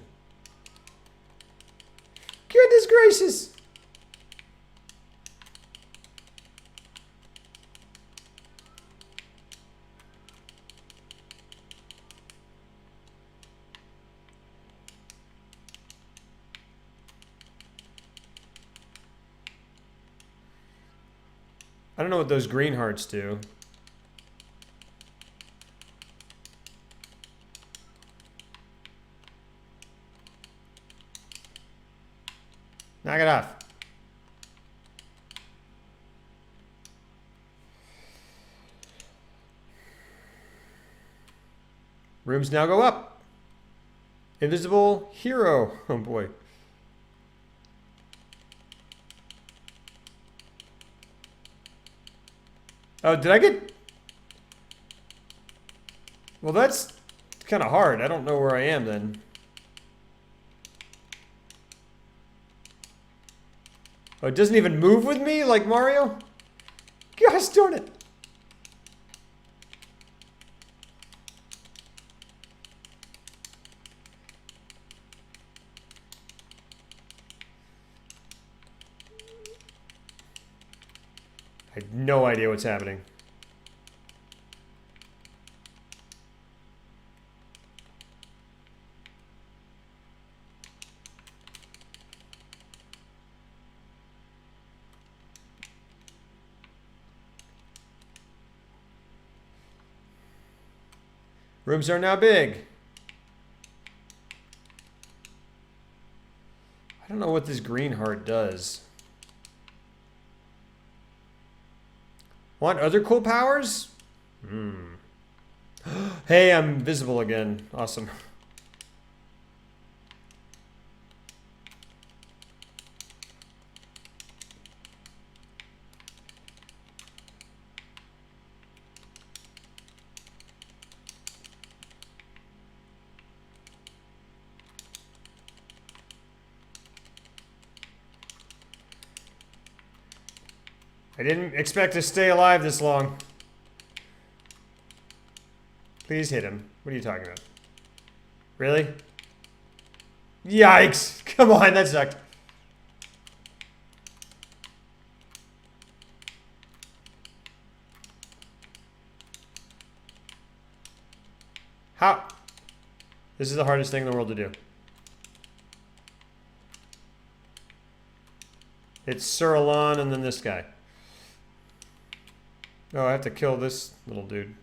Goodness gracious. I don't know what those green hearts do. Knock it off. Rooms now go up. Invisible hero. Oh boy. Oh, did I get... Well, that's kind of hard. I don't know where I am then. Oh, it doesn't even move with me like Mario? Gosh darn it. I have no idea what's happening. Rooms are now big. I don't know what this green heart does. Want other cool powers? Hey, I'm visible again. Awesome. I didn't expect to stay alive this long. Please hit him. What are you talking about? Really? Yikes! Come on, that sucked. How? This is the hardest thing in the world to do. It's Sir Alon and then this guy. Oh, I have to kill this little dude.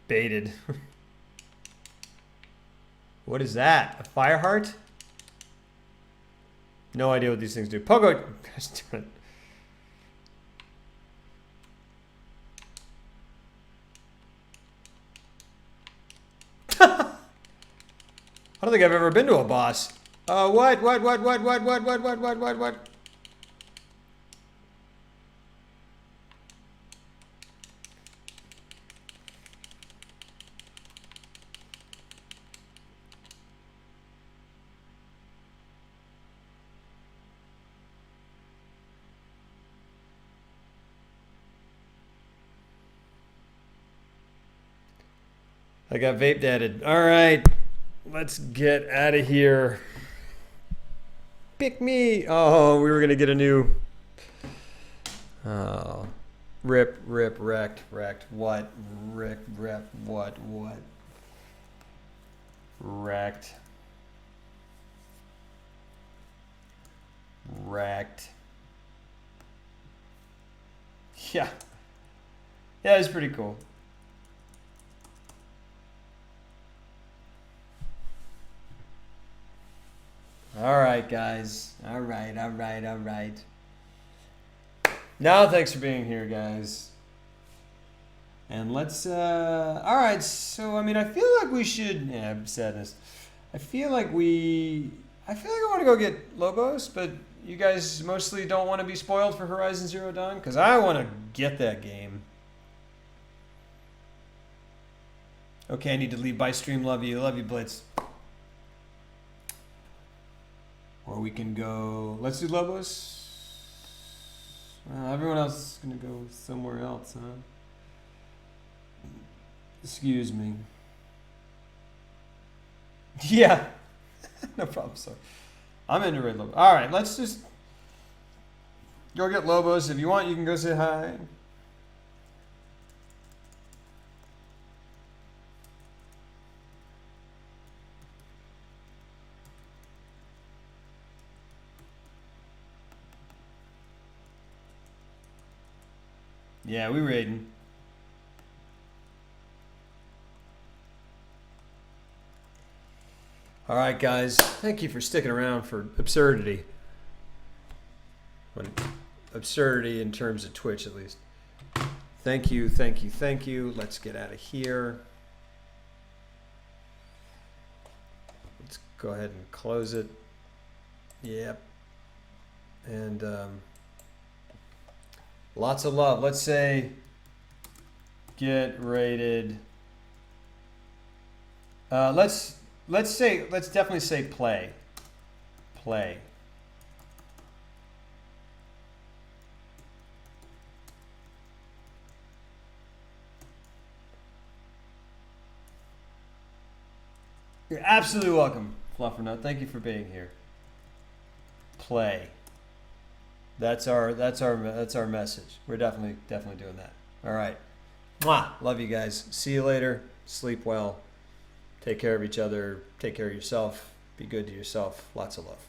Baited. What is that? A fire heart? No idea what these things do. Pogo! Gosh darn it. I don't think I've ever been to a boss. What? I got vape dadded. All right, let's get out of here. Pick me. Oh, we were gonna get a new. Oh, rip, wrecked. What? Rip, what? Wrecked. Yeah. Yeah, it's pretty cool. All right, guys. All right. Now, thanks for being here, guys. And let's, all right. So, I mean, I feel like we should, yeah, sadness. I feel like I want to go get Lobos, but you guys mostly don't want to be spoiled for Horizon Zero Dawn, because I want to get that game. Okay, I need to leave. Bye, stream. Love you, Blitz. Or we can go. Let's do Lobos. Well, everyone else is gonna go somewhere else, huh? Excuse me. Yeah, no problem. Sorry, I'm into Red Lobos. All right, let's just go get Lobos. If you want, you can go say hi. Yeah, we raiding. All right, guys. Thank you for sticking around for absurdity. Absurdity in terms of Twitch, at least. Thank you. Let's get out of here. Let's go ahead and close it. Yep. And lots of love. Let's say get rated. Let's definitely say play. You're absolutely welcome, Fluffernut. Thank you for being here. Play. That's our message. We're definitely doing that. All right. Mwah. Love you guys. See you later. Sleep well. Take care of each other. Take care of yourself. Be good to yourself. Lots of love.